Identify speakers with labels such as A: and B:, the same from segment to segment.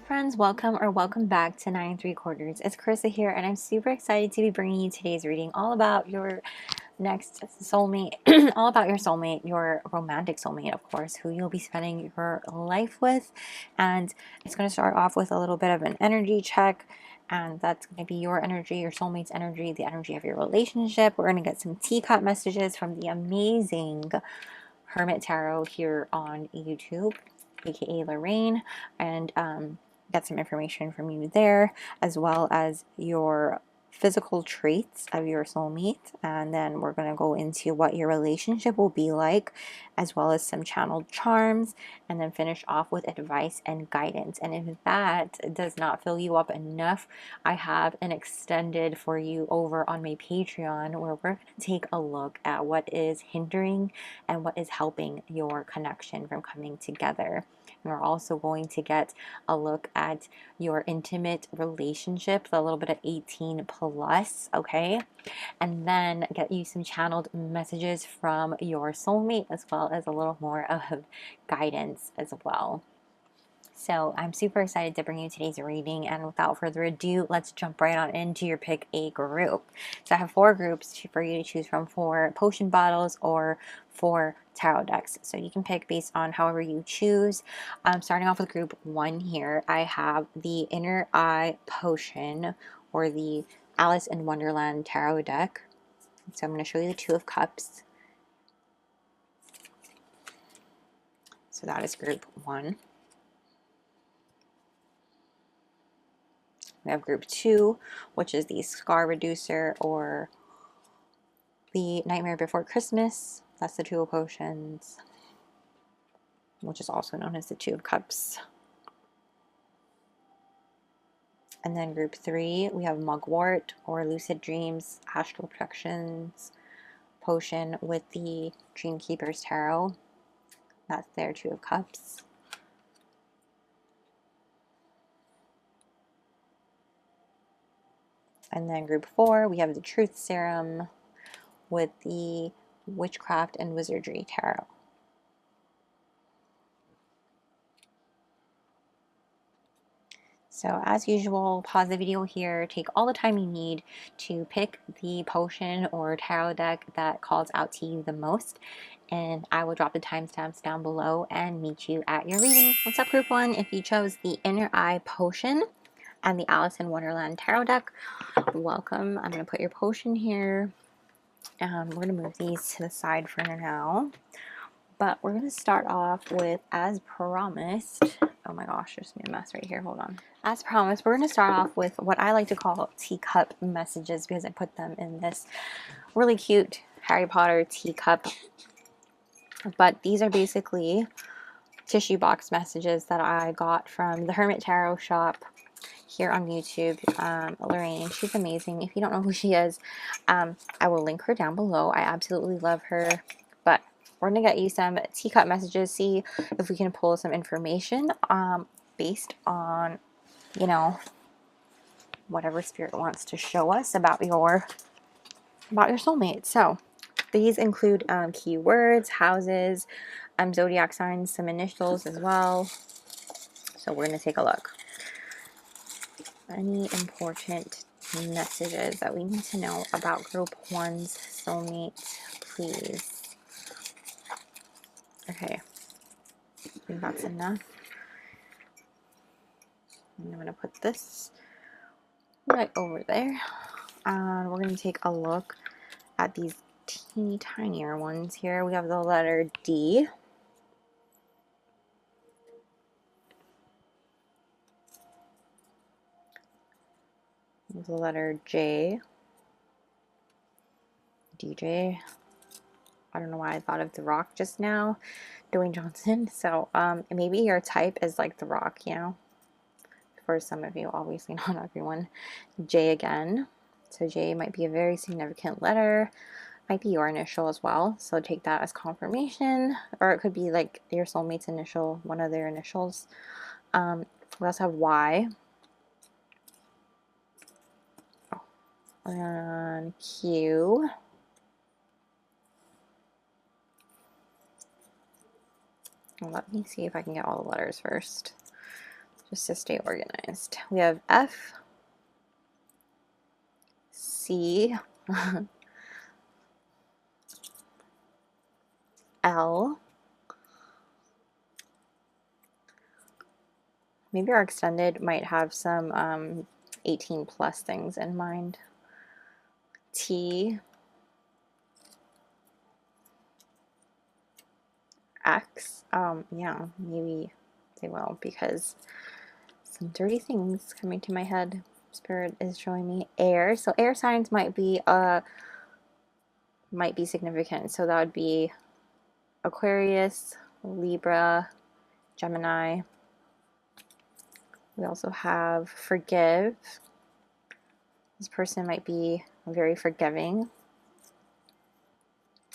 A: friends, welcome back to 9 3/4. It's Carissa here, and I'm super excited to be bringing you today's reading all about your next soulmate, all about your soulmate, your romantic soulmate, of course, who you'll be spending your life with. And it's going to start off with a little bit of an energy check, and that's going to be your energy, your soulmate's energy, the energy of your relationship. We're going to get some teacup messages from the amazing Hermit Tarot here on YouTube, aka Lorraine, and get some information from you there, as well as your physical traits of your soulmate. And then we're going to go into what your relationship will be like, as well as some channeled charms, and then finish off with advice and guidance. And if that does not fill you up enough, I have an extended for you over on my Patreon, where we're going to take a look at what is hindering and what is helping your connection from coming together. And we're also going to get a look at your intimate relationships, a little bit of 18 plus, okay? And then get you some channeled messages from your soulmate, as well as a little more of guidance as well. So I'm super excited to bring you today's reading, and without further ado, let's jump right on into your pick a group. So I have 4 groups for you to choose from, 4 potion bottles or 4 tarot decks. So you can pick based on however you choose. Starting off with group 1 here, I have the Inner Eye Potion, or the Alice in Wonderland tarot deck. So I'm going to show you the 2 of Cups. So that is group 1. We have group 2, which is the Scar Reducer, or the Nightmare Before Christmas. That's the 2 of Potions, which is also known as the 2 of Cups. And then group 3, we have Mugwort, or Lucid Dreams, Astral Projections Potion, with the Dreamkeeper's Tarot. That's their 2 of Cups. And then group 4, we have the Truth Serum with the Witchcraft and Wizardry Tarot. So as usual, pause the video here, take all the time you need to pick the potion or tarot deck that calls out to you the most, and I will drop the timestamps down below and meet you at your reading. What's up, group 1? If you chose the Inner Eye Potion and the Alice in Wonderland tarot deck, welcome. I'm going to put your potion here. We're going to move these to the side for now. But we're going to start off with, as promised, oh my gosh, there's a mess right here, hold on. As promised, we're going to start off with what I like to call teacup messages, because I put them in this really cute Harry Potter teacup. But these are basically tissue box messages that I got from the Hermit Tarot shop here on YouTube. Lorraine, she's amazing. If you don't know who she is, I will link her down below. I absolutely love her. But we're going to get you some teacup messages, see if we can pull some information based on, you know, whatever spirit wants to show us about your soulmate. So these include keywords, houses, zodiac signs, some initials as well. So we're going to take a look. Any important messages that we need to know about group 1's soulmate, please? Okay, I think that's enough. I'm going to put this right over there. And we're going to take a look at these teeny tinier ones here. We have the letter D. The letter J. DJ. I don't know why I thought of The Rock just now. Dwayne Johnson. So maybe your type is like The Rock, you know, for some of you, obviously not everyone. J again. So J might be a very significant letter. Might be your initial as well. So take that as confirmation. Or it could be like your soulmate's initial, one of their initials. We also have Y. And Q. Let me see if I can get all the letters first. just to stay organized. We have F, C, L. Maybe our extended might have some 18 plus things in mind. T, X. Yeah, maybe they will, because some dirty things coming to my head. Spirit is showing me air. So air signs might be significant. So that would be Aquarius, Libra, Gemini. We also have forgive. This person might be very forgiving.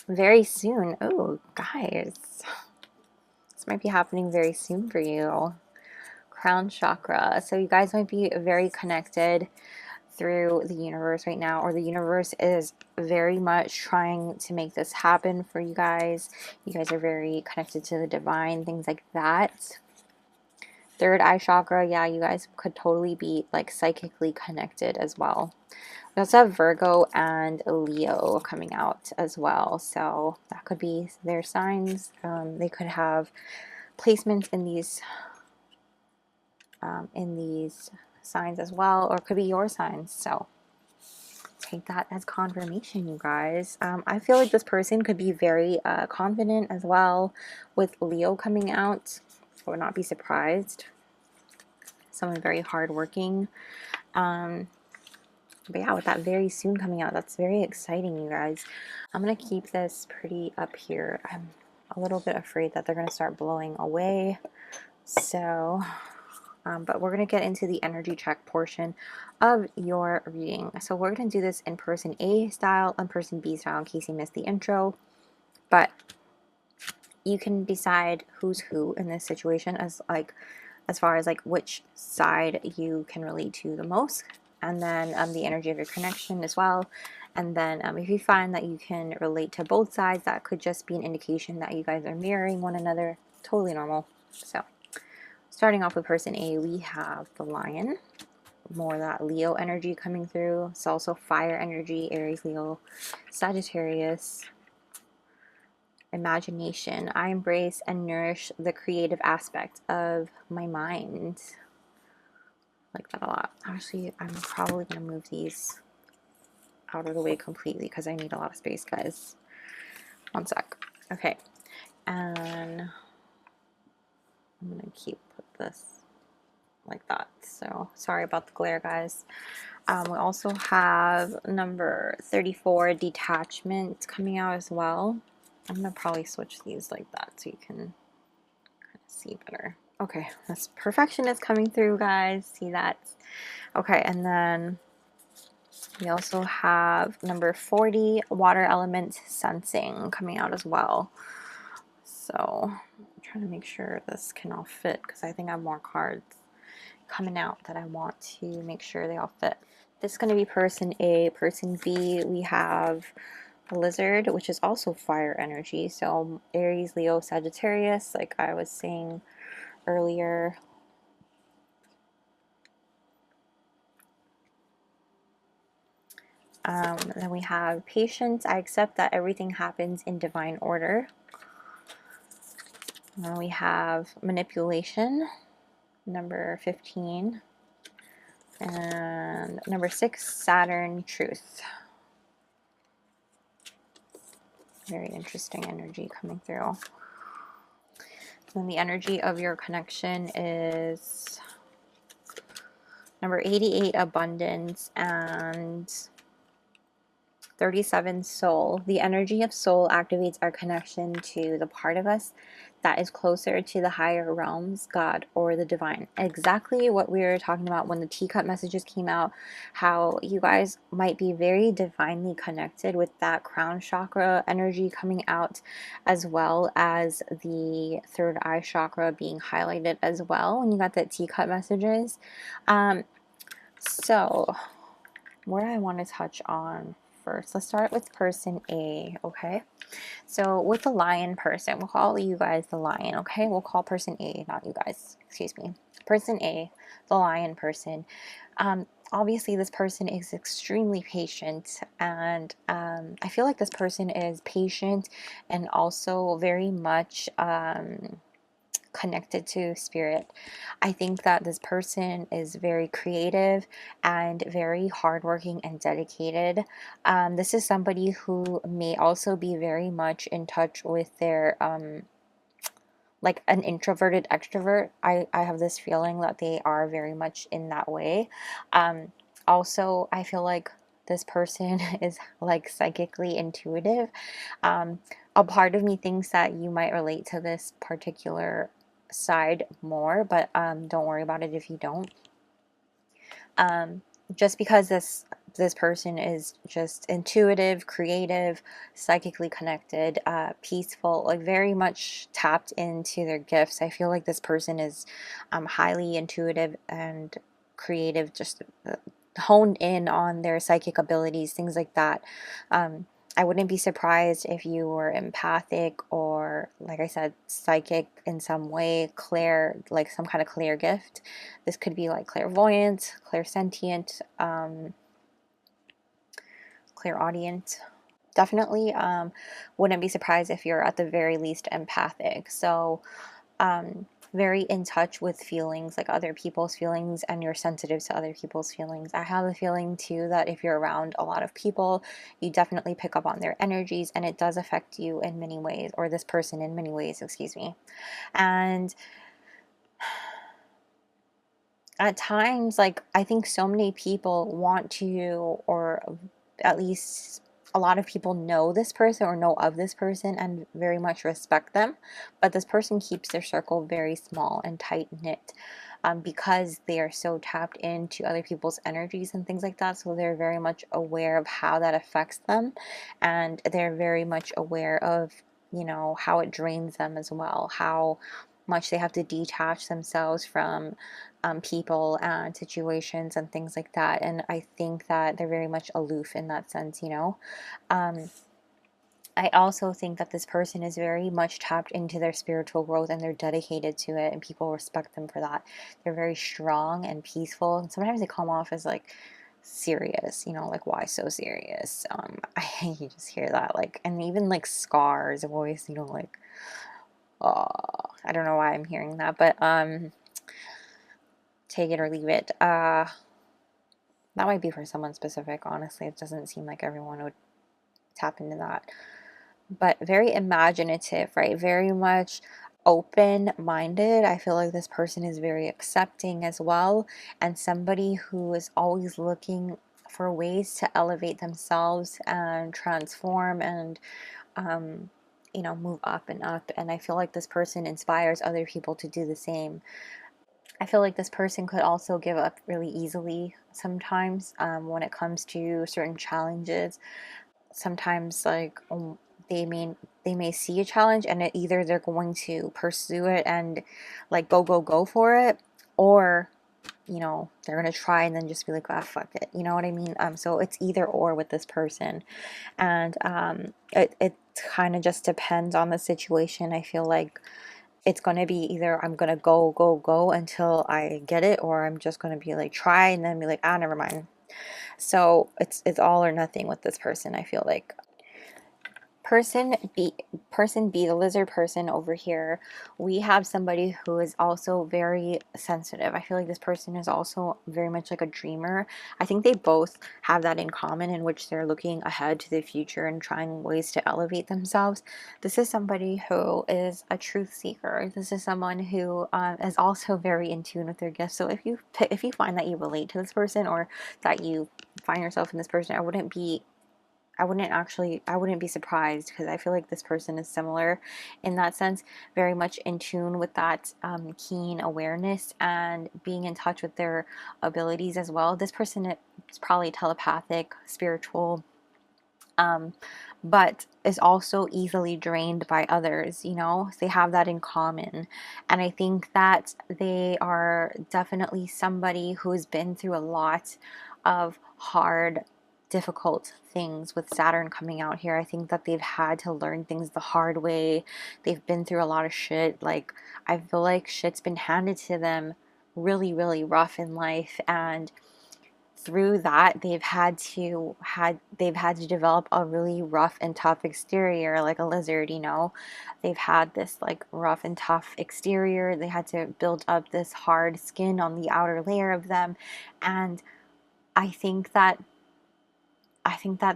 A: Very soon. Oh, guys. This might be happening very soon for you. Crown chakra. So you guys might be very connected through the universe right now, or the universe is very much trying to make this happen for you guys. You guys are very connected to the divine, things like that. Third eye chakra, yeah, you guys could totally be like psychically connected as well. We also have Virgo and Leo coming out as well, so that could be their signs. They could have placements in these signs as well, or it could be your signs. So take that as confirmation, you guys. I feel like this person could be very confident as well. With Leo coming out, I would not be surprised. Someone very hardworking. But yeah, with that very soon coming out, that's very exciting, you guys. I'm going to keep this pretty up here. I'm a little bit afraid that they're going to start blowing away. So, but we're going to get into the energy check portion of your reading. So we're going to do this in person A style and person B style in case you missed the intro. But you can decide who's who in this situation as far as like which side you can relate to the most. And then the energy of your connection as well. And then if you find that you can relate to both sides, that could just be an indication that you guys are mirroring one another. Totally normal. So starting off with person A, we have the Lion. More of that Leo energy coming through. It's also fire energy, Aries, Leo, Sagittarius. Imagination. I embrace and nourish the creative aspect of my mind. Like that a lot. Actually, I'm probably going to move these out of the way completely because I need a lot of space, guys. One sec. Okay. And I'm going to keep this like that. So sorry about the glare, guys. We also have number 34, detachment, coming out as well. I'm going to probably switch these like that so you can kind of see better. Okay, this perfection is coming through, guys. See that? Okay, and then we also have number 40, water element sensing, coming out as well. So I'm trying to make sure this can all fit because I think I have more cards coming out that I want to make sure they all fit. This is going to be person A. Person B, we have a lizard, which is also fire energy. So Aries, Leo, Sagittarius, like I was saying earlier. Then we have patience. I accept that everything happens in divine order. And then we have manipulation, number 15. And number 6, Saturn, truth. Very interesting energy coming through. Then the energy of your connection is number 88, abundance, and 37, soul. The energy of soul activates our connection to the part of us that is closer to the higher realms, God, or the divine. Exactly what we were talking about when the teacup messages came out, how you guys might be very divinely connected with that crown chakra energy coming out, as well as the third eye chakra being highlighted as well when you got that teacup messages. So what I want to touch on first, let's start with person A, okay? So with the lion person, we'll call you guys the lion, okay? We'll call person A, not you guys, excuse me. Person A, the lion person. Obviously, this person is extremely patient, and I feel like this person is patient and also very much connected to spirit. I think that this person is very creative and very hardworking and dedicated. This is somebody who may also be very much in touch with their like an introverted extrovert. I have this feeling that they are very much in that way. Also, I feel like this person is like psychically intuitive. A part of me thinks that you might relate to this particular side more, but don't worry about it if you don't. Just because this person is just intuitive, creative, psychically connected, peaceful, like very much tapped into their gifts. I feel like this person is highly intuitive and creative, just honed in on their psychic abilities, things like that. I wouldn't be surprised if you were empathic or, like I said, psychic in some way, clair, like some kind of clear gift. This could be like clairvoyant, clairsentient, clairaudient. Definitely wouldn't be surprised if you're at the very least empathic. So very in touch with feelings, like other people's feelings, and you're sensitive to other people's feelings. I have a feeling too that if you're around a lot of people, you definitely pick up on their energies, and it does affect you in many ways, or this person in many ways, excuse me. And at times, like, I think so many people want to, or at least a lot of people know this person or know of this person and very much respect them, but this person keeps their circle very small and tight knit, because they are so tapped into other people's energies and things like that. So they're very much aware of how that affects them, and they're very much aware of, you know, how it drains them as well, how much they have to detach themselves from people and situations and things like that. And I think that they're very much aloof in that sense, you know. I also think that this person is very much tapped into their spiritual growth, and they're dedicated to it, and people respect them for that. They're very strong and peaceful, and sometimes they come off as like serious, you know, like, why so serious? You just hear that, like, and even like Scar's voice, you know, like, oh, I don't know why I'm hearing that, but take it or leave it. That might be for someone specific, honestly. It doesn't seem like everyone would tap into that. But very imaginative, right? Very much open-minded. I feel like this person is very accepting as well, and somebody who is always looking for ways to elevate themselves and transform and you know, move up and up. And I feel like this person inspires other people to do the same. I feel like this person could also give up really easily sometimes, when it comes to certain challenges. Sometimes, like, they may see a challenge, and either they're going to pursue it and like go for it, or, you know, they're gonna try and then just be like, ah, fuck it, you know what I mean? So it's either or with this person, and it kind of just depends on the situation. I feel like it's going to be either I'm going to go until I get it, or I'm just going to be like, try and then be like, ah, never mind. So it's all or nothing with this person, I feel like. Person B, the lizard person over here, we have somebody who is also very sensitive. I feel like this person is also very much like a dreamer. I think they both have that in common, in which they're looking ahead to the future and trying ways to elevate themselves. This is somebody who is a truth seeker. This is someone who is also very in tune with their gifts. So if you find that you relate to this person, or that you find yourself in this person, I wouldn't be surprised, because I feel like this person is similar in that sense, very much in tune with that keen awareness and being in touch with their abilities as well. This person is probably telepathic, spiritual, but is also easily drained by others, you know. They have that in common. And I think that they are definitely somebody who's been through a lot of hard, difficult things with Saturn coming out here. I think that they've had to learn things the hard way. They've been through a lot of shit. Like, I feel like shit's been handed to them really, really rough in life, and through that they've had to develop a really rough and tough exterior, like a lizard, you know. They've had this like rough and tough exterior. They had to build up this hard skin on the outer layer of them. And I think that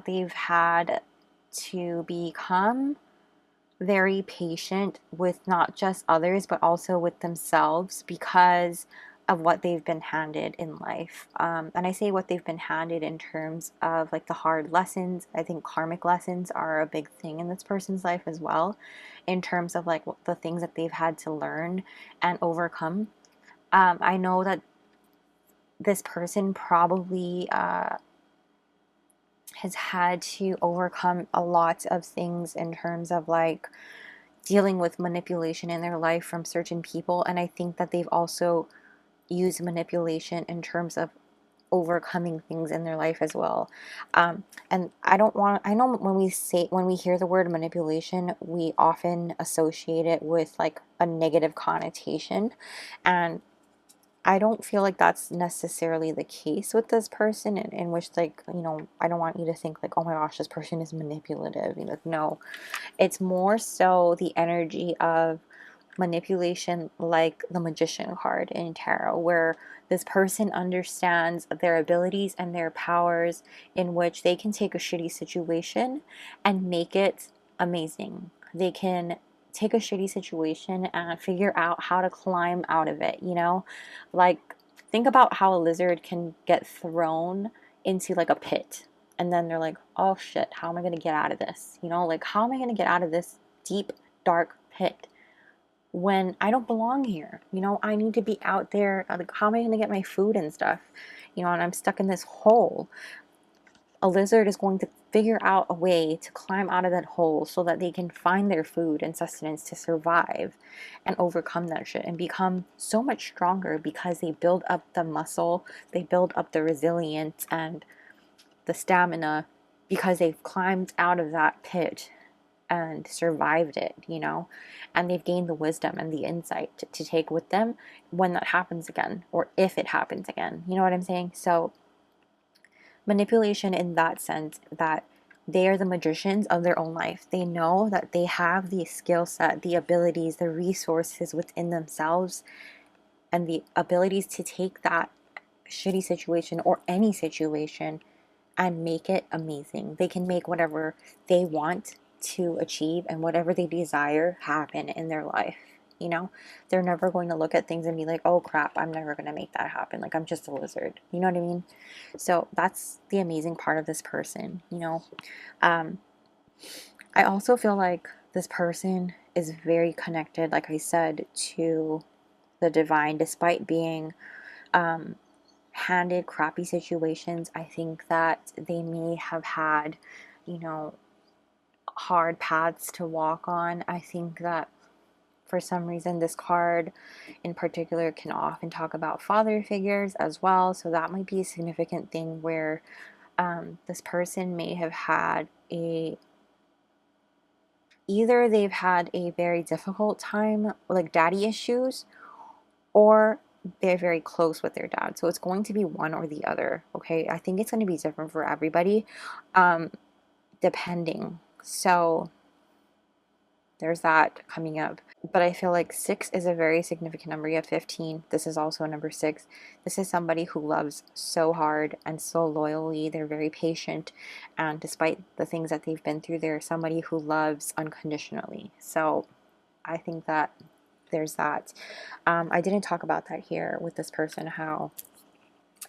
A: they've had to become very patient with not just others, but also with themselves because of what they've been handed in life. And I say what they've been handed in terms of like the hard lessons. I think karmic lessons are a big thing in this person's life as well, in terms of like the things that they've had to learn and overcome. I know that this person probably has had to overcome a lot of things in terms of like dealing with manipulation in their life from certain people. And I think that they've also used manipulation in terms of overcoming things in their life as well. And I know when we hear the word manipulation, we often associate it with like a negative connotation. And I don't feel like that's necessarily the case with this person, in which, like, you know, I don't want you to think like, oh my gosh, this person is manipulative. You know, no, it's more so the energy of manipulation, like the Magician card in tarot, where this person understands their abilities and their powers, in which they can take a shitty situation and make it amazing. They can take a shitty situation and figure out how to climb out of it, you know? Like, think about how a lizard can get thrown into like a pit, and then they're like, oh shit, how am I going to get out of this? You know, like, how am I going to get out of this deep, dark pit when I don't belong here? You know, I need to be out there. Like, how am I going to get my food and stuff? You know, and I'm stuck in this hole. A lizard is going to figure out a way to climb out of that hole so that they can find their food and sustenance to survive and overcome that shit and become so much stronger, because they build up the muscle, they build up the resilience and the stamina, because they've climbed out of that pit and survived it, you know, and they've gained the wisdom and the insight to take with them when that happens again, or if it happens again. You know what I'm saying? So manipulation in that sense, that they are the magicians of their own life. They know that they have the skill set, the abilities, the resources within themselves, and the abilities to take that shitty situation or any situation and make it amazing. They can make whatever they want to achieve and whatever they desire happen in their life. You know, they're never going to look at things and be like, oh crap, I'm never going to make that happen. Like, I'm just a lizard. You know what I mean? So that's the amazing part of this person, you know. I also feel like this person is very connected, like I said, to the divine, despite being handed crappy situations. I think that they may have had, you know, hard paths to walk on. I think that for some reason this card in particular can often talk about father figures as well, so that might be a significant thing where this person may have had either they've had a very difficult time, like daddy issues, or they're very close with their dad. So it's going to be one or the other, okay? I think it's going to be different for everybody, depending. So there's that coming up. But I feel like 6 is a very significant number. You have 15. This is also a number 6. This is somebody who loves so hard and so loyally. They're very patient. And despite the things that they've been through, they're somebody who loves unconditionally. So I think that there's that. I didn't talk about that here with this person, how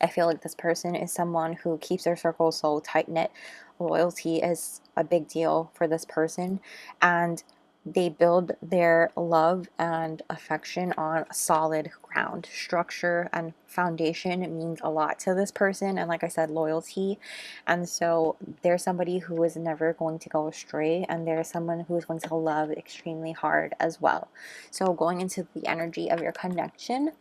A: I feel like this person is someone who keeps their circle so tight-knit. Loyalty is a big deal for this person, and they build their love and affection on solid ground. Structure and foundation means a lot to this person, and like I said, loyalty. And so there's somebody who is never going to go astray, and there's someone who is going to love extremely hard as well. So going into the energy of your connection,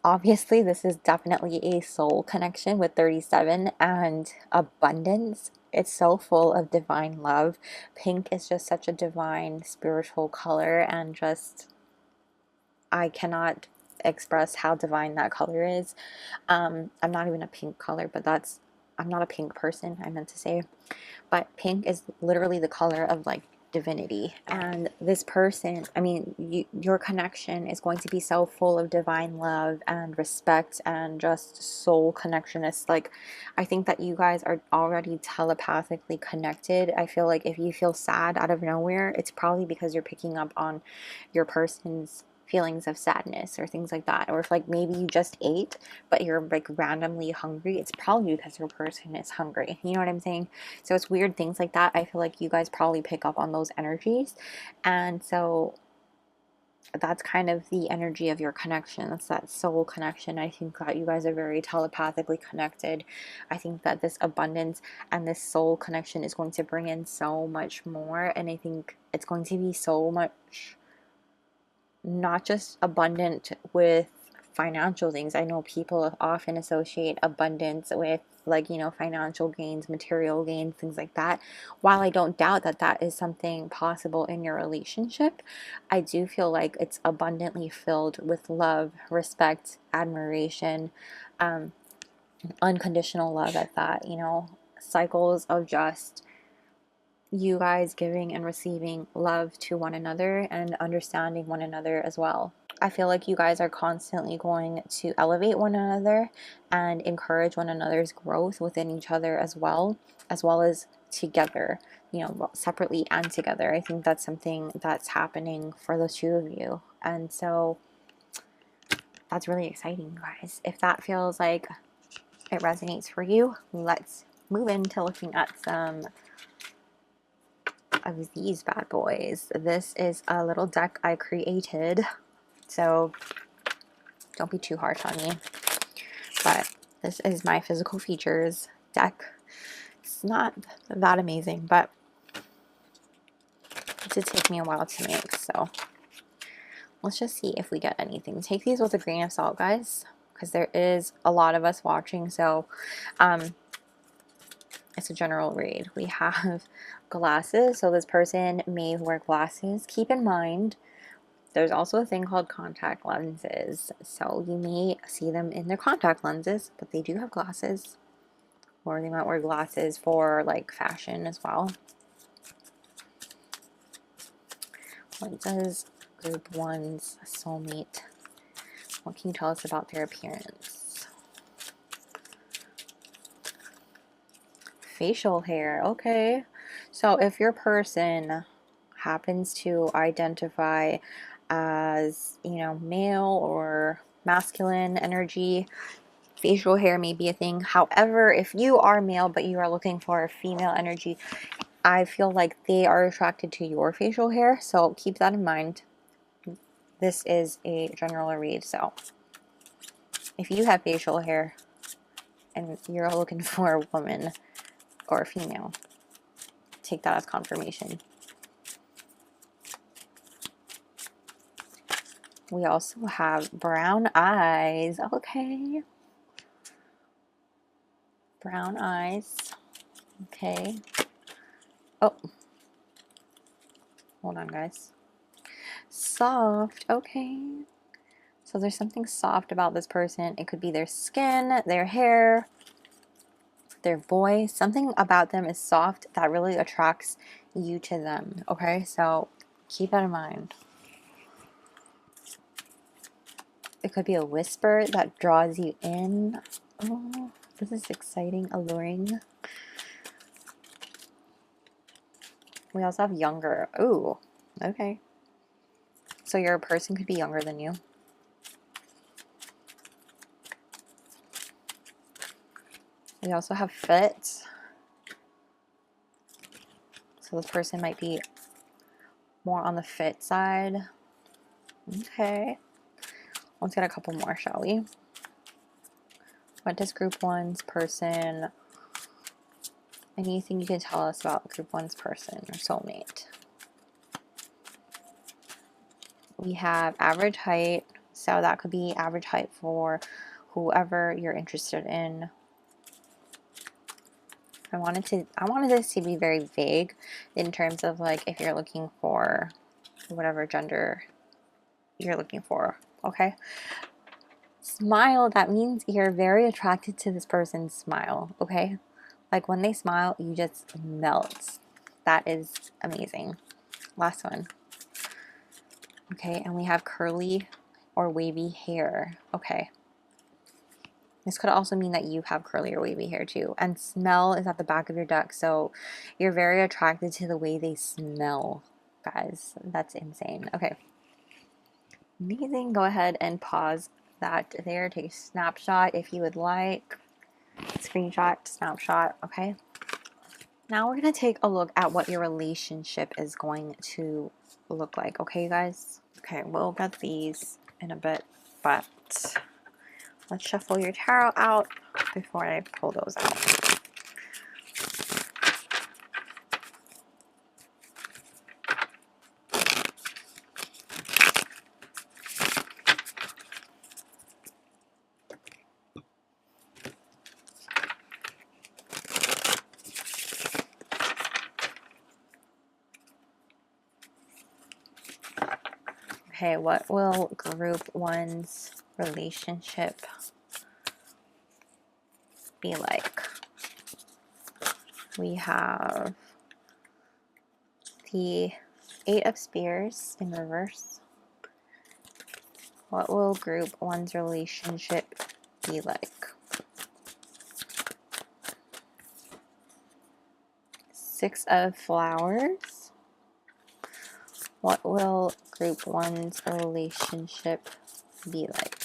A: obviously this is definitely a soul connection with 37 and abundance. It's so full of divine love. Pink is just such a divine spiritual color, and just I cannot express how divine that color is. I'm not even a pink color, but I'm not a pink person, I meant to say. But pink is literally the color of like divinity. And this person, I mean, your connection is going to be so full of divine love and respect and just soul connection. It's like, I think that you guys are already telepathically connected. I feel like if you feel sad out of nowhere, it's probably because you're picking up on your person's feelings of sadness or things like that. Or if like maybe you just ate but you're like randomly hungry, it's probably because your person is hungry. You know what I'm saying? So it's weird things like that. I feel like you guys probably pick up on those energies. And so that's kind of the energy of your connection. That's that soul connection. I think that you guys are very telepathically connected. I think that this abundance and this soul connection is going to bring in so much more. And I think it's going to be so much, not just abundant with financial things. I know people often associate abundance with, like, you know, financial gains, material gains, things like that. While I don't doubt that that is something possible in your relationship, I do feel like it's abundantly filled with love, respect, admiration, unconditional love at that, you know, cycles of just you guys giving and receiving love to one another and understanding one another as well. I feel like you guys are constantly going to elevate one another and encourage one another's growth within each other as well as together, you know, separately and together. I think that's something that's happening for the two of you. And so that's really exciting, guys. If that feels like it resonates for you, let's move into looking at some of these bad boys. This is a little deck I created, so don't be too harsh on me, but this is my physical features deck. It's not that amazing, but it did take me a while to make, so let's just see if we get anything. Take these with a grain of salt, guys, because there is a lot of us watching, so it's a general read. We have glasses, so this person may wear glasses. Keep in mind, there's also a thing called contact lenses. So you may see them in their contact lenses, but they do have glasses. Or they might wear glasses for like fashion as well. What does group 1's soulmate? What can you tell us about their appearance? Facial hair. Okay. So if your person happens to identify as, you know, male or masculine energy, facial hair may be a thing. However, if you are male but you are looking for a female energy, I feel like they are attracted to your facial hair, so keep that in mind. This is a general read, so if you have facial hair and you're looking for a woman or a female, take that as confirmation. We also have brown eyes. Okay. Brown eyes. Okay. Oh. Hold on, guys. Soft. Okay. So there's something soft about this person. It could be their skin, their hair, their voice. Something about them is soft that really attracts you to them. Okay, so keep that in mind. It could be a whisper that draws you in. Oh, this is exciting, alluring. We also have younger. Ooh, okay. So your person could be younger than you. We also have fit. So this person might be more on the fit side. Okay. Let's get a couple more, shall we? What does group 1's person, anything you can tell us about group 1's person or soulmate? We have average height, so that could be average height for whoever you're interested in. I wanted this to be very vague in terms of like if you're looking for whatever gender you're looking for. okay? Smile, that means you're very attracted to this person's smile, okay? Like when they smile, you just melt. That is amazing. Last one. Okay, and we have curly or wavy hair. Okay. This could also mean that you have curly or wavy hair too. And smell is at the back of your duck, so you're very attracted to the way they smell, guys. That's insane. Okay. Amazing. Go ahead and pause that there. Take a snapshot if you would like. Screenshot, snapshot, okay? Now we're going to take a look at what your relationship is going to look like, okay, you guys? Okay, we'll get these in a bit, but let's shuffle your tarot out before I pull those out. Okay, what will group one's relationship be like? We have the Eight of Spears in reverse. What will group one's relationship be like? Six of Flowers. What will group one's relationship be like?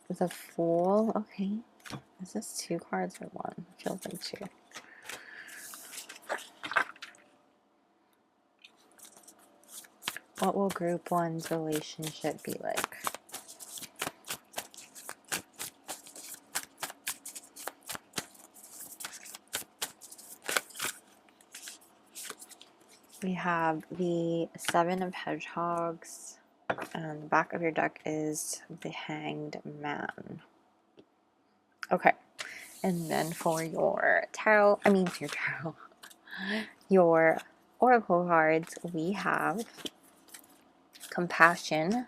A: The Fool. Okay. Is this two cards or one? It feels like two. What will group one's relationship be like? We have the Seven of Hedgehogs, and the back of your deck is the Hanged Man. Okay, and then for your tarot, your oracle cards, we have Compassion,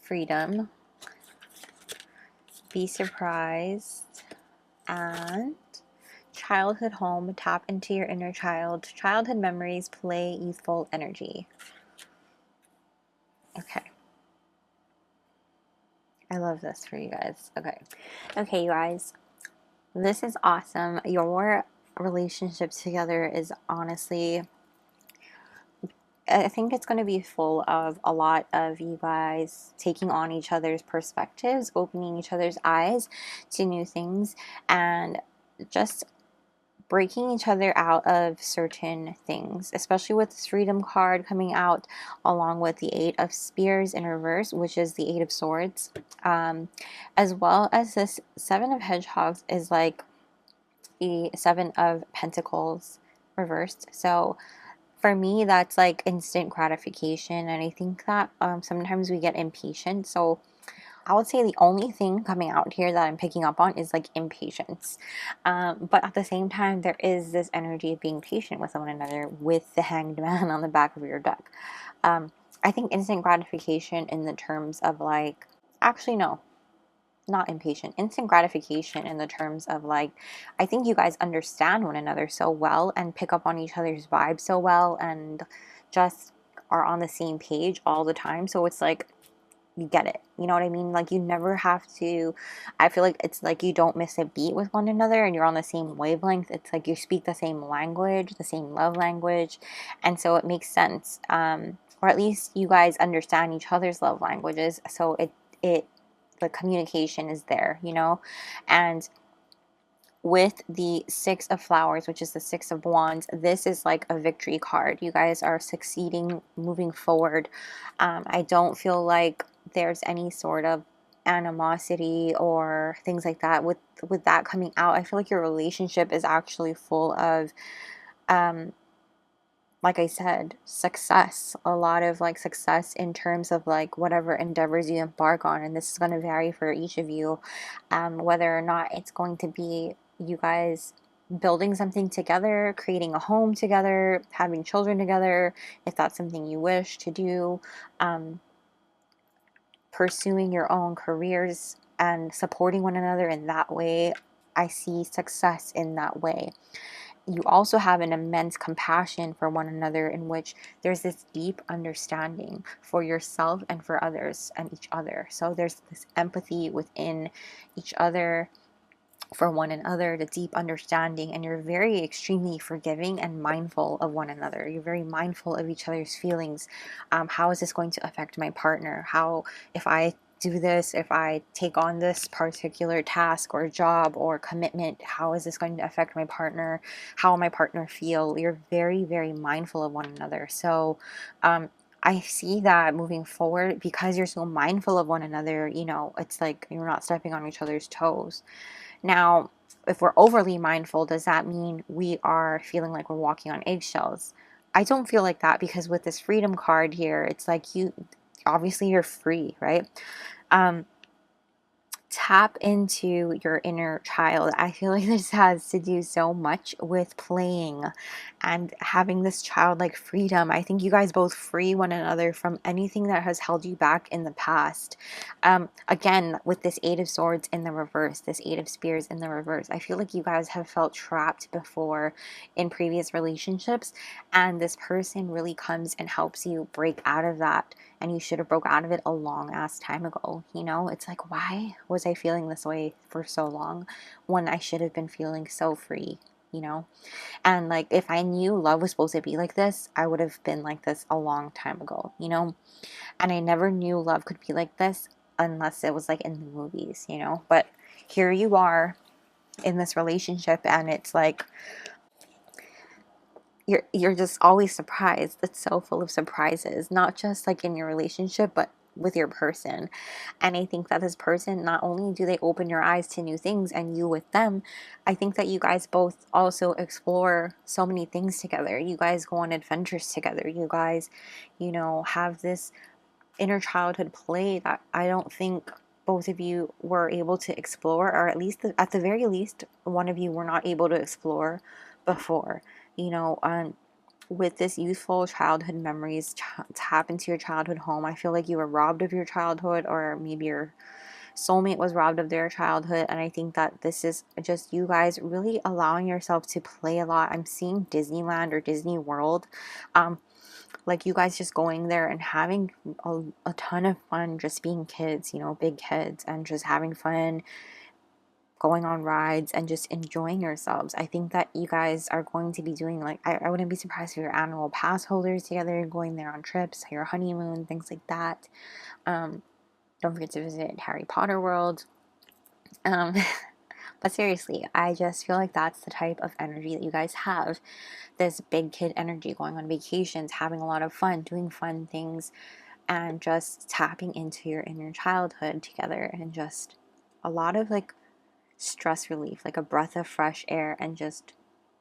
A: Freedom, Be Surprised, and Childhood Home. Tap into your inner child, childhood memories, play, youthful energy. Okay. I love this for you guys. Okay, you guys. This is awesome. Your relationship together is honestly, I think it's going to be full of a lot of you guys taking on each other's perspectives, opening each other's eyes to new things, and just breaking each other out of certain things, especially with this Freedom card coming out along with the Eight of Spears in reverse, which is the Eight of Swords, as well as this Seven of Hedgehogs is like the Seven of Pentacles reversed. So for me, that's like instant gratification, and I think that sometimes we get impatient. So I would say the only thing coming out here that I'm picking up on is like impatience. But at the same time, there is this energy of being patient with one another with the Hanged Man on the back of your deck. I think instant gratification in the terms of like, actually, no, not impatient. Instant gratification in the terms of like, I think you guys understand one another so well and pick up on each other's vibes so well and just are on the same page all the time. So it's like, you get it, you know what I mean? Like, you never have to, I feel like it's like you don't miss a beat with one another and you're on the same wavelength. It's like you speak the same language, the same love language, and so it makes sense, or at least you guys understand each other's love languages, so it the communication is there, you know. And with the Six of Flowers, which is the Six of Wands, this is like a victory card. You guys are succeeding, moving forward. I don't feel like there's any sort of animosity or things like that with that coming out. I feel like your relationship is actually full of like I said, success, a lot of like success in terms of like whatever endeavors you embark on. And this is going to vary for each of you, whether or not it's going to be you guys building something together, creating a home together, having children together, if that's something you wish to do, pursuing your own careers and supporting one another in that way. I see success in that way. You also have an immense compassion for one another, in which there's this deep understanding for yourself and for others and each other. So there's this empathy within each other for one another, the deep understanding, and you're very extremely forgiving and mindful of one another. You're very mindful of each other's feelings. How is this going to affect my partner? How, if I do this, if I take on this particular task or job or commitment, how is this going to affect my partner? How will my partner feel? You're very, very mindful of one another. So I see that moving forward, because you're so mindful of one another, you know, it's like you're not stepping on each other's toes. Now, if we're overly mindful, does that mean we are feeling like we're walking on eggshells? I don't feel like that, because with this freedom card here, it's like you, obviously you're free, right? Tap into your inner child. I feel like this has to do so much with playing and having this childlike freedom. I think you guys both free one another from anything that has held you back in the past. Again, with this Eight of Swords in the reverse, this Eight of Spears in the reverse, I feel like you guys have felt trapped before in previous relationships, and this person really comes and helps you break out of that. And you should have broke out of it a long ass time ago. You know, it's like, why was I feeling this way for so long when I should have been feeling so free, you know? And like, if I knew love was supposed to be like this, I would have been like this a long time ago, you know? And I never knew love could be like this unless it was like in the movies, you know? But here you are in this relationship, and it's like, you're just always surprised. It's so full of surprises, not just like in your relationship, but with your person. And I think that this person, not only do they open your eyes to new things and you with them, I think that you guys both also explore so many things together. You guys go on adventures together. You guys, you know, have this inner childhood play that I don't think both of you were able to explore, or at least at the very least one of you were not able to explore before, you know. With this youthful childhood memories, tap into your childhood home. I feel like you were robbed of your childhood, or maybe your soulmate was robbed of their childhood, and I think that this is just you guys really allowing yourself to play a lot. I'm seeing Disneyland or Disney World, like you guys just going there and having a ton of fun, just being kids, you know, big kids, and just having fun, going on rides and just enjoying yourselves. I think that you guys are going to be doing, like, I wouldn't be surprised if you're annual pass holders together, going there on trips, your honeymoon, things like that. Don't forget to visit Harry Potter World. But seriously, I just feel like that's the type of energy that you guys have. This big kid energy, going on vacations, having a lot of fun, doing fun things, and just tapping into your inner childhood together, and just a lot of like stress relief, like a breath of fresh air, and just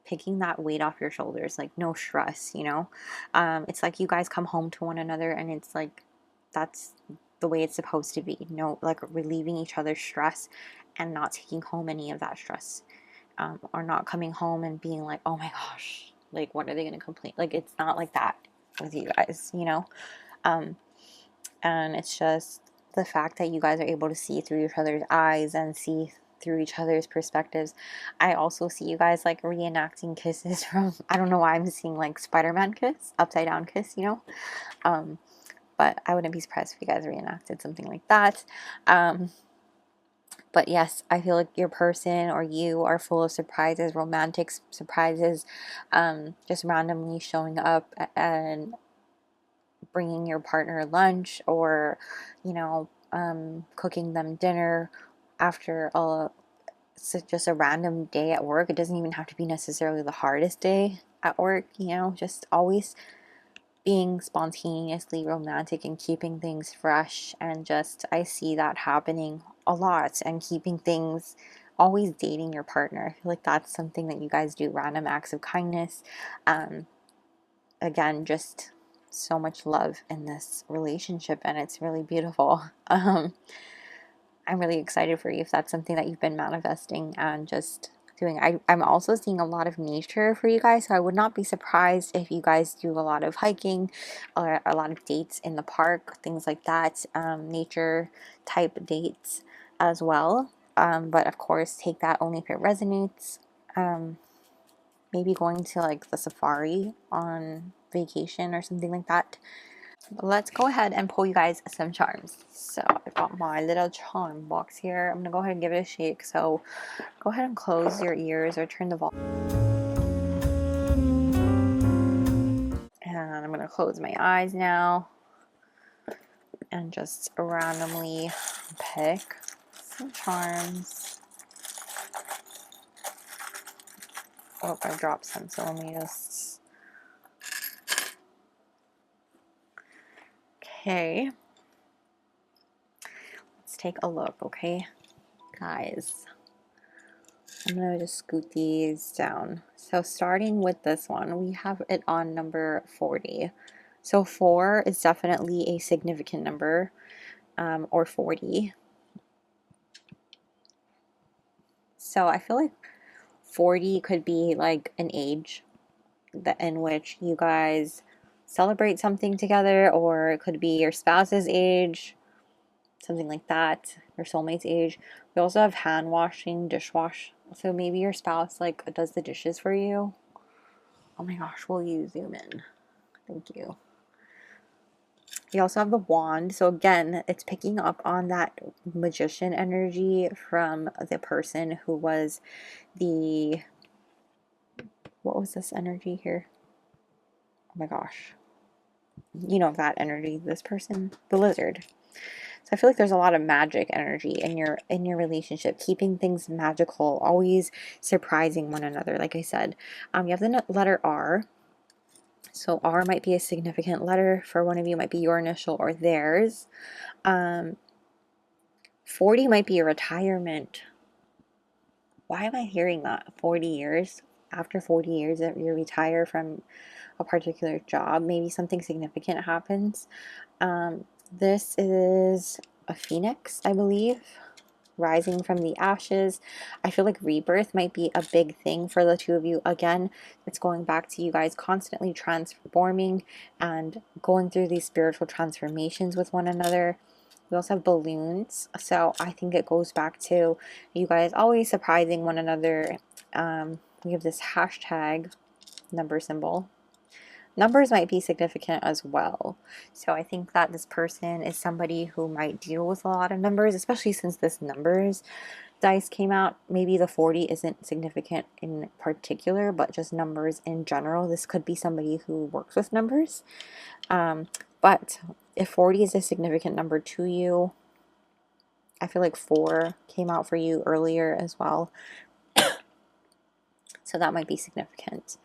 A: picking that weight off your shoulders, like no stress, you know? It's like you guys come home to one another, and it's like that's the way it's supposed to be. No, like relieving each other's stress and not taking home any of that stress, or not coming home and being like, oh my gosh, like what are they going to complain? Like, it's not like that with you guys, you know? And it's just the fact that you guys are able to see through each other's eyes and see through each other's perspectives. I also see you guys like reenacting kisses from, I don't know why I'm seeing like Spider-Man kiss, upside down kiss, you know? But I wouldn't be surprised if you guys reenacted something like that. But yes, I feel like your person or you are full of surprises, romantic surprises, just randomly showing up and bringing your partner lunch, or, you know, cooking them dinner after just a random day at work. It doesn't even have to be necessarily the hardest day at work, you know, just always being spontaneously romantic and keeping things fresh. And just, I see that happening a lot, and keeping things, always dating your partner. I feel like that's something that you guys do, random acts of kindness. Again, just so much love in this relationship, and it's really beautiful. I'm really excited for you if that's something that you've been manifesting, and just doing. I'm also seeing a lot of nature for you guys, so I would not be surprised if you guys do a lot of hiking or a lot of dates in the park, things like that, nature type dates as well. But of course, take that only if it resonates. Maybe going to like the safari on vacation or something like that. Let's go ahead and pull you guys some charms. So I've got my little charm box here. I'm gonna go ahead and give it a shake. So go ahead and close your ears or turn the volume. And I'm gonna close my eyes now and just randomly pick some charms. Oh, I dropped some, so let me just... Okay. Let's take a look, okay? Guys, I'm going to just scoot these down. So starting with this one, we have it on number 40. So 4 is definitely a significant number, or 40. So I feel like 40 could be like an age in which you guys celebrate something together, or it could be your spouse's age, something like that, your soulmate's age. We also have hand washing, dishwash. So maybe your spouse like does the dishes for you. Oh my gosh, will you zoom in? Thank you. You also have the wand. So again, it's picking up on that magician energy from the person who was the... What was this energy here? Oh my gosh. You know that energy, this person, the lizard. So I feel like there's a lot of magic energy in your relationship, keeping things magical, always surprising one another. Like I said, you have the letter R. So R might be a significant letter for one of you, might be your initial or theirs. 40 might be a retirement. Why am I hearing that? 40 years. After 40 years that you retire from a particular job, maybe something significant happens. This is a phoenix, I believe, rising from the ashes. I feel like rebirth might be a big thing for the two of you. Again, it's going back to you guys constantly transforming and going through these spiritual transformations with one another. We also have balloons, so I think it goes back to you guys always surprising one another. We have this hashtag number symbol. Numbers might be significant as well. So I think that this person is somebody who might deal with a lot of numbers, especially since this numbers dice came out. Maybe the 40 isn't significant in particular, but just numbers in general. This could be somebody who works with numbers. But if 40 is a significant number to you, I feel like 4 came out for you earlier as well. So that might be significant.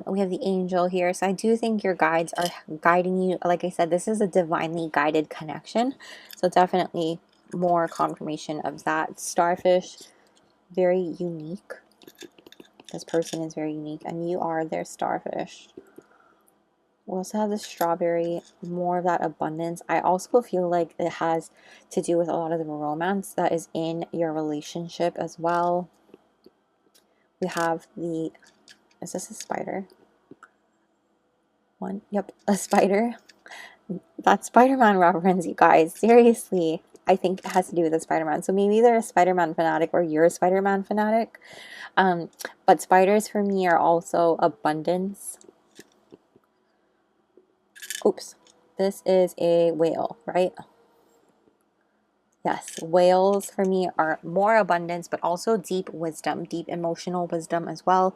A: We have the angel here. So I do think your guides are guiding you. Like I said, this is a divinely guided connection. So definitely more confirmation of that. Starfish, very unique. This person is very unique and you are their starfish. We also have the strawberry, more of that abundance. I also feel like it has to do with a lot of the romance that is in your relationship as well. We have the... Is this a spider? One? Yep, a spider. That Spider-Man reference, you guys. Seriously, I think it has to do with the Spider-Man. So maybe they're a Spider-Man fanatic or you're a Spider-Man fanatic. But spiders for me are also abundance. Oops. This is a whale, right? Yes, whales for me are more abundance, but also deep wisdom, deep emotional wisdom as well,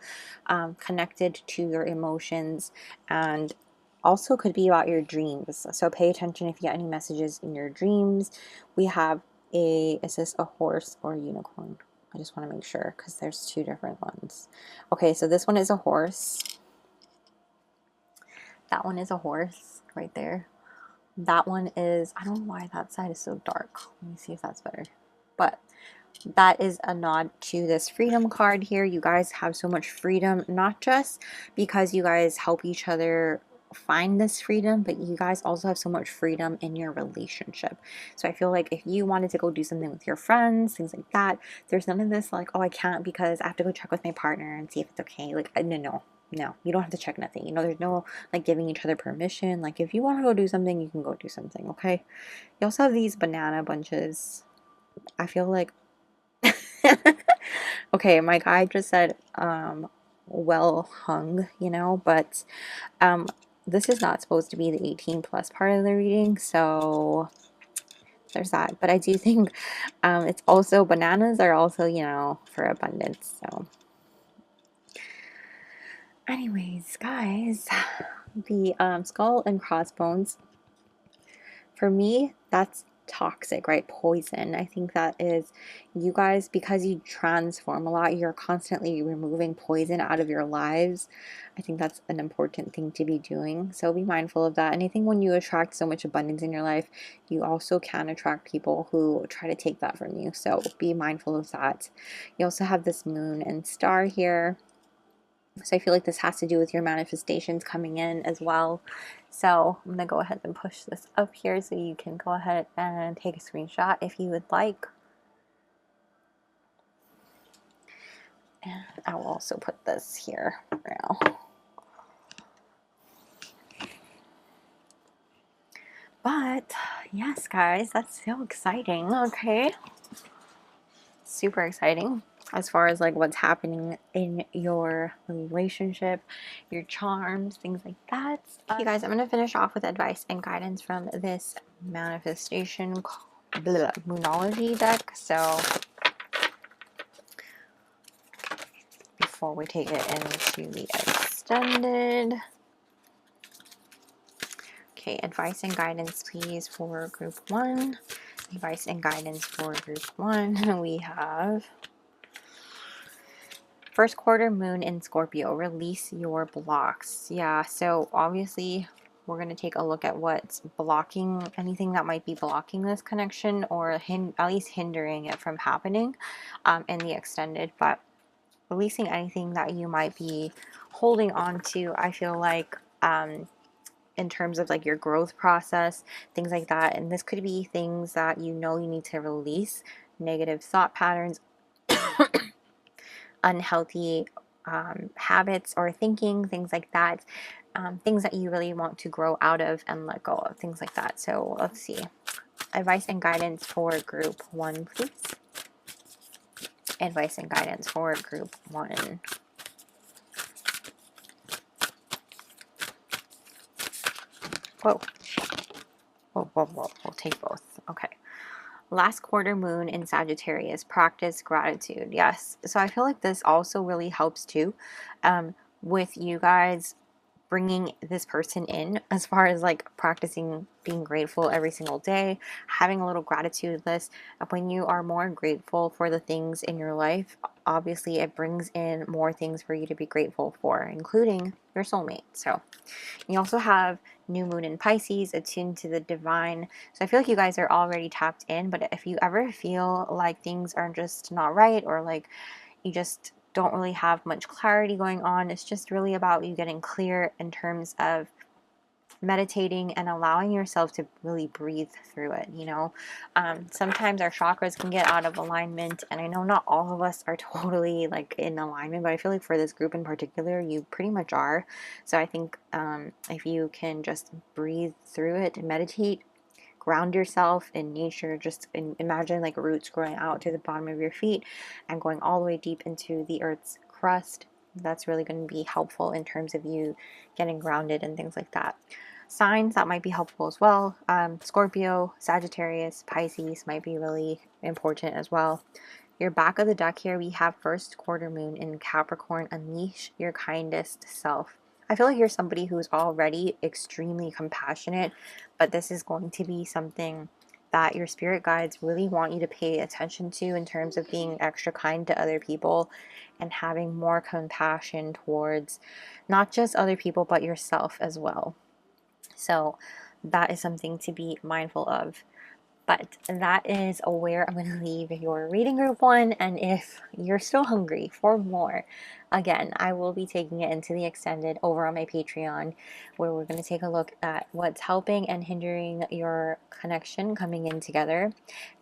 A: connected to your emotions, and also could be about your dreams. So pay attention if you get any messages in your dreams. We have is this a horse or a unicorn? I just want to make sure because there's 2 different ones. Okay, so this one is a horse. That one is a horse right there. That one is, I don't know why that side is so dark. Let me see if that's better. But that is a nod to this freedom card here. You guys have so much freedom, not just because you guys help each other find this freedom, but you guys also have so much freedom in your relationship. So I feel like if you wanted to go do something with your friends, things like that, there's none of this like, oh, I can't because I have to go check with my partner and see if it's okay. Like, no, you don't have to check nothing. You know, there's no like giving each other permission. Like, if you want to go do something, you can go do something, okay? You also have these banana bunches. I feel like okay, my guy just said well hung, you know, but this is not supposed to be the 18 plus part of the reading, so there's that. But I do think it's also, bananas are also, you know, for abundance. So anyways, guys, the skull and crossbones, for me, that's toxic, right? Poison. I think that is, you guys, because you transform a lot, you're constantly removing poison out of your lives. I think that's an important thing to be doing. So be mindful of that. And I think when you attract so much abundance in your life, you also can attract people who try to take that from you. So be mindful of that. You also have this moon and star here. So I feel like this has to do with your manifestations coming in as well. So I'm going to go ahead and push this up here so you can go ahead and take a screenshot if you would like. And I will also put this here for now. But yes, guys, that's so exciting. Okay. Super exciting as far as like what's happening in your relationship, your charms, things like that. You guys, I'm going to finish off with advice and guidance from this manifestation moonology deck. So before we take it into the extended, okay, advice and guidance please for group 1. Advice and guidance for group 1, we have first quarter moon in Scorpio, release your blocks. Yeah, so obviously we're going to take a look at what's blocking, anything that might be blocking this connection or at least hindering it from happening in the extended. But releasing anything that you might be holding on to, I feel like in terms of like your growth process, things like that. And this could be things that you know you need to release, negative thought patterns, unhealthy habits or thinking, things like that, things that you really want to grow out of and let go of, things like that. So let's see. Advice and guidance for group 1, please. Advice and guidance for group 1. Whoa. Whoa. We'll take both. Okay. Last quarter moon in Sagittarius, practice gratitude. Yes. So I feel like this also really helps too with you guys bringing this person in as far as like practicing being grateful every single day, having a little gratitude list. When you are more grateful for the things in your life, obviously it brings in more things for you to be grateful for, including your soulmate. So you also have new moon in Pisces, attuned to the divine. So I feel like you guys are already tapped in, but if you ever feel like things are just not right or like you just don't really have much clarity going on, it's just really about you getting clear in terms of meditating and allowing yourself to really breathe through it. You know, sometimes our chakras can get out of alignment, and I know not all of us are totally like in alignment, but I feel like for this group in particular you pretty much are. So I think if you can just breathe through it and meditate, ground yourself in nature, just imagine like roots growing out to the bottom of your feet and going all the way deep into the earth's crust. That's really going to be helpful in terms of you getting grounded and things like that. Signs that might be helpful as well. Scorpio, Sagittarius, Pisces might be really important as well. Your back of the deck here, we have first quarter moon in Capricorn, unleash your kindest self. I feel like you're somebody who's already extremely compassionate, but this is going to be something that your spirit guides really want you to pay attention to in terms of being extra kind to other people and having more compassion towards not just other people, but yourself as well. So that is something to be mindful of. But that is where I'm going to leave your reading group one. And if you're still hungry for more, again, I will be taking it into the extended over on my Patreon, where we're going to take a look at what's helping and hindering your connection coming in together.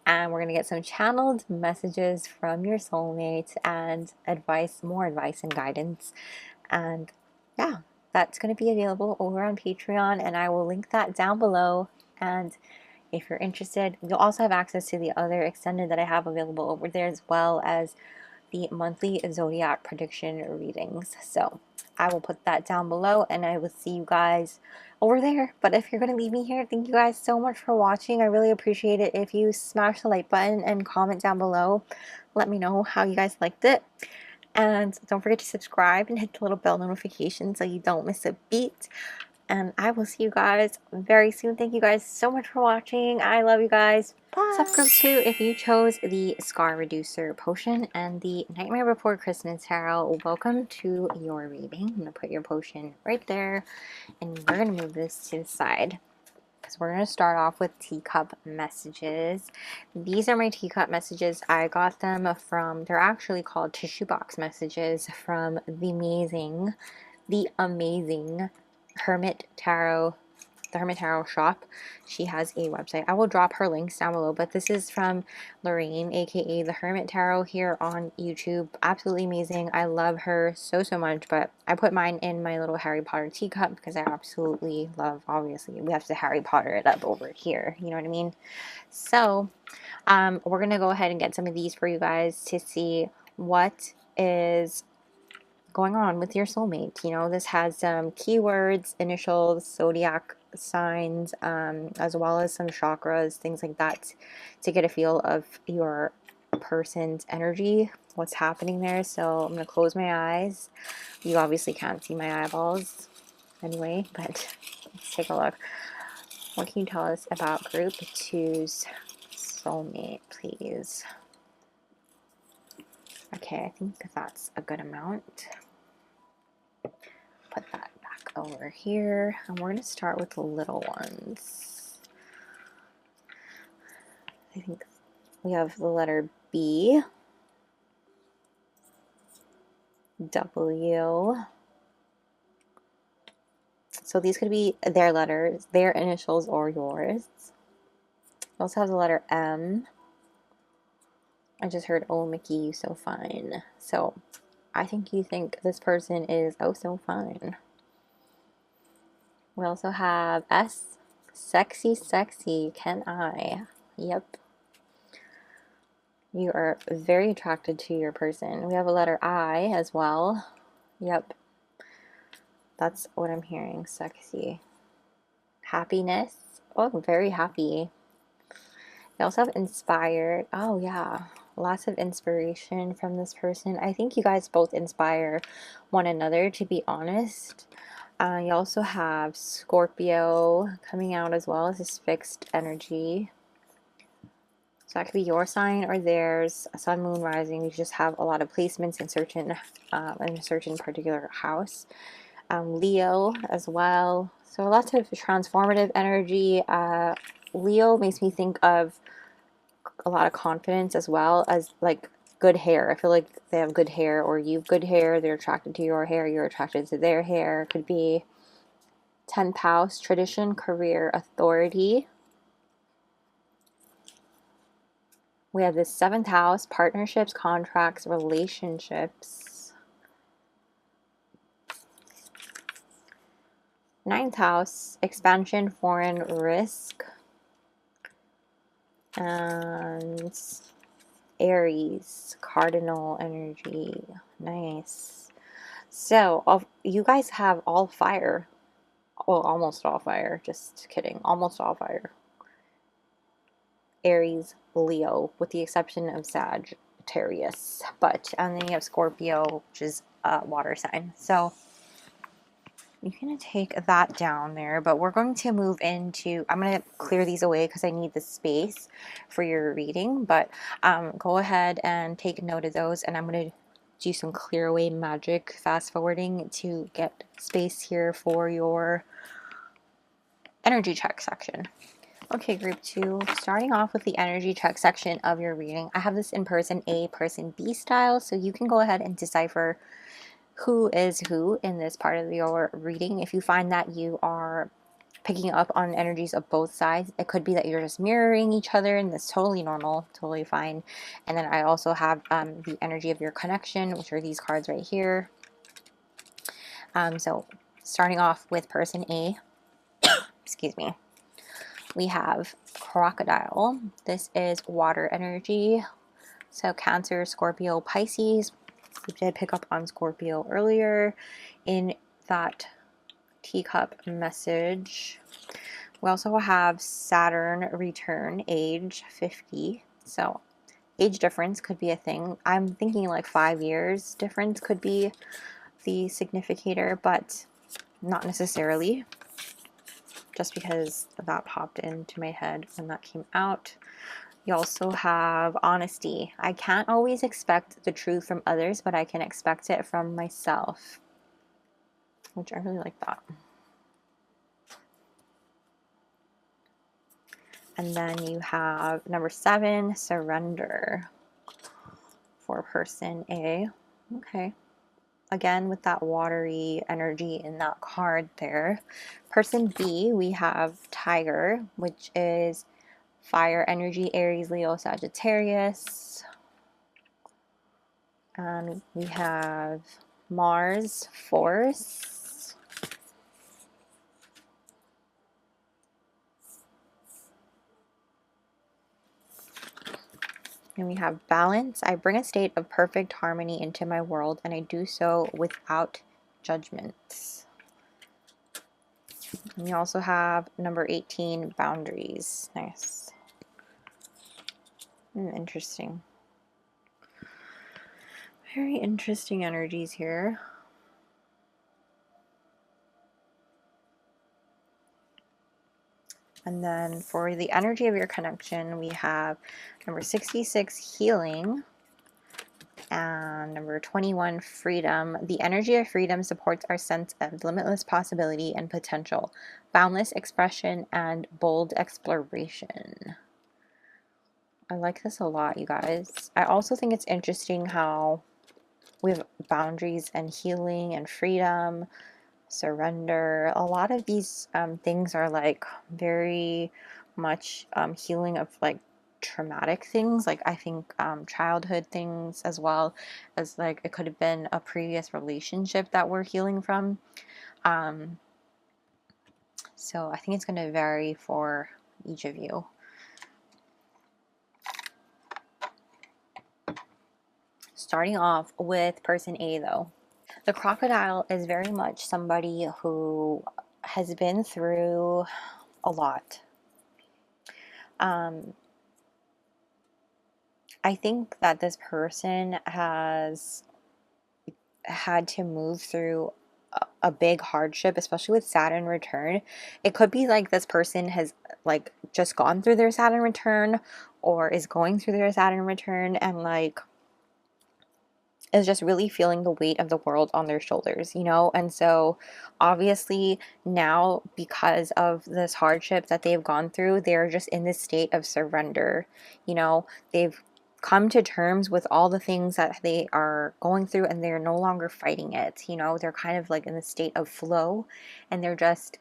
A: And we're going to get some channeled messages from your soulmate and advice, more advice and guidance. And yeah, that's going to be available over on Patreon, and I will link that down below. And if you're interested, you'll also have access to the other extended that I have available over there, as well as the monthly zodiac prediction readings. So I will put that down below, and I will see you guys over there. But if you're going to leave me here, thank you guys so much for watching. I really appreciate it if you smash the like button and comment down below. Let me know how you guys liked it. And don't forget to subscribe and hit the little bell notification so you don't miss a beat. And I will see you guys very soon. Thank you guys so much for watching. I love you guys. Bye. Sub group 2, if you chose the Scar Reducer Potion and the Nightmare Before Christmas Tarot, welcome to your reading. I'm going to put your potion right there. And we're going to move this to the side, because we're going to start off with teacup messages. These are my teacup messages. I got them from, they're actually called tissue box messages, from the amazing Hermit Tarot, the Hermit Tarot shop. She has a website. I will drop her links down below, but this is from Lorraine, aka the Hermit Tarot, here on YouTube. Absolutely amazing. I love her so much. But I put mine in my little Harry Potter teacup because I absolutely love, obviously we have to Harry Potter it up over here, you know what I mean? So we're gonna go ahead and get some of these for you guys to see what is going on with your soulmate. You know, this has some keywords, initials, zodiac signs, as well as some chakras, things like that, to get a feel of your person's energy, what's happening there. So I'm going to close my eyes. You obviously can't see my eyeballs anyway, but let's take a look. What can you tell us about group 2's soulmate, please? Okay, I think that's a good amount. Put that back over here, and we're going to start with the little ones. I think we have the letter B, W. So these could be their letters, their initials, or yours. We also have the letter M. I just heard, "Oh, Mickey, you so fine." So I think you think this person is oh so fine. We also have S. Sexy, can I? Yep. You are very attracted to your person. We have a letter I as well. Yep. That's what I'm hearing. Sexy. Happiness. Oh, very happy. We also have inspired. Oh, yeah. Lots of inspiration from this person. I think you guys both inspire one another, to be honest. You also have Scorpio coming out as well as this fixed energy. So that could be your sign or theirs. Sun, moon, rising. You just have a lot of placements in a certain particular house. Leo as well. So lots of transformative energy. Leo makes me think of a lot of confidence, as well as like good hair. I feel like they have good hair, or you have good hair. They're attracted to your hair. You're attracted to their hair. Could be 10th house, tradition, career, authority. We have this 7th house, partnerships, contracts, relationships. 9th house, expansion, foreign, risk. And Aries, cardinal energy. Nice. So you guys have all fire. Well, almost all fire. Just kidding. Almost all fire. Aries, Leo, with the exception of Sagittarius. And then you have Scorpio, which is a water sign. So you're going to take that down there, but we're going to move into, I'm going to clear these away because I need the space for your reading, but go ahead and take note of those, and I'm going to do some clear away magic, fast forwarding, to get space here for your energy check section. Okay, group 2, starting off with the energy check section of your reading. I have this in person A, person B style, so you can go ahead and decipher who is who in this part of your reading. If you find that you are picking up on energies of both sides, it could be that you're just mirroring each other, and that's totally normal, totally fine. And then I also have the energy of your connection, which are these cards right here. So starting off with person A, excuse me, we have crocodile. This is water energy. So Cancer, Scorpio, Pisces. We did pick up on Scorpio earlier in that teacup message. We also have Saturn return, age 50. So age difference could be a thing. I'm thinking like 5 years difference could be the significator, but not necessarily, just because that popped into my head when that came out. You also have honesty. I can't always expect the truth from others, but I can expect it from myself, which I really like that. And then you have number 7, surrender, for person A. Okay. Again, with that watery energy in that card there. Person B, we have tiger, which is fire energy, Aries, Leo, Sagittarius. And we have Mars, force. And we have balance. I bring a state of perfect harmony into my world, and I do so without judgments. And we also have number 18, boundaries. Nice. Interesting. Very interesting energies here. And then for the energy of your connection, we have number 66, healing, and number 21, freedom. The energy of freedom supports our sense of limitless possibility and potential, boundless expression, and bold exploration. I like this a lot, you guys. I also think it's interesting how we have boundaries and healing and freedom, surrender. A lot of these things are like very much healing of like traumatic things, like I think childhood things, as well as like it could have been a previous relationship that we're healing from. So I think it's going to vary for each of you. Starting off with person A though. The crocodile is very much somebody who has been through a lot. I think that this person has had to move through a big hardship, especially with Saturn return. It could be like this person has like just gone through their Saturn return, or is going through their Saturn return, and like is just really feeling the weight of the world on their shoulders, you know? And so obviously now, because of this hardship that they've gone through, they're just in this state of surrender. You know, they've come to terms with all the things that they are going through, and they're no longer fighting it. You know, they're kind of like in the state of flow, and they're just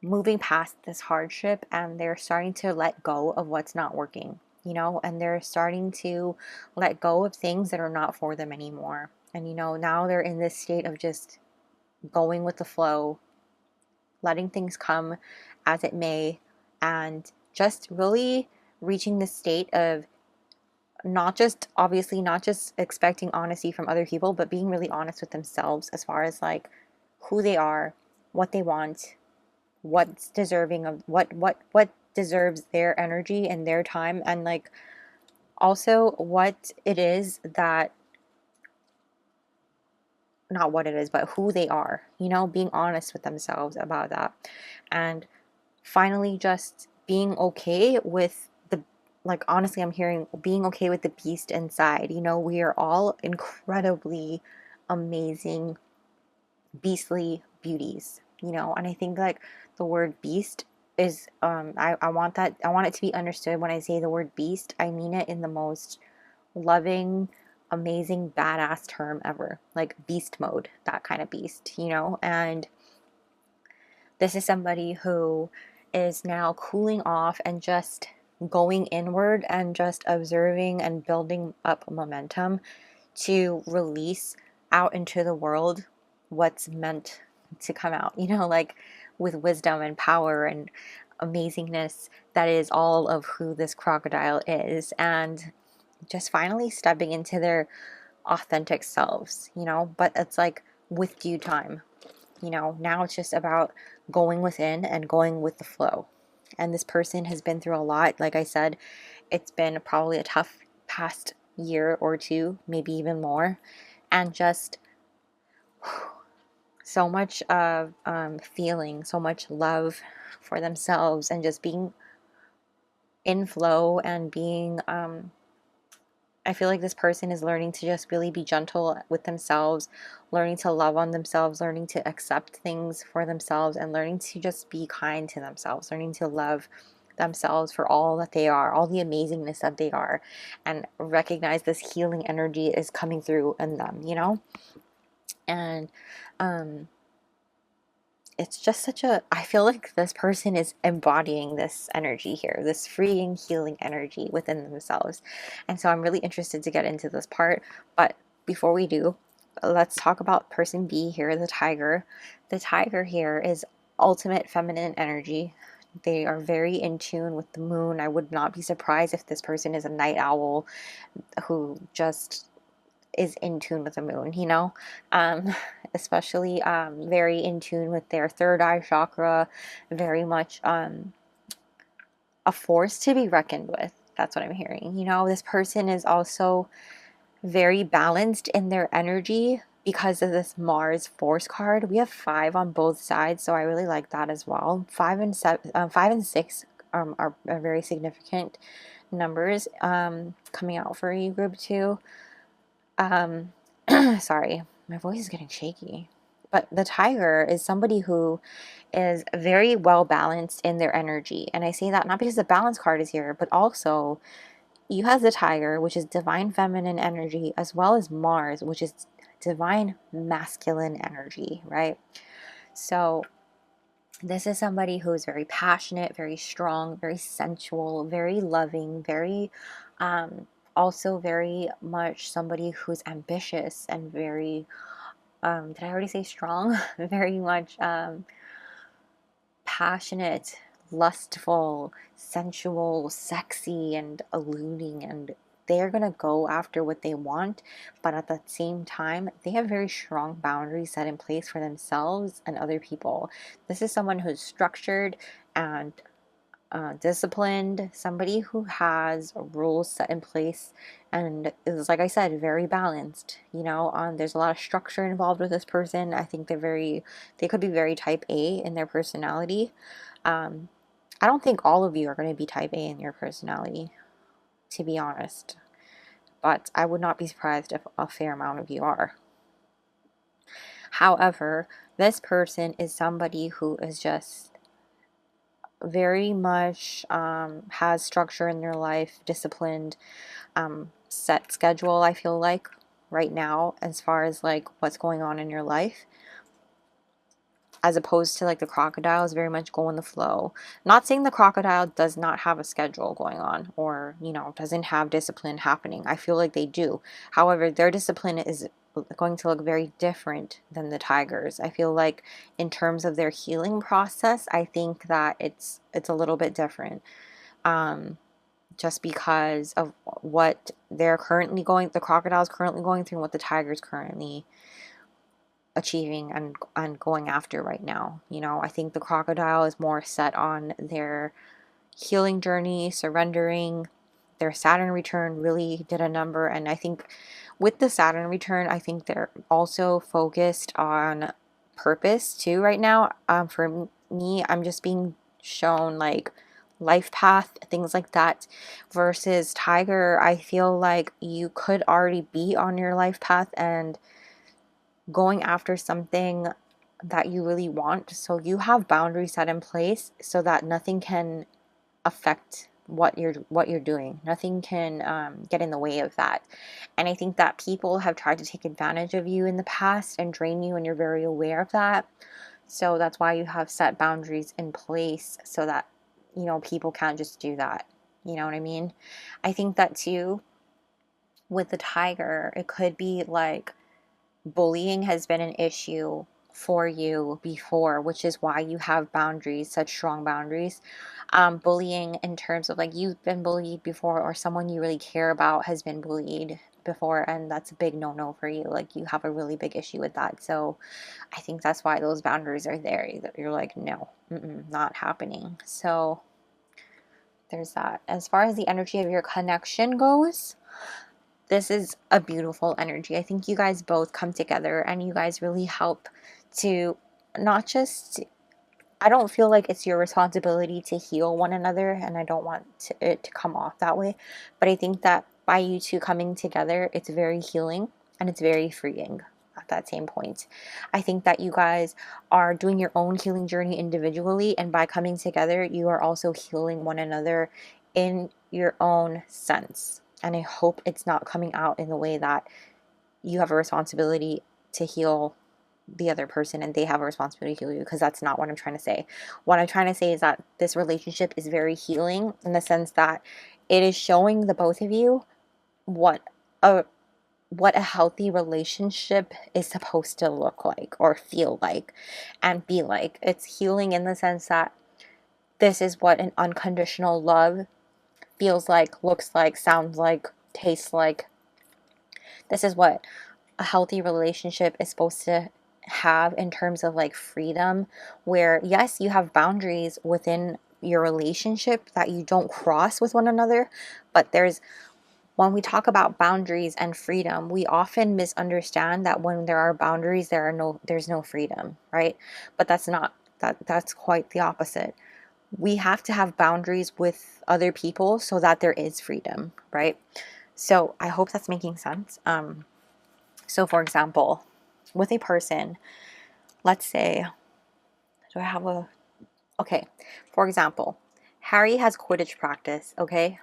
A: moving past this hardship, and they're starting to let go of what's not working, you know, and they're starting to let go of things that are not for them anymore. And, you know, now they're in this state of just going with the flow, letting things come as it may, and just really reaching the state of not just, obviously, not just expecting honesty from other people, but being really honest with themselves as far as like who they are, what they want, what's deserving of what deserves their energy and their time, and like also what it is that, not what it is, but who they are, you know, being honest with themselves about that. And finally just being okay with the, like, honestly, I'm hearing being okay with the beast inside. You know, we are all incredibly amazing, beastly beauties, you know. And I think like the word beast I want it to be understood. When I say the word beast, I mean it in the most loving, amazing, badass term ever. Like beast mode, that kind of beast, you know? And this is somebody who is now cooling off and just going inward and just observing and building up momentum to release out into the world what's meant to come out, you know, like with wisdom and power and amazingness. That is all of who this crocodile is, and just finally stepping into their authentic selves, you know. But it's like with due time, you know. Now it's just about going within and going with the flow. And this person has been through a lot. Like I said, it's been probably a tough past year or two, maybe even more, and just so much of feeling so much love for themselves, and just being in flow and being I feel like this person is learning to just really be gentle with themselves, learning to love on themselves, learning to accept things for themselves, and learning to just be kind to themselves, learning to love themselves for all that they are, all the amazingness that they are, and recognize this healing energy is coming through in them, you know? And it's just such a, I feel like this person is embodying this energy here, this freeing, healing energy within themselves. And so I'm really interested to get into this part. But before we do, let's talk about person B here, the tiger. The tiger here is ultimate feminine energy. They are very in tune with the moon. I would not be surprised if this person is a night owl who just is in tune with the moon, you know, especially very in tune with their third eye chakra, very much a force to be reckoned with. That's what I'm hearing. You know, this person is also very balanced in their energy because of this Mars force card. We have 5 on both sides, so I really like that as well. 5 and 7, 5 and 6 are very significant numbers coming out for you, group 2. Sorry, my voice is getting shaky. But the tiger is somebody who is very well balanced in their energy. And I say that not because the balance card is here, but also you have the tiger, which is divine feminine energy, as well as Mars, which is divine masculine energy, right? So this is somebody who is very passionate, very strong, very sensual, very loving, very also very much somebody who's ambitious and very did I already say strong? Very much passionate, lustful, sensual, sexy, and alluding, and they're going to go after what they want, but at the same time, they have very strong boundaries set in place for themselves and other people. This is someone who's structured and disciplined, somebody who has rules set in place and is, like I said, very balanced. You know, there's a lot of structure involved with this person. I think they could be very type A in their personality. I don't think all of you are going to be type A in your personality, to be honest, but I would not be surprised if a fair amount of you are. However, this person is somebody who is just very much has structure in their life, disciplined, set schedule, I feel like, right now, as far as like what's going on in your life, as opposed to like the crocodile is very much go in the flow. Not saying the crocodile does not have a schedule going on, or, you know, doesn't have discipline happening. I feel like they do. However, their discipline is going to look very different than the tigers. I feel like in terms of their healing process, I think that it's a little bit different. Just because of what they're currently the crocodile's currently going through, and what the tiger's currently achieving and going after right now. You know, I think the crocodile is more set on their healing journey, surrendering. Their Saturn return really did a number, and I think with the Saturn return, I think they're also focused on purpose too right now. For me, I'm just being shown like life path, things like that, versus tiger. I feel like you could already be on your life path and going after something that you really want. So you have boundaries set in place so that nothing can affect what you're doing. Nothing can get in the way of that. And I think that people have tried to take advantage of you in the past and drain you, and you're very aware of that. So that's why you have set boundaries in place so that, you know, people can't just do that. You know what I mean? I think that too, with the tiger, it could be like bullying has been an issue for you before, which is why you have boundaries, such strong boundaries. Bullying in terms of like you've been bullied before, or someone you really care about has been bullied before, and that's a big no-no for you. Like you have a really big issue with that. So I think that's why those boundaries are there. You're like, no, not happening. So there's that. As far as the energy of your connection goes, this is a beautiful energy. I think you guys both come together and you guys really help to not just, I don't feel like it's your responsibility to heal one another, and I don't want it to come off that way. But I think that by you two coming together, it's very healing and it's very freeing at that same point. I think that you guys are doing your own healing journey individually, and by coming together, you are also healing one another in your own sense. And I hope it's not coming out in the way that you have a responsibility to heal the other person and they have a responsibility to heal you, because that's not what I'm trying to say. What I'm trying to say is that this relationship is very healing in the sense that it is showing the both of you what a healthy relationship is supposed to look like or feel like and be like. It's healing in the sense that this is what an unconditional love feels like, looks like, sounds like, tastes like. This is what a healthy relationship is supposed to have in terms of like freedom, where yes, you have boundaries within your relationship that you don't cross with one another, but when we talk about boundaries and freedom, we often misunderstand that when there are boundaries, there's no freedom, right? But that's quite the opposite. We have to have boundaries with other people so that there is freedom, right? So I hope that's making sense. So for example, with a person, let's say, okay, for example, Harry has Quidditch practice, okay?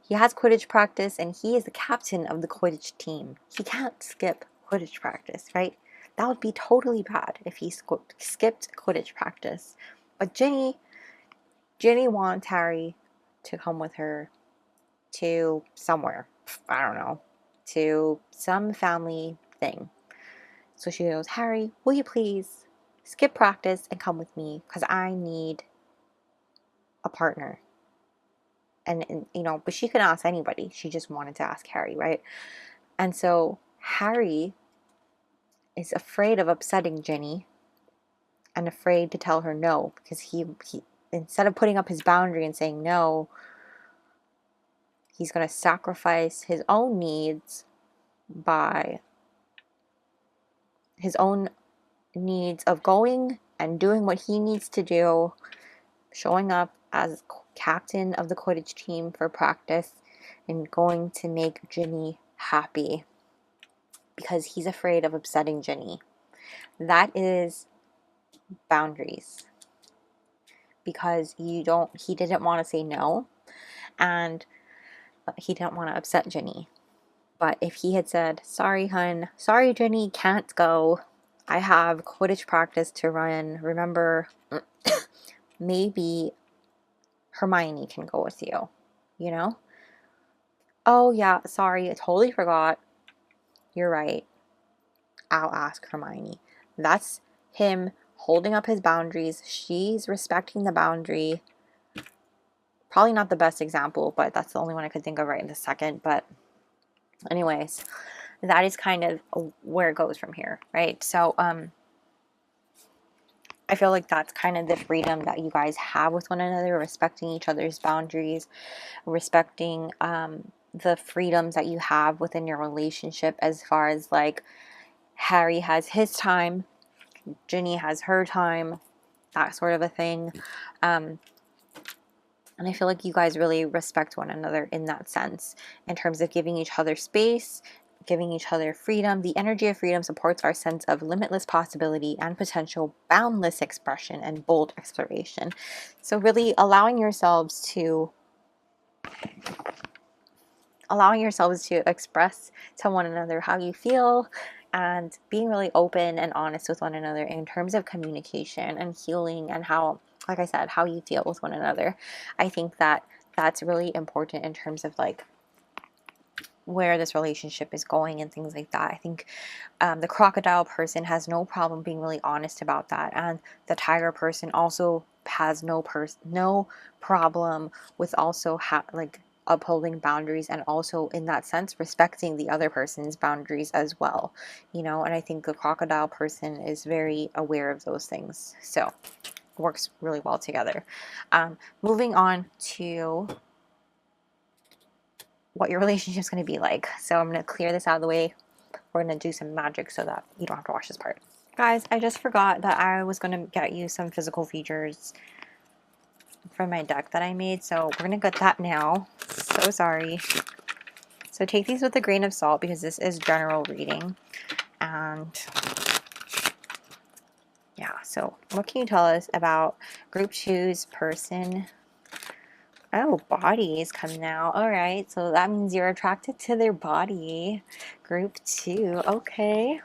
A: He has Quidditch practice and he is the captain of the Quidditch team. He can't skip Quidditch practice, right? That would be totally bad if he skipped Quidditch practice. But Ginny wants Harry to come with her to somewhere. I don't know. To some family thing. So she goes, Harry, will you please skip practice and come with me? Because I need a partner. And, you know, but she could ask anybody. She just wanted to ask Harry, right? And so Harry is afraid of upsetting Ginny and afraid to tell her no, because he instead of putting up his boundary and saying no, he's going to sacrifice his own needs by his own needs of going and doing what he needs to do, showing up as captain of the Quidditch team for practice and going to make Ginny happy because he's afraid of upsetting Ginny. That is boundaries, because he didn't want to say no, and he didn't want to upset Ginny. But if he had said, sorry hun, sorry Ginny, can't go, I have Quidditch practice to run, remember, maybe Hermione can go with you, you know? Oh yeah, sorry, I totally forgot. You're right. I'll ask Hermione. That's him holding up his boundaries. She's respecting the boundary. Probably not the best example, but that's the only one I could think of right in this second. But anyways, that is kind of where it goes from here, right? So I feel like that's kind of the freedom that you guys have with one another, respecting each other's boundaries, respecting the freedoms that you have within your relationship, as far as like Harry has his time, Ginny has her time, that sort of a thing. And I feel like you guys really respect one another in that sense, in terms of giving each other space, giving each other freedom. The energy of freedom supports our sense of limitless possibility and potential, boundless expression, and bold exploration. So really allowing yourselves to express to one another how you feel, and being really open and honest with one another in terms of communication and healing, and how, like I said, how you feel with one another. I think that that's really important in terms of like where this relationship is going and things like that. I think the crocodile person has no problem being really honest about that, and the tiger person also has no problem with also like upholding boundaries, and also in that sense respecting the other person's boundaries as well, you know. And I think the crocodile person is very aware of those things, so it works really well together. Moving on to what your relationship is going to be like. So I'm going to clear this out of the way. We're going to do some magic so that you don't have to watch this part. Guys, I just forgot that I was going to get you some physical features from my deck that I made. So we're going to get that now. So sorry. So take these with a grain of salt because this is general reading. And yeah, so what can you tell us about group 2's person? Oh, body is coming out. All right, so that means you're attracted to their body. Group 2, okay.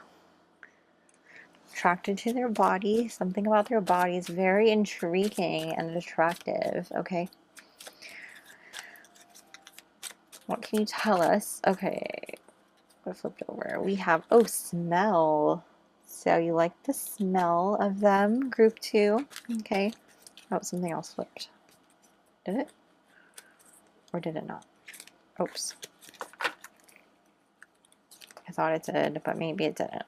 A: Attracted to their body. Something about their body is very intriguing and attractive, okay. What can you tell us? Okay, I flipped over. We have, oh, smell. So you like the smell of them, group 2. Okay. Oh, something else flipped. Did it? Or did it not? Oops. I thought it did, but maybe it didn't.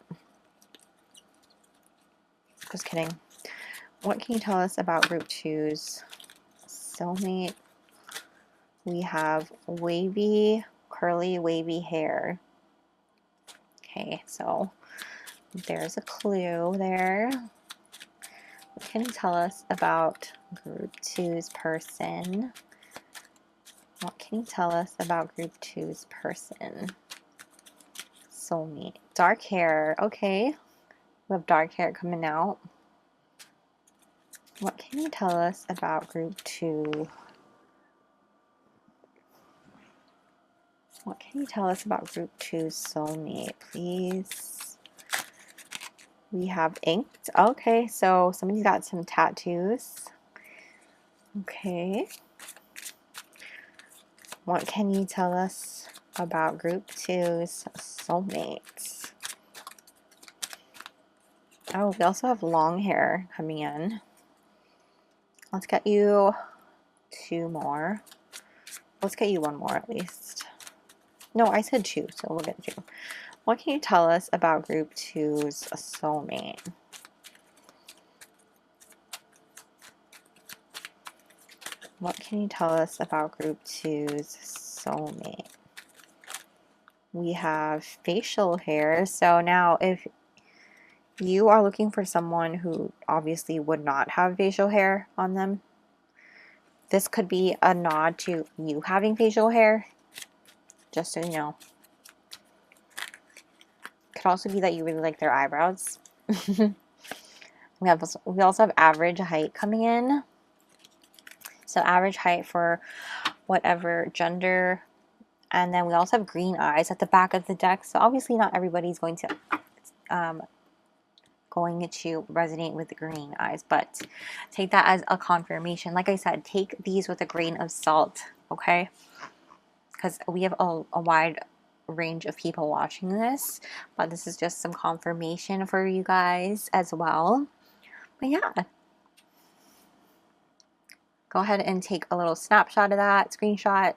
A: Just kidding. What can you tell us about group 2's soulmate? We have wavy, curly, wavy hair. Okay, so there's a clue there. What can you tell us about group 2's person? What can you tell us about group 2's person? Soulmate. Dark hair. Okay. We have dark hair coming out. What can you tell us about group 2? What can you tell us about group 2's soulmate, please? We have inked. Okay, so somebody's got some tattoos. Okay. What can you tell us about group 2's soulmate? Oh, we also have long hair coming in. Let's get you 2 more. Let's get you 1 more at least. No, I said 2, so we'll get 2. What can you tell us about group 2's soulmate? What can you tell us about group 2's soulmate? We have facial hair. So now if you are looking for someone who obviously would not have facial hair on them, this could be a nod to you having facial hair, just so you know. Could also be that you really like their eyebrows. We also have average height coming in. So average height for whatever gender. And then we also have green eyes at the back of the deck. So obviously not everybody's going to resonate with the green eyes, but take that as a confirmation. Like I said, take these with a grain of salt, okay? Because we have a wide range of people watching this, but this is just some confirmation for you guys as well. But yeah, go ahead and take a little snapshot of that, screenshot.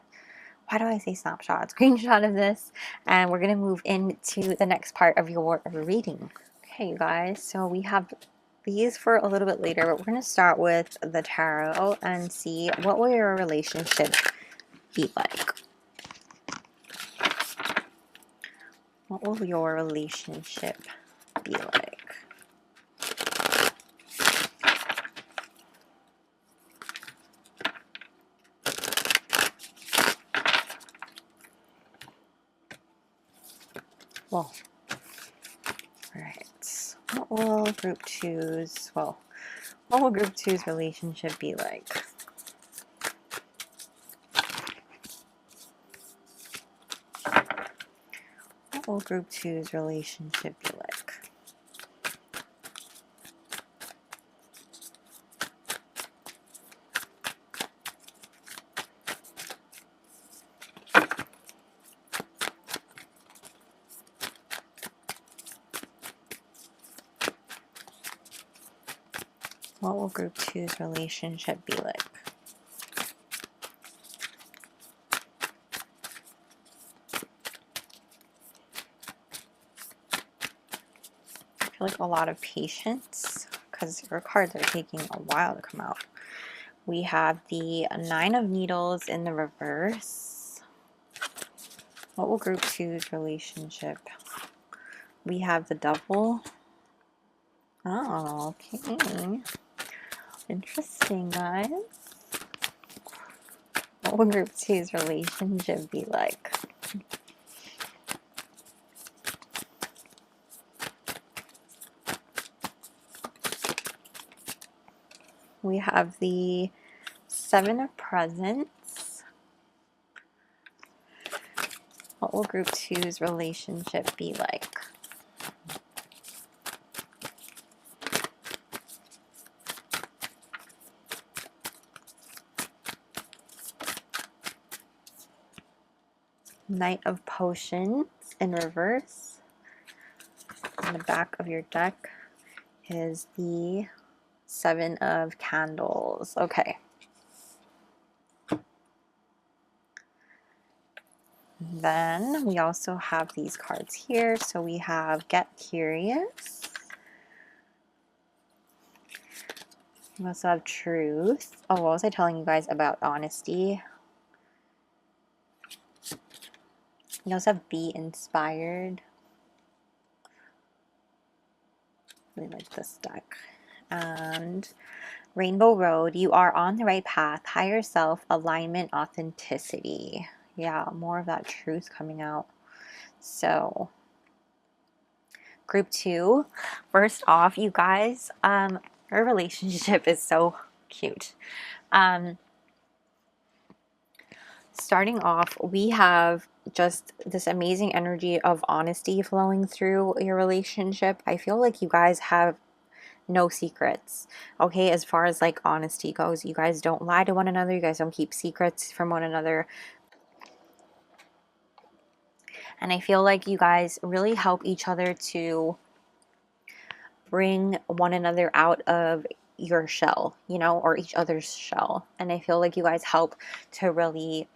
A: Why do I say snapshot? Screenshot of this, and we're gonna move into the next part of your reading. Okay, you guys, so we have these for a little bit later, but we're going to start with the tarot and see what will your relationship be like. What will your relationship be like? Well, all right. What will group two's, well, what will group two's relationship be like? What will group two's relationship be like? What will group two's relationship be like? I feel like a lot of patience because your cards are taking a while to come out. We have the Nine of Needles in the reverse. What will group two's relationship? We have the Devil. Oh, okay. Interesting, guys. What will group two's relationship be like? We have the Seven of Presents. What will group two's relationship be like? Knight of Potions in reverse. On the back of your deck is the Seven of Candles. Okay. Then we also have these cards here. So we have Get Curious. We also have Truth. Oh, what was I telling you guys about honesty? We also have Be Inspired. Really like this deck. And Rainbow Road, you are on the right path. Higher self, alignment, authenticity. Yeah, more of that truth coming out. So, group two, first off, you guys, our relationship is so cute. Starting off, we have just this amazing energy of honesty flowing through your relationship. I feel like you guys have no secrets, okay? As far as like honesty goes, you guys don't lie to one another. You guys don't keep secrets from one another. And I feel like you guys really help each other to bring one another out of your shell, you know, or each other's shell. And I feel like you guys help to really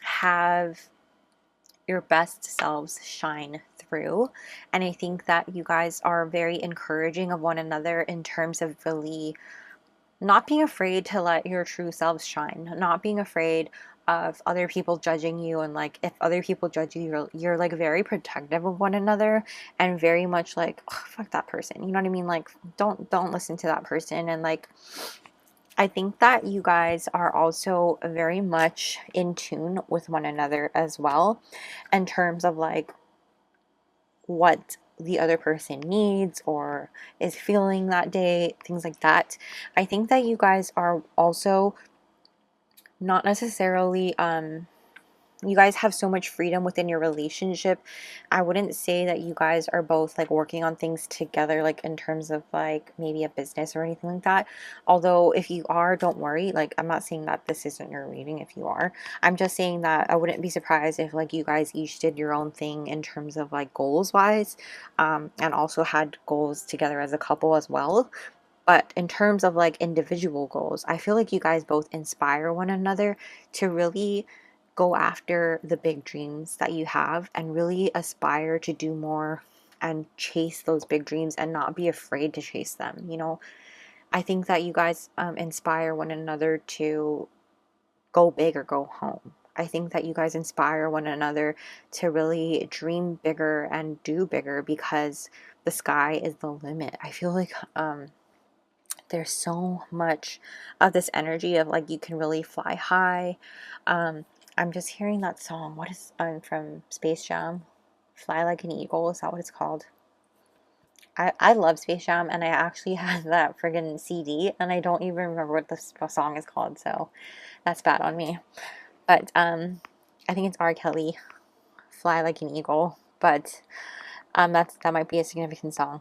A: have your best selves shine through. And I think that you guys are very encouraging of one another in terms of really not being afraid to let your true selves shine, not being afraid of other people judging you. And like if other people judge you, you're like very protective of one another and very much like, oh, fuck that person, you know what I mean? Like don't listen to that person. And like I think that you guys are also very much in tune with one another as well in terms of like what the other person needs or is feeling that day, things like that. I think that you guys are also not necessarily you guys have so much freedom within your relationship. I wouldn't say that you guys are both like working on things together, like in terms of like maybe a business or anything like that. Although if you are, don't worry. Like I'm not saying that this isn't your reading if you are. I'm just saying that I wouldn't be surprised if like you guys each did your own thing in terms of like goals wise, and also had goals together as a couple as well. But in terms of like individual goals, I feel like you guys both inspire one another to really go after the big dreams that you have and really aspire to do more and chase those big dreams and not be afraid to chase them. You know, I think that you guys inspire one another to go big or go home. I think that you guys inspire one another to really dream bigger and do bigger because the sky is the limit. I feel like there's so much of this energy of like you can really fly high. I'm just hearing that song. What is from Space Jam? Fly Like an Eagle, is that what it's called? I love Space Jam, and I actually had that friggin' CD, and I don't even remember what the song is called, so that's bad on me. But I think it's R. Kelly, Fly Like an Eagle, but that might be a significant song.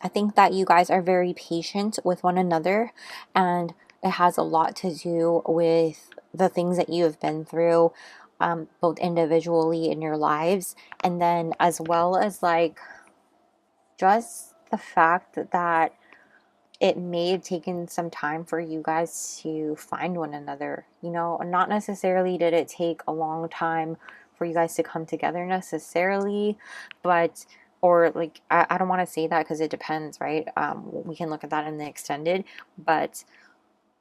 A: I think that you guys are very patient with one another, and it has a lot to do with the things that you have been through, both individually in your lives, and then as well as like just the fact that it may have taken some time for you guys to find one another. You know, not necessarily did it take a long time for you guys to come together necessarily, but or like I don't want to say that because it depends, right? We can look at that in the extended, but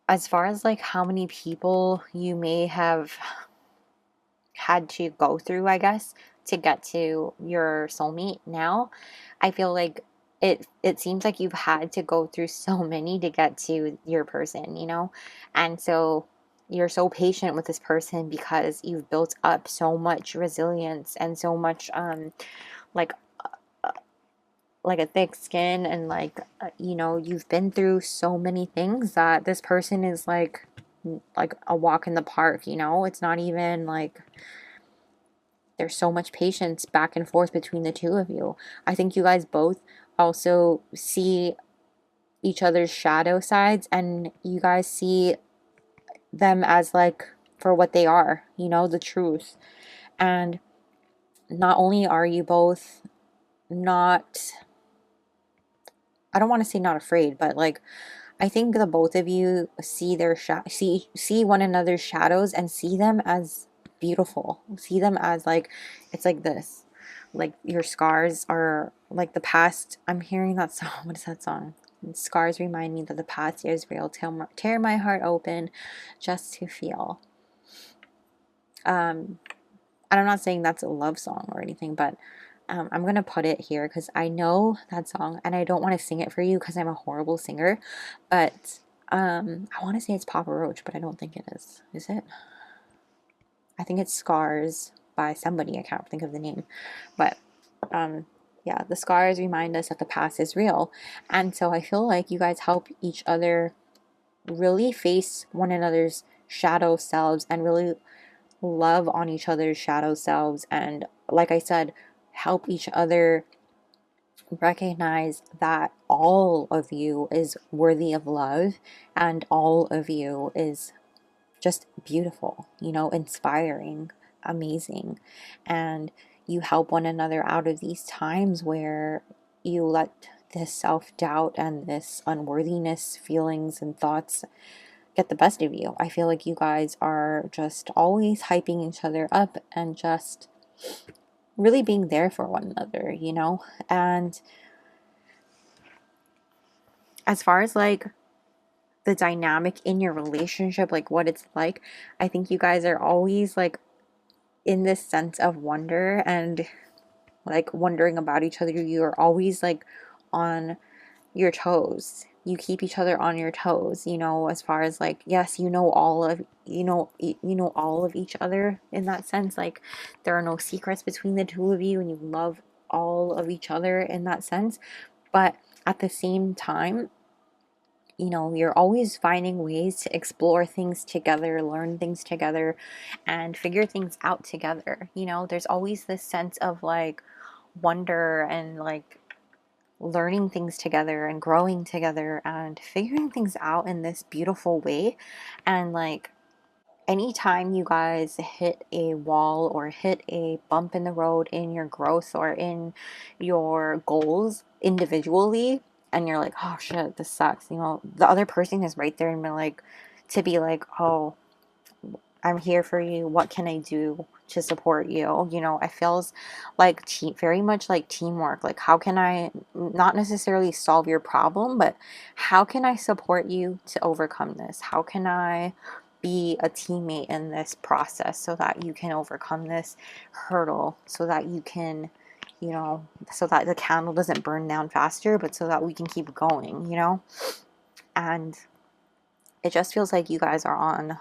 A: as far as like how many people you may have had to go through, I guess, to get to your soulmate now, I feel like it seems like you've had to go through so many to get to your person, you know? And so you're so patient with this person because you've built up so much resilience and so much like like a thick skin, and like you know, you've been through so many things that this person is like a walk in the park, you know? It's not even like there's so much patience back and forth between the two of you. I think you guys both also see each other's shadow sides, and you guys see them as like for what they are, you know, the truth. And not only are you both not, I don't want to say not afraid, but like I think the both of you see their see one another's shadows and see them as beautiful. See them as like it's like this. Like your scars are like the past. I'm hearing that song. What is that song? Scars remind me that the past is real. Tear my heart open just to feel. And I'm not saying that's a love song or anything, but I'm going to put it here because I know that song and I don't want to sing it for you because I'm a horrible singer. But I want to say it's Papa Roach, but I don't think it is. Is it? I think it's Scars by somebody. I can't think of the name. But yeah, the scars remind us that the past is real. And so I feel like you guys help each other really face one another's shadow selves and really love on each other's shadow selves, and like I said, help each other recognize that all of you is worthy of love and all of you is just beautiful, you know, inspiring, amazing. And you help one another out of these times where you let this self-doubt and this unworthiness feelings and thoughts get the best of you. I feel like you guys are just always hyping each other up and just really being there for one another, you know? And as far as like the dynamic in your relationship, like what it's like, I think you guys are always like in this sense of wonder and like wondering about each other. You are always like on your toes. You keep each other on your toes, you know, as far as like, yes, you know all of all of each other in that sense. Like there are no secrets between the two of you and you love all of each other in that sense. But at the same time, you know, you're always finding ways to explore things together, learn things together, and figure things out together. You know, there's always this sense of like wonder and like learning things together and growing together and figuring things out in this beautiful way. And like anytime you guys hit a wall or hit a bump in the road in your growth or in your goals individually, and you're like, oh shit, this sucks, you know, the other person is right there and be like, to be like, oh, I'm here for you. What can I do to support you? You know, it feels like very much like teamwork. Like, how can I not necessarily solve your problem, but how can I support you to overcome this? How can I be a teammate in this process so that you can overcome this hurdle, so that you can, you know, so that the candle doesn't burn down faster, but so that we can keep going, you know? And it just feels like you guys are on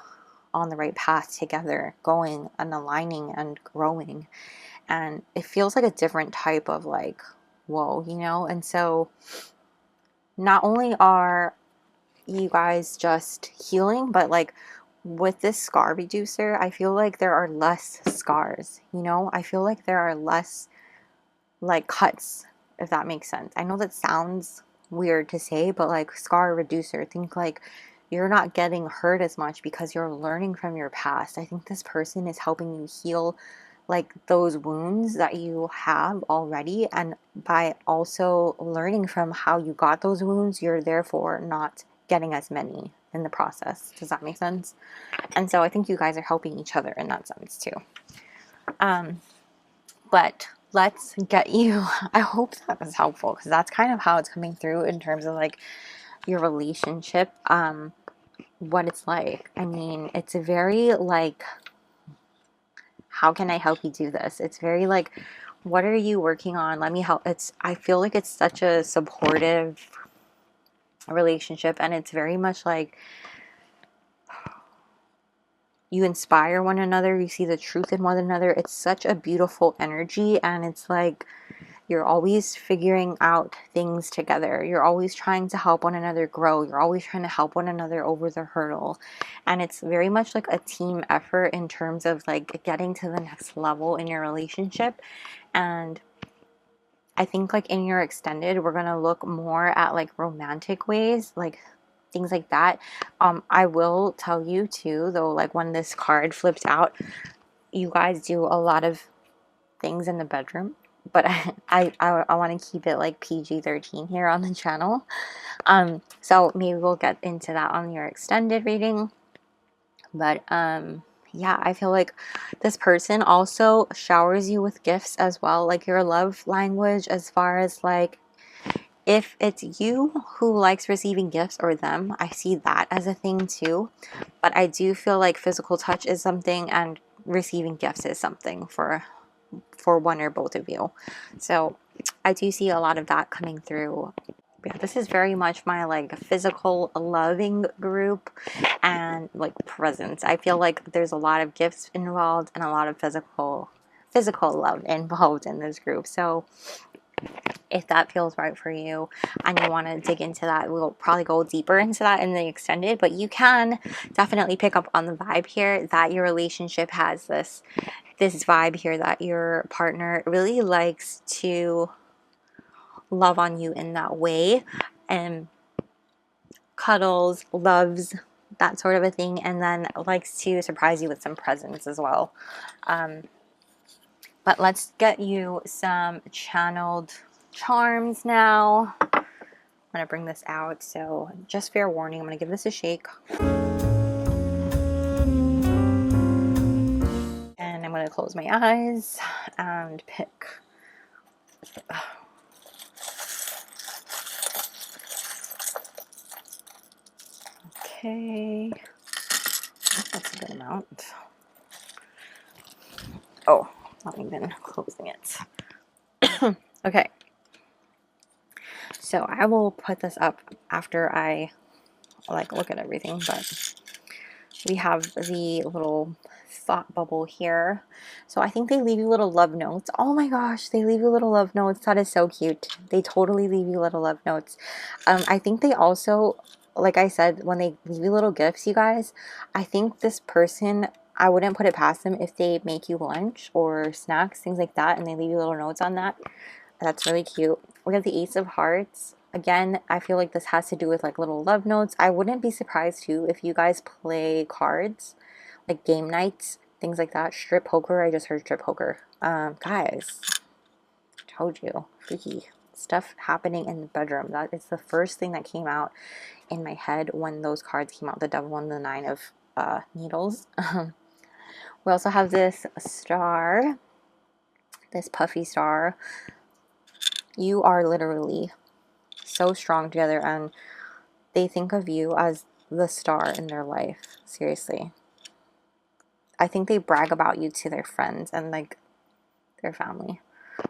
A: on the right path together, going and aligning and growing. And it feels like a different type of like, whoa, you know? And so not only are you guys just healing, but like with this scar reducer, I feel like there are less scars, you know? I feel like there are less like cuts, if that makes sense. I know that sounds weird to say, but like scar reducer, think like you're not getting hurt as much because you're learning from your past. I think this person is helping you heal like those wounds that you have already, and by also learning from how you got those wounds, you're therefore not getting as many in the process. Does that make sense? And so I think you guys are helping each other in that sense too. But let's get you, I hope that was helpful, because that's kind of how it's coming through in terms of like your relationship, what it's like. I mean, it's a very like, how can I help you do this? It's very like, what are you working on? Let me help. I feel like it's such a supportive relationship, and it's very much like you inspire one another, you see the truth in one another. It's such a beautiful energy, and it's like you're always figuring out things together. You're always trying to help one another grow. You're always trying to help one another over the hurdle. And it's very much like a team effort in terms of like getting to the next level in your relationship. And I think like in your extended, we're going to look more at like romantic ways, like things like that. I will tell you too, though, like when this card flipped out, you guys do a lot of things in the bedroom, but I want to keep it like PG-13 here on the channel. So maybe we'll get into that on your extended reading. But yeah, I feel like this person also showers you with gifts as well, like your love language, as far as like if it's you who likes receiving gifts or them, I see that as a thing too. But I do feel like physical touch is something and receiving gifts is something for one or both of you. So I do see a lot of that coming through. Yeah, this is very much my like physical loving group and like presence. I feel like there's a lot of gifts involved and a lot of physical love involved in this group. So if that feels right for you and you want to dig into that, we'll probably go deeper into that in the extended, but you can definitely pick up on the vibe here that your relationship has this vibe here that your partner really likes to love on you in that way, and cuddles, loves, that sort of a thing, and then likes to surprise you with some presents as well. But let's get you some channeled charms now. I'm going to bring this out, so just fair warning, I'm going to give this a shake. And I'm going to close my eyes and pick. Okay, that's a good amount. Oh, not even closing it. Okay, so I will put this up after I like look at everything, but we have the little thought bubble here. So I think they leave you little love notes. Oh my gosh, they leave you little love notes. That is so cute. They totally leave you little love notes. I think they also, like I said, when they leave you little gifts, you guys, I think this person, I wouldn't put it past them if they make you lunch or snacks, things like that, and they leave you little notes on that. That's really cute. We have the Ace of Hearts. Again, I feel like this has to do with like little love notes. I wouldn't be surprised too if you guys play cards, like game nights, things like that. Strip poker. I just heard strip poker. Guys, told you, freaky stuff happening in the bedroom. That is the first thing that came out in my head when those cards came out. The Devil and the Nine of Needles. We also have this star, this puffy star. You are literally so strong together, and they think of you as the star in their life. Seriously, I think they brag about you to their friends and like their family.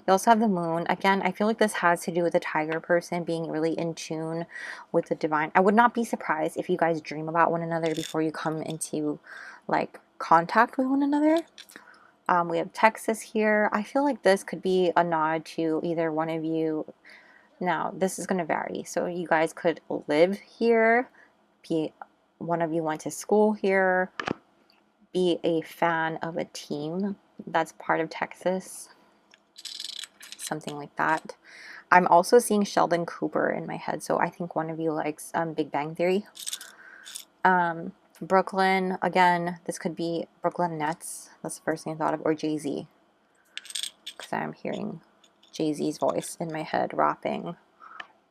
A: We also have the moon. Again, I feel like this has to do with the tiger person being really in tune with the divine. I would not be surprised if you guys dream about one another before you come into like contact with one another. We have Texas here. I feel like this could be a nod to either one of you. Now, this is going to vary. So you guys could live here, be one of you went to school here, be a fan of a team that's part of Texas, something like that. I'm also seeing Sheldon Cooper in my head, so I think one of you likes Big Bang Theory. Brooklyn, again, this could be Brooklyn Nets. That's the first thing I thought of, or Jay-Z, because I'm hearing Jay-Z's voice in my head rapping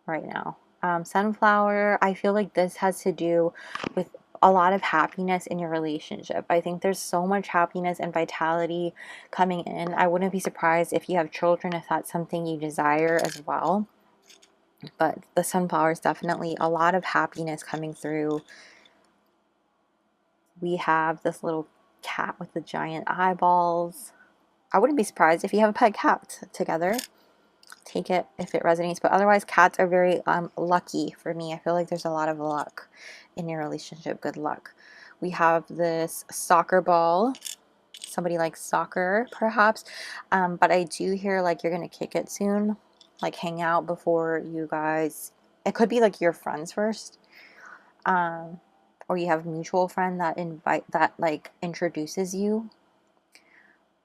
A: right now. Sunflower, I feel like this has to do with a lot of happiness in your relationship. I think there's so much happiness and vitality coming in. I wouldn't be surprised if you have children, if that's something you desire as well. But the sunflower is definitely a lot of happiness coming through. We have this little cat with the giant eyeballs. I wouldn't be surprised if you have a pet cat together. Take it if it resonates, but otherwise cats are very lucky for me. I feel like there's a lot of luck in your relationship. Good luck. We have this soccer ball. Somebody likes soccer perhaps, but I do hear like you're gonna kick it soon, like hang out before you guys, it could be like your friends first, or you have a mutual friend that like introduces you.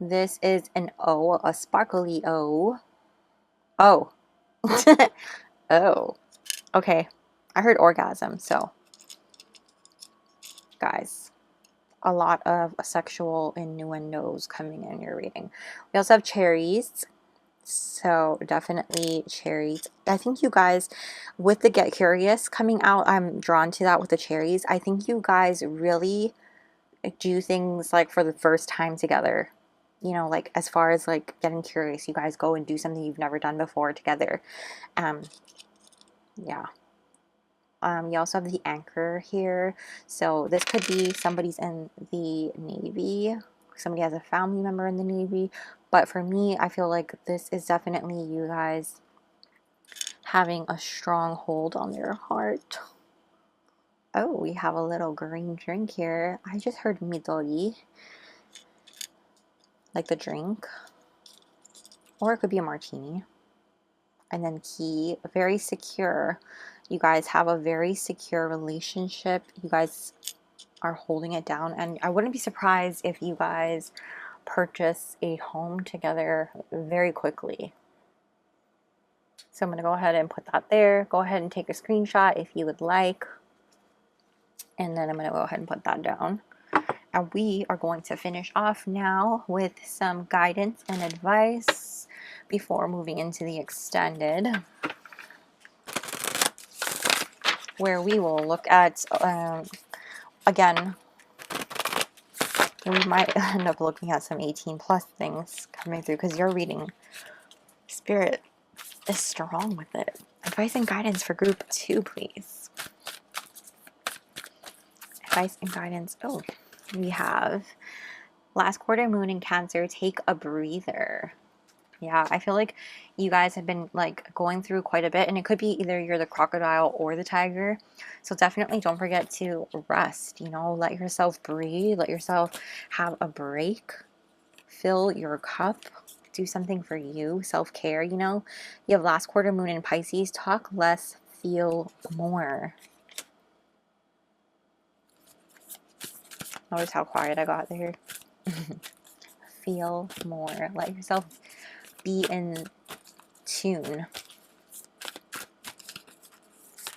A: This is an O, a sparkly O. Oh. Oh, okay. I heard orgasm, so guys, a lot of sexual innuendos coming in your reading. We also have cherries, so definitely cherries. I think you guys, with the Get Curious coming out, I'm drawn to that with the cherries. I think you guys really do things like for the first time together. You know, like as far as like getting curious, you guys go and do something you've never done before together. Yeah. You also have the anchor here. So this could be somebody's in the Navy. Somebody has a family member in the Navy. But for me, I feel like this is definitely you guys having a strong hold on their heart. Oh, we have a little green drink here. I just heard midori, like the drink. Or it could be a martini. And then key, very secure. You guys have a very secure relationship. You guys are holding it down, and I wouldn't be surprised if you guys purchase a home together very quickly. So I'm going to go ahead and put that there. Go ahead and take a screenshot if you would like, and then I'm going to go ahead and put that down. And we are going to finish off now with some guidance and advice before moving into the extended, where we will look at again, we might end up looking at some 18 plus things coming through, because your reading spirit is strong with it. Advice and guidance for group 2, please. Advice and guidance. Oh, we have last quarter moon in Cancer. Take a breather. Yeah, I feel like you guys have been like going through quite a bit, and it could be either you're the crocodile or the tiger. So definitely don't forget to rest, you know, let yourself breathe, let yourself have a break, fill your cup, do something for you, self-care, you know. You have last quarter moon in Pisces. Talk less, feel more. Notice how quiet I got there. Feel more. Let yourself be in tune.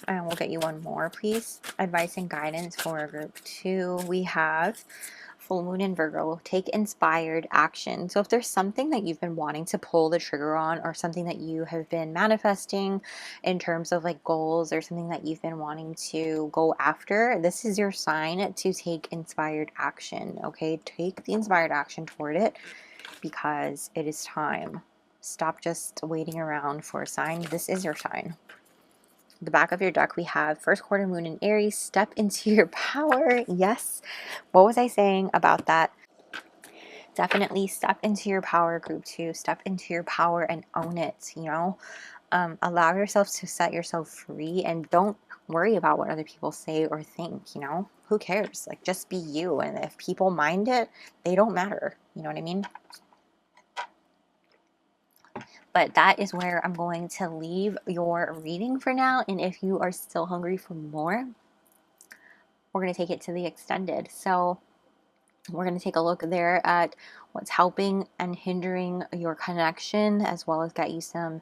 A: And we'll get you one more, please. Advice and guidance for group 2. We have full moon in Virgo. Take inspired action. So if there's something that you've been wanting to pull the trigger on, or something that you have been manifesting in terms of like goals, or something that you've been wanting to go after, this is your sign to take inspired action. Okay, take the inspired action toward it, because it is time. Stop just waiting around for a sign. This is your sign. The back of your deck, we have first quarter moon in Aries. Step into your power. Yes. What was I saying about that? definitely step into your power, group 2. Step into your power and own it, you know. Allow yourself to set yourself free, and don't worry about what other people say or think, you know. Who cares? Like, just be you, and if people mind it, they don't matter, you know what I mean? But that is where I'm going to leave your reading for now, and if you are still hungry for more, we're going to take it to the extended. So we're going to take a look there at what's helping and hindering your connection, as well as get you some,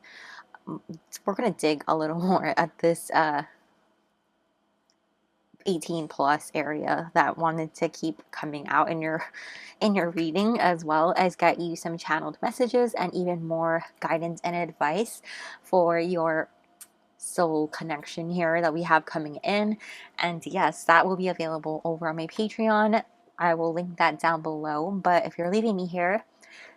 A: we're going to dig a little more at this 18 plus area that wanted to keep coming out in your reading, as well as get you some channeled messages and even more guidance and advice for your soul connection here that we have coming in. And yes, that will be available over on my Patreon. I will link that down below. But if you're leaving me here,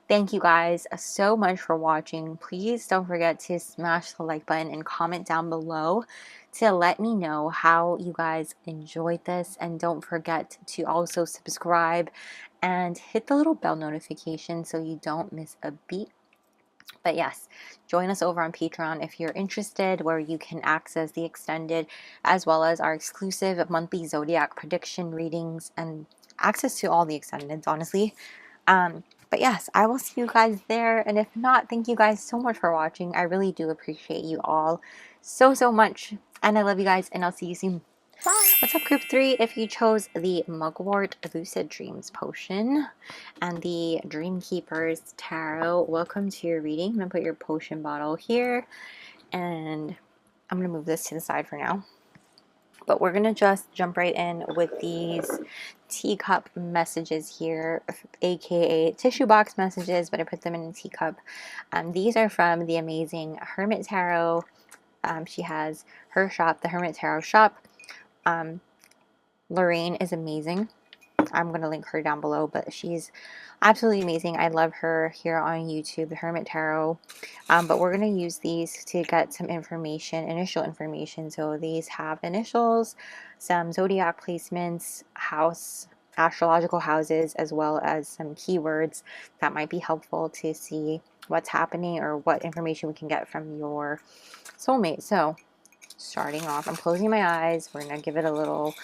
A: thank you guys so much for watching. Please don't forget to smash the like button and comment down below to let me know how you guys enjoyed this. And don't forget to also subscribe and hit the little bell notification so you don't miss a beat. But yes, join us over on Patreon if you're interested, where you can access the extended as well as our exclusive monthly zodiac prediction readings and access to all the extendeds, honestly. But yes, I will see you guys there. And if not, thank you guys so much for watching. I really do appreciate you all so much. And I love you guys, and I'll see you soon. Bye. What's up, group 3? If you chose the Mugwort Lucid Dreams potion and the Dreamkeeper's Tarot, welcome to your reading. I'm going to put your potion bottle here, and I'm going to move this to the side for now. But we're going to just jump right in with these teacup messages here, aka tissue box messages, but I put them in a teacup. These are from the amazing Hermit Tarot. She has her shop, the Hermit Tarot shop. Lorraine is amazing. I'm going to link her down below, but she's absolutely amazing. I love her here on YouTube, the Hermit Tarot. But we're going to use these to get some information, initial information. So these have initials, some zodiac placements, house, astrological houses, as well as some keywords that might be helpful to see what's happening or what information we can get from your soulmate. So starting off, I'm closing my eyes. We're going to give it a little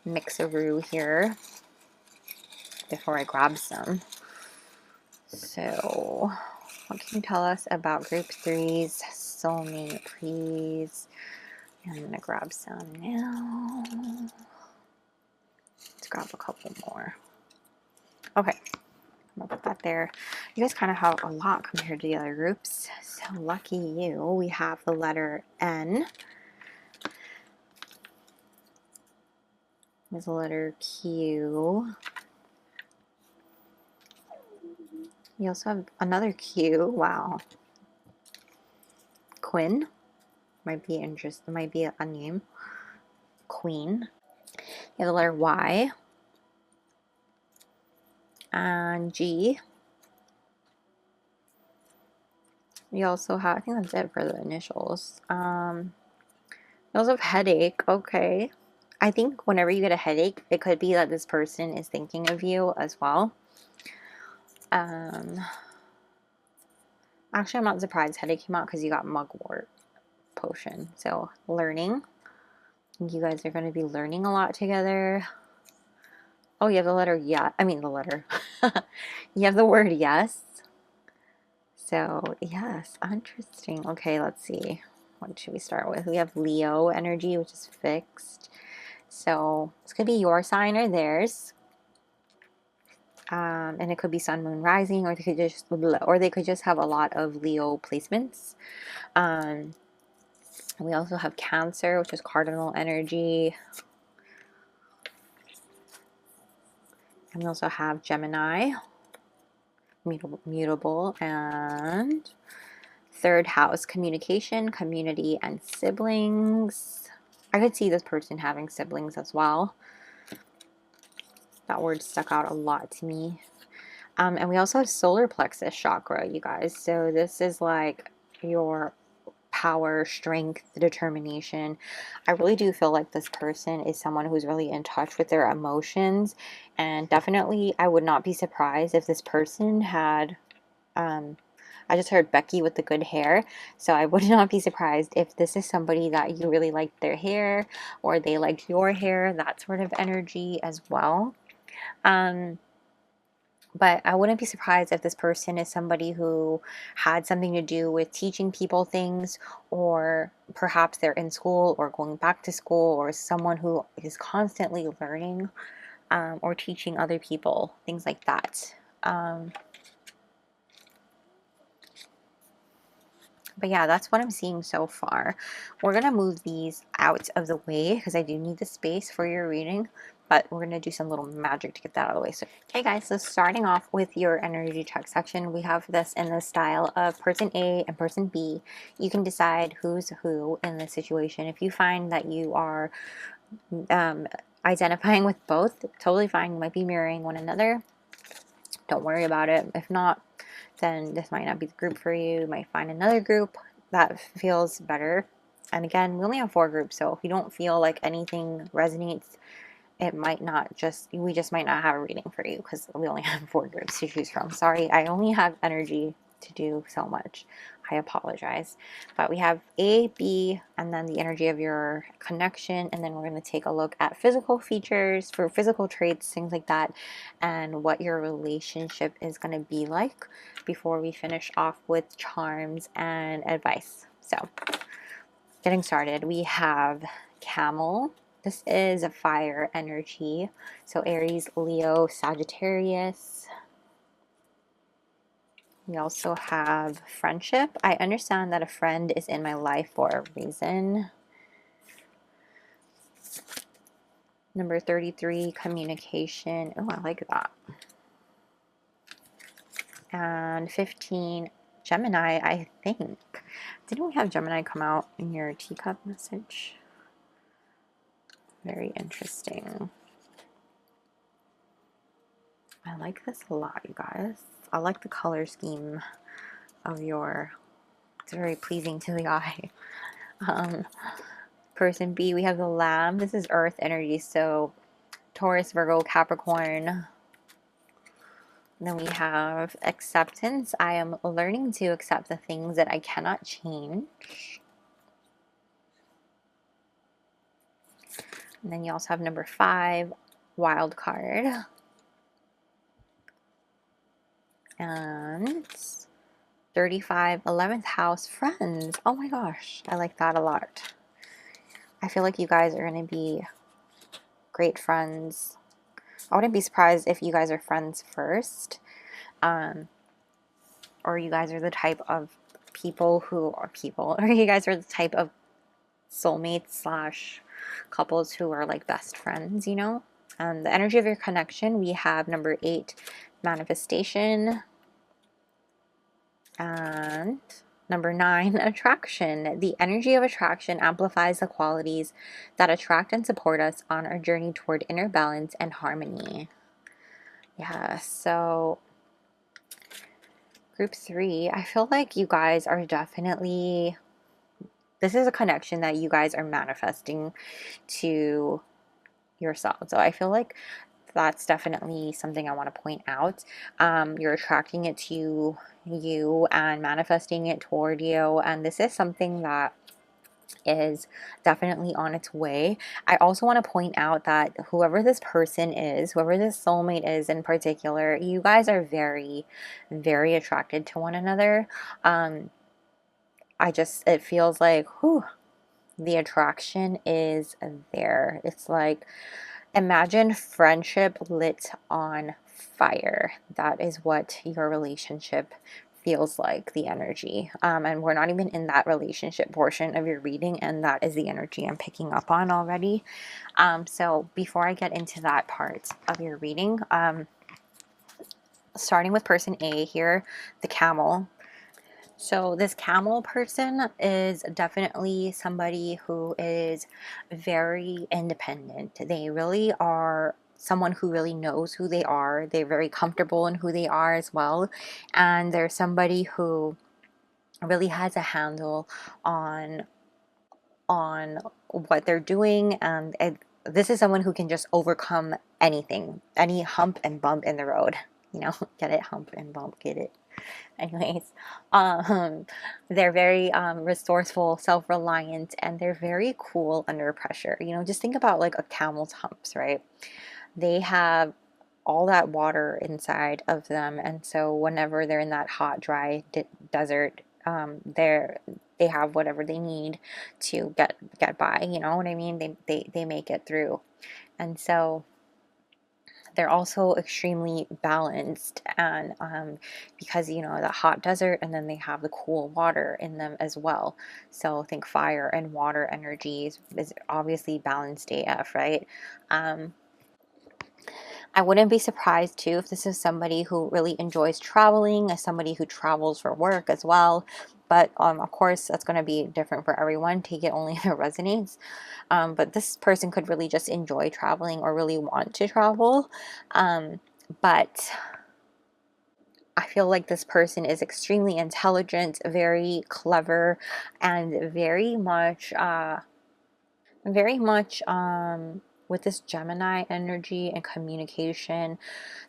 A: mixaroo here before I grab some. So, what can you tell us about group 3's soulmate, please? I'm going to grab some now. Let's grab a couple more. Okay, I'm going to put that there. You guys kind of have a lot compared to the other groups. So, lucky you. We have the letter N. There's a letter Q. You also have another Q. Wow. Quinn. Might be interesting. Might be a name. Queen. You have the letter Y. And G. We also have, I think that's it for the initials. You also have headache. Okay. I think whenever you get a headache, it could be that this person is thinking of you as well. Actually, I'm not surprised headache came out because you got mugwort potion. So, learning. I think you guys are going to be learning a lot together. Oh, you have the letter yeah. I mean the letter. You have the word yes. So, yes, interesting. Okay, let's see. What should we start with? We have Leo energy, which is fixed. So, this could be your sign or theirs. And it could be sun, moon, rising, or they could just have a lot of Leo placements. We also have Cancer, which is cardinal energy. And we also have Gemini, mutable, and third house, communication, community, and siblings. I could see this person having siblings as well. That word stuck out a lot to me. And we also have solar plexus chakra, you guys. So this is like your power, strength, determination. I really do feel like this person is someone who's really in touch with their emotions, and definitely I would not be surprised if this person had I just heard Becky with the good hair, so I would not be surprised if this is somebody that you really liked their hair, or they liked your hair, that sort of energy as well. But I wouldn't be surprised if this person is somebody who had something to do with teaching people things, or perhaps they're in school or going back to school, or someone who is constantly learning, or teaching other people, things like that. But yeah, that's what I'm seeing so far. We're going to move these out of the way because I do need the space for your reading. But we're going to do some little magic to get that out of the way. So, okay guys, so starting off with your energy check section, we have this in the style of person A and person B. You can decide who's who in this situation. If you find that you are identifying with both, totally fine. You might be mirroring one another. Don't worry about it. If not, then this might not be the group for you. You might find another group that feels better. And again, we only have 4 groups, so if you don't feel like anything resonates, it might not just, we just might not have a reading for you because we only have 4 groups to choose from. Sorry, I only have energy to do so much. I apologize. But we have A, B, and then the energy of your connection, and then we're going to take a look at physical features for physical traits, things like that, and what your relationship is going to be like before we finish off with charms and advice. So, getting started, we have Camel. This is a fire energy, so Aries, Leo, Sagittarius. We also have friendship. I understand that a friend is in my life for a reason. Number 33, communication. Oh, I like that. And 15, Gemini, I think. Didn't we have Gemini come out in your teacup message? Very interesting. I like this a lot, you guys. I like the color scheme of your, it's very pleasing to the eye. Person B, we have the Lamb. This is earth energy, so Taurus, Virgo, Capricorn. And then we have acceptance. I am learning to accept the things that I cannot change. And then you also have number 5, wild card. And 35, 11th house, friends. Oh my gosh, I like that a lot. I feel like you guys are going to be great friends. I wouldn't be surprised if you guys are friends first. Or you guys are the type of people who are people. Or you guys are the type of soulmates slash couples who are like best friends, you know? The energy of your connection, we have number 8, manifestation. And number 9, attraction. The energy of attraction amplifies the qualities that attract and support us on our journey toward inner balance and harmony. Yeah, so group 3, I feel like you guys are definitely, this is a connection that you guys are manifesting to yourself. So I feel like that's definitely something I want to point out. You're attracting it to you and manifesting it toward you, and this is something that is definitely on its way. I also want to point out that whoever this person is, whoever this soulmate is in particular, you guys are very, very attracted to one another. It feels like, whew, the attraction is there. It's like, imagine friendship lit on fire. That is what your relationship feels like, the energy. And we're not even in that relationship portion of your reading, and that is the energy I'm picking up on already. So before I get into that part of your reading, starting with person A here, the camel. So this camel person is definitely somebody who is very independent. They really are someone who really knows who they are. They're very comfortable in who they are as well. And they're somebody who really has a handle on what they're doing, and this is someone who can just overcome anything, any hump and bump in the road. You know, get it? Hump and bump, get it? Anyways, um, they're very resourceful, self-reliant, and they're very cool under pressure. You know, just think about like a camel's humps, right? They have all that water inside of them, and so whenever they're in that hot, dry desert, they have whatever they need to get by. You know what I mean? They make it through, and so they're also extremely balanced, and because you know the hot desert, and then they have the cool water in them as well. So think fire and water energies is obviously balanced AF, right? I wouldn't be surprised too if this is somebody who really enjoys traveling, as somebody who travels for work as well. But of course, that's going to be different for everyone. Take it only if it resonates. But this person could really just enjoy traveling or really want to travel. But I feel like this person is extremely intelligent, very clever, and very much with this Gemini energy and communication.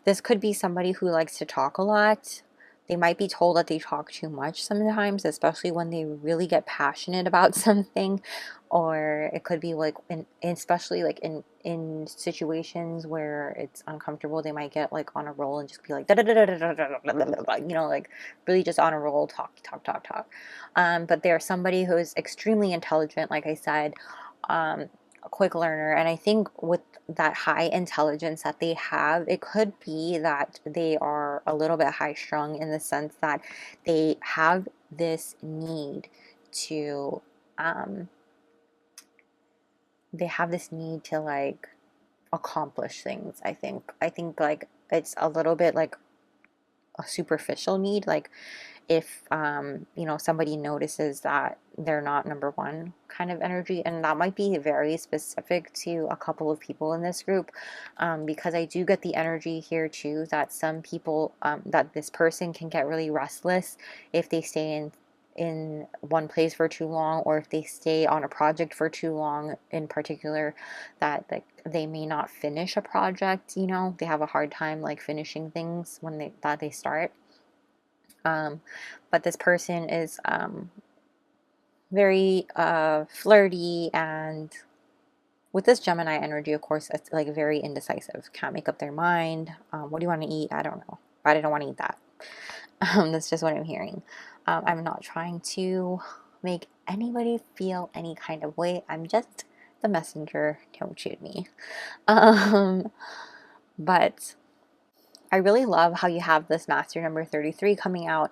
A: This could be somebody who likes to talk a lot. They might be told that they talk too much sometimes, especially when they really get passionate about something. Or it could be like especially like in situations where it's uncomfortable, they might get like on a roll and just be like da, da, da, da, da, da, da, da, da, da, you know, like really just on a roll, talk talk talk talk. But they're somebody who is extremely intelligent, like I said, a quick learner, and I think with that high intelligence that they have, it could be that they are a little bit high strung in the sense that they have this need to um like accomplish things. I think like it's a little bit like a superficial need, like if you know, somebody notices that they're not number one kind of energy, and that might be very specific to a couple of people in this group, because I do get the energy here too that some people, that this person can get really restless if they stay in one place for too long, or if they stay on a project for too long in particular, that like they may not finish a project. You know, they have a hard time like finishing things when they start. um, but this person is very flirty, and with this Gemini energy, of course, it's like very indecisive. Can't make up their mind. What do you want to eat? I don't know. But I don't want to eat that. That's just what I'm hearing. I'm not trying to make anybody feel any kind of way. I'm just the messenger. Don't shoot me. Um, but I really love how you have this master number 33 coming out.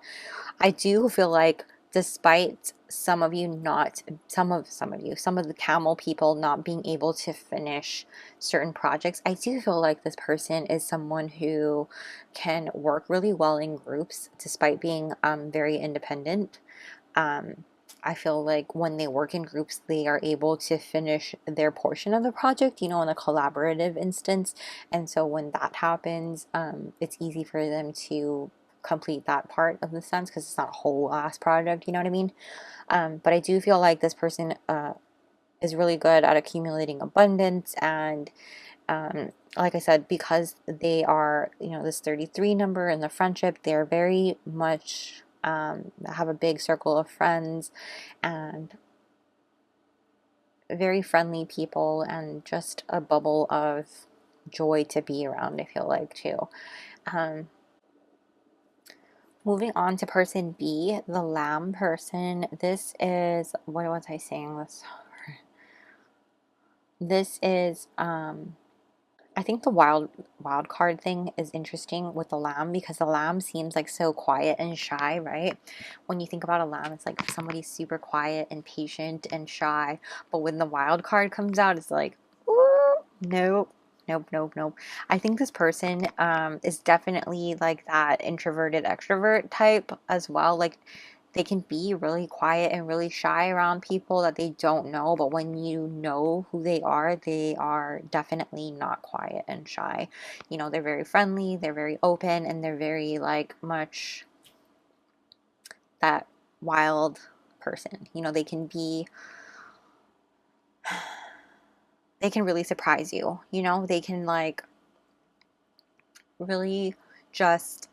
A: I do feel like despite some of you not, some of the camel people not being able to finish certain projects, I do feel like this person is someone who can work really well in groups despite being very independent. um, I feel like when they work in groups, they are able to finish their portion of the project, you know, in a collaborative instance. And so when that happens, it's easy for them to complete that part of the sense, because it's not a whole ass project, you know what I mean? But I do feel like this person is really good at accumulating abundance, and like I said, because they are, you know, this 33 number in the friendship, they're very much have a big circle of friends and very friendly people, and just a bubble of joy to be around, I feel like, too. Um, Moving on to person B, the lamb person. This is, what was I saying? This is I think the wild card thing is interesting with the lamb, because the lamb seems like so quiet and shy, right? When you think about a lamb, it's like somebody super quiet and patient and shy. But when the wild card comes out, it's like, ooh, nope, nope, nope, nope. I think this person is definitely like that introverted extrovert type as well. Like they can be really quiet and really shy around people that they don't know, but when you know who they are definitely not quiet and shy. You know, they're very friendly, they're very open, and they're very like much that wild person. You know, they can really surprise you. You know, they can like really just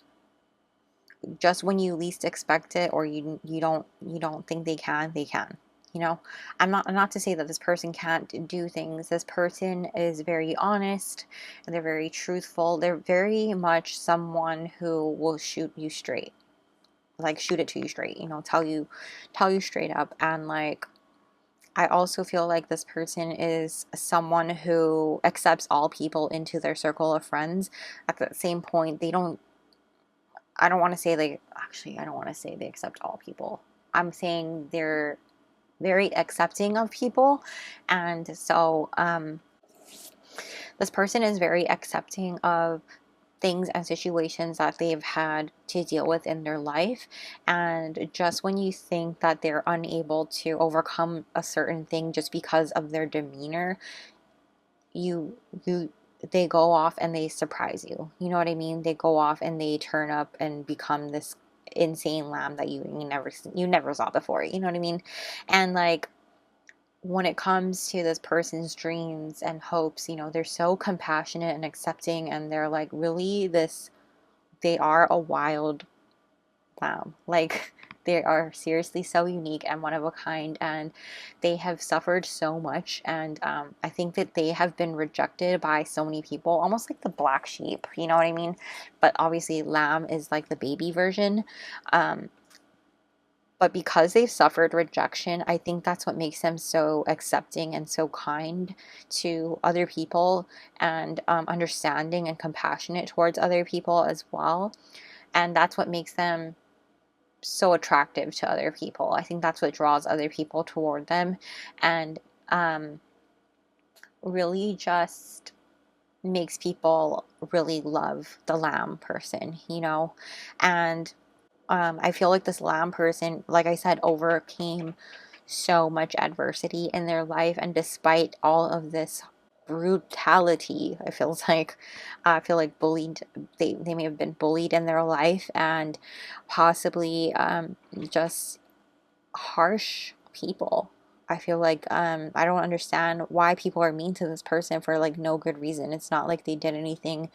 A: when you least expect it, or you don't think they can, they can. You know, I'm not to say that this person can't do things. This person is very honest, and they're very truthful. They're very much someone who will shoot you straight, like shoot it to you straight, you know, tell you straight up. And like, I also feel like this person is someone who accepts all people into their circle of friends. At the same point, they don't, I don't want to say they, actually, I don't want to say they accept all people. I'm saying they're very accepting of people. And so, this person is very accepting of things and situations that they've had to deal with in their life. And just when you think that they're unable to overcome a certain thing just because of their demeanor, you they go off and they surprise you. You know what I mean? They go off and they turn up and become this insane lamb that you never saw before. You know what I mean? And like, when it comes to this person's dreams and hopes, you know, they're so compassionate and accepting, and they're like really this, they are a wild lamb. Like, they are seriously so unique and one of a kind, and they have suffered so much. And I think that they have been rejected by so many people, almost like the black sheep, you know what I mean? But obviously, lamb is like the baby version. But because they've suffered rejection, I think that's what makes them so accepting and so kind to other people, and understanding and compassionate towards other people as well. And that's what makes them so attractive to other people. I think that's what draws other people toward them, and really just makes people really love the lamb person, you know? And I feel like this lamb person, like I said, overcame so much adversity in their life, and despite all of this brutality, I feel like bullied, they may have been bullied in their life, and possibly just harsh people. I feel like I don't understand why people are mean to this person for like no good reason. It's not like they did anything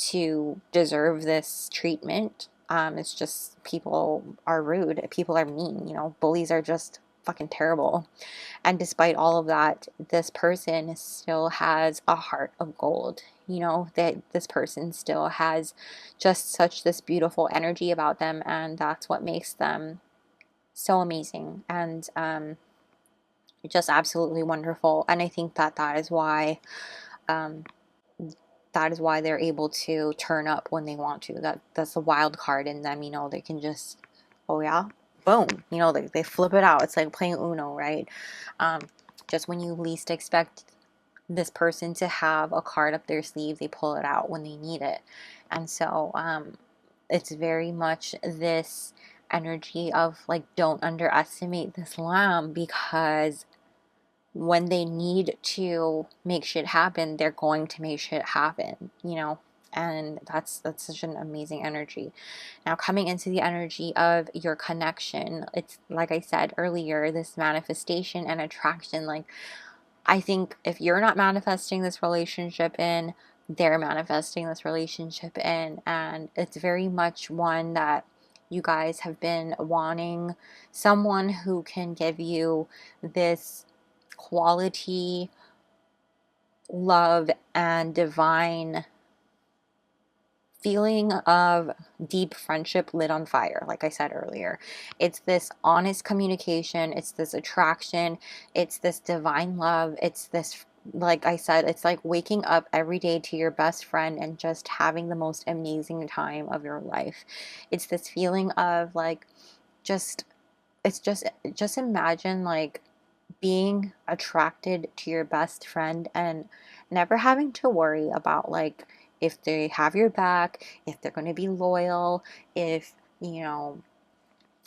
A: to deserve this treatment. It's just people are rude, people are mean, you know, bullies are just fucking terrible. And despite all of that, this person still has a heart of gold. You know, that this person still has just such this beautiful energy about them, and that's what makes them so amazing, and just absolutely wonderful. And I think that um, that is why they're able to turn up when they want to. That's the wild card in them. You know, they can just, oh yeah, boom. You know, they flip it out. It's like playing Uno, right? Um, just when you least expect this person to have a card up their sleeve, they pull it out when they need it. And so it's very much this energy of like, don't underestimate this lamb, because when they need to make shit happen, they're going to make shit happen, you know? And that's such an amazing energy. Now, coming into the energy of your connection, it's like I said earlier, this manifestation and attraction. Like, I think if you're not manifesting this relationship in, they're manifesting this relationship in. And it's very much one that you guys have been wanting, someone who can give you this quality love and divine feeling of deep friendship lit on fire. Like I said earlier, it's this honest communication, it's this attraction, it's this divine love, it's this, like I said, it's like waking up every day to your best friend and just having the most amazing time of your life. It's this feeling of like, just, it's just imagine like being attracted to your best friend and never having to worry about like if they have your back, if they're going to be loyal, if, you know,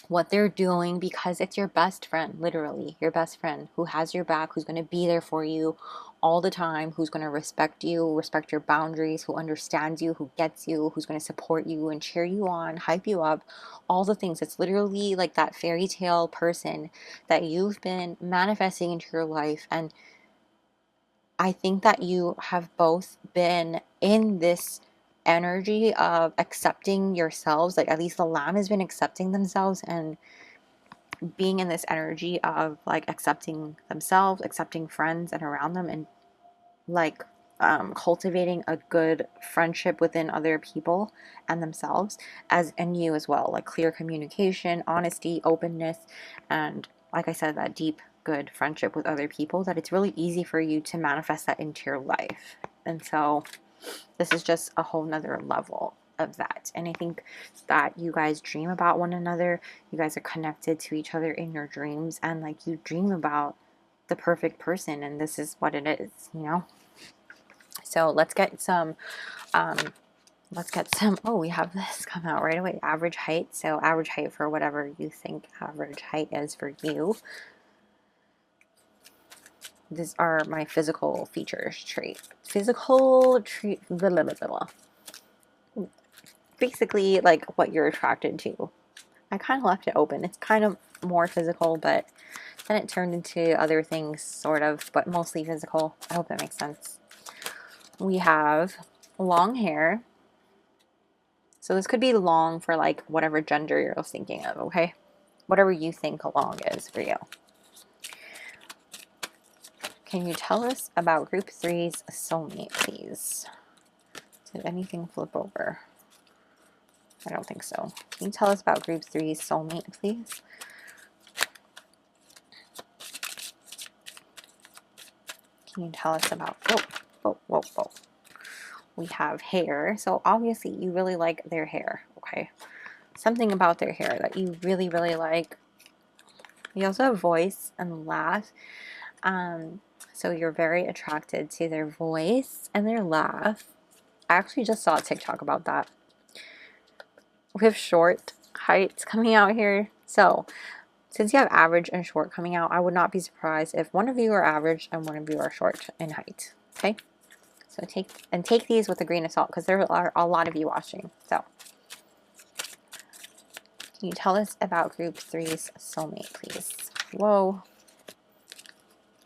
A: what they're doing, because it's your best friend, literally your best friend, who has your back, who's going to be there for you all the time, who's going to respect you, respect your boundaries, who understands you, who gets you, who's going to support you and cheer you on, hype you up, all the things. It's literally like that fairy tale person that you've been manifesting into your life. And I think that you have both been in this energy of accepting yourselves. Like, at least the lamb has been accepting themselves and being in this energy of like accepting themselves, accepting friends and around them, and like cultivating a good friendship within other people and themselves, as and you as well, like clear communication, honesty, openness, and like I said, that deep good friendship with other people, that it's really easy for you to manifest that into your life. And so this is just a whole nother level of that. And I think that you guys dream about one another, you guys are connected to each other in your dreams, and like you dream about the perfect person, and this is what it is, you know. So let's get some oh, we have this come out right away. Average height. So average height for whatever you think average height is for you. These are my physical features, blah, blah, blah, blah. Basically like what you're attracted to. I kind of left it open. It's kind of more physical, but then it turned into other things, sort of, but mostly physical. I hope that makes sense. We have long hair. So this could be long for like whatever gender you're thinking of, okay? Whatever you think long is for you. Can you tell us about group 3's soulmate, please? Did anything flip over? I don't think so. Can you tell us about group 3's soulmate, please? Can you tell us about, whoa. We have hair. So obviously you really like their hair, okay? Something about their hair that you really, really like. You also have voice and laugh. So you're very attracted to their voice and their laugh. I actually just saw a TikTok about that. We have short heights coming out here. So since you have average and short coming out, I would not be surprised if one of you are average and one of you are short in height. Okay? So take these with a grain of salt, because there are a lot of you watching. So can you tell us about group 3's soulmate, please? Whoa.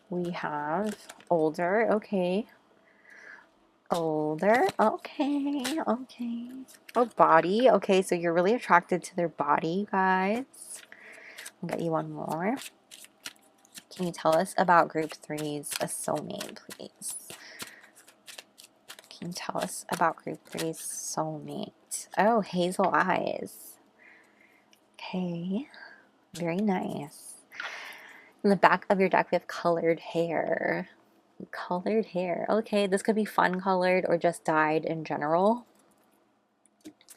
A: We have older, okay. Older, okay. Oh, body, okay. So you're really attracted to their body, you guys. I'll get you one more. Can you tell us about group 3's soulmate, please? Can you tell us about group 3's soulmate? Oh, hazel eyes. Okay, very nice. In the back of your deck, we have colored hair. Colored hair. Okay, this could be fun colored or just dyed in general.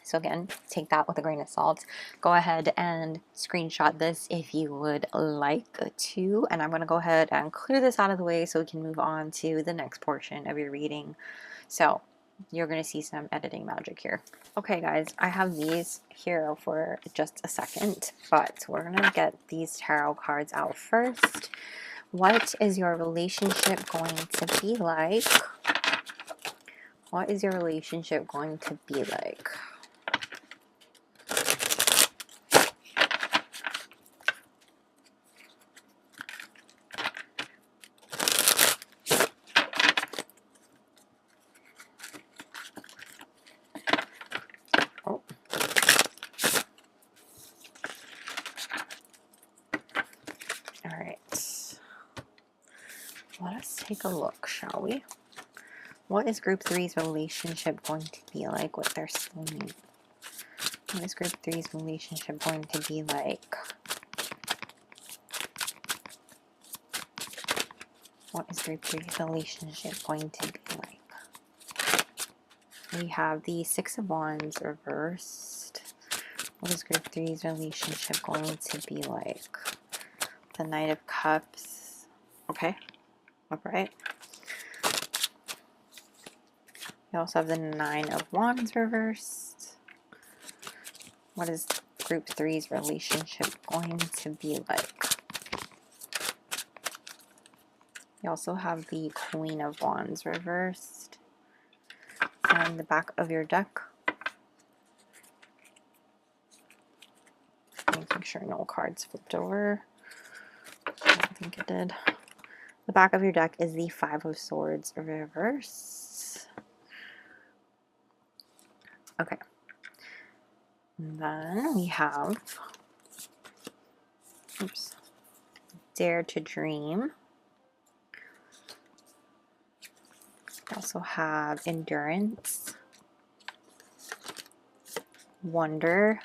A: So again, take that with a grain of salt. Go ahead and screenshot this if you would like to. And I'm going to go ahead and clear this out of the way so we can move on to the next portion of your reading. So you're going to see some editing magic here. Okay guys, I have these here for just a second, but we're going to get these tarot cards out first. What is your relationship going to be like? What is your relationship going to be like? Oh. All right. Let us take a look, shall we? What is group 3's relationship going to be like with their soulmate? What is group 3's relationship going to be like? What is group 3's relationship going to be like? We have the 6 of Wands reversed. What is group 3's relationship going to be like? The Knight of Cups. Okay. Upright. We also have the 9 of Wands reversed. What is group three's relationship going to be like? You also have the Queen of Wands reversed. And the back of your deck. Making sure no cards flipped over. I don't think it did. The back of your deck is the Five of Swords reverse. Okay. And then we have, oops, Dare to Dream. We also have Endurance, Wonder,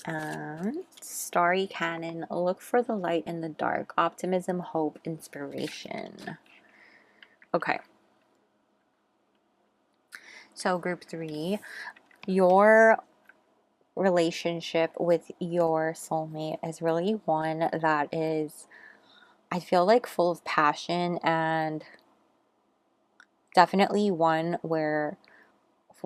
A: and Starry Cannon. Look for the light in the dark. Optimism, hope, inspiration. Okay. So group three, your relationship with your soulmate is really one that is, I feel like, full of passion, and definitely one where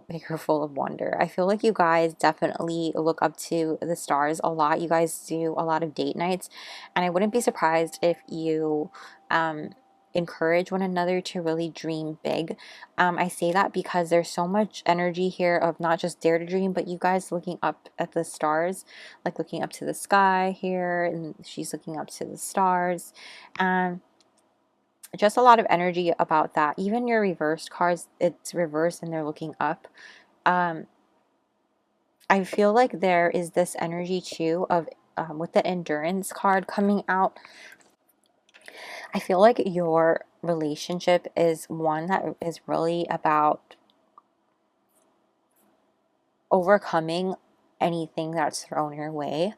A: you're full of wonder. I feel like you guys definitely look up to the stars a lot. You guys do a lot of date nights, and I wouldn't be surprised if you encourage one another to really dream big. I say that because there's so much energy here of not just dare to dream, but you guys looking up at the stars, like looking up to the sky here, and she's looking up to the stars, and just a lot of energy about that. Even your reversed cards, it's reversed and they're looking up. I feel like there is this energy too of with the Endurance card coming out. I feel like your relationship is one that is really about overcoming anything that's thrown your way.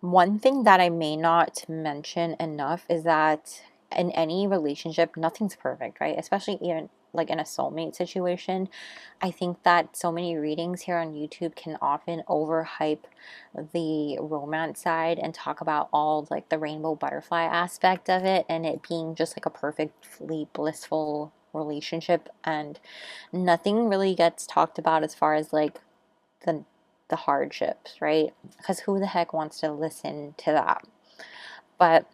A: One thing that I may not mention enough is that in any relationship, nothing's perfect, right? Especially even like in a soulmate situation. I think that so many readings here on YouTube can often overhype the romance side and talk about all like the rainbow butterfly aspect of it, and it being just like a perfectly blissful relationship, and nothing really gets talked about as far as like the hardships, right? Because who the heck wants to listen to that? But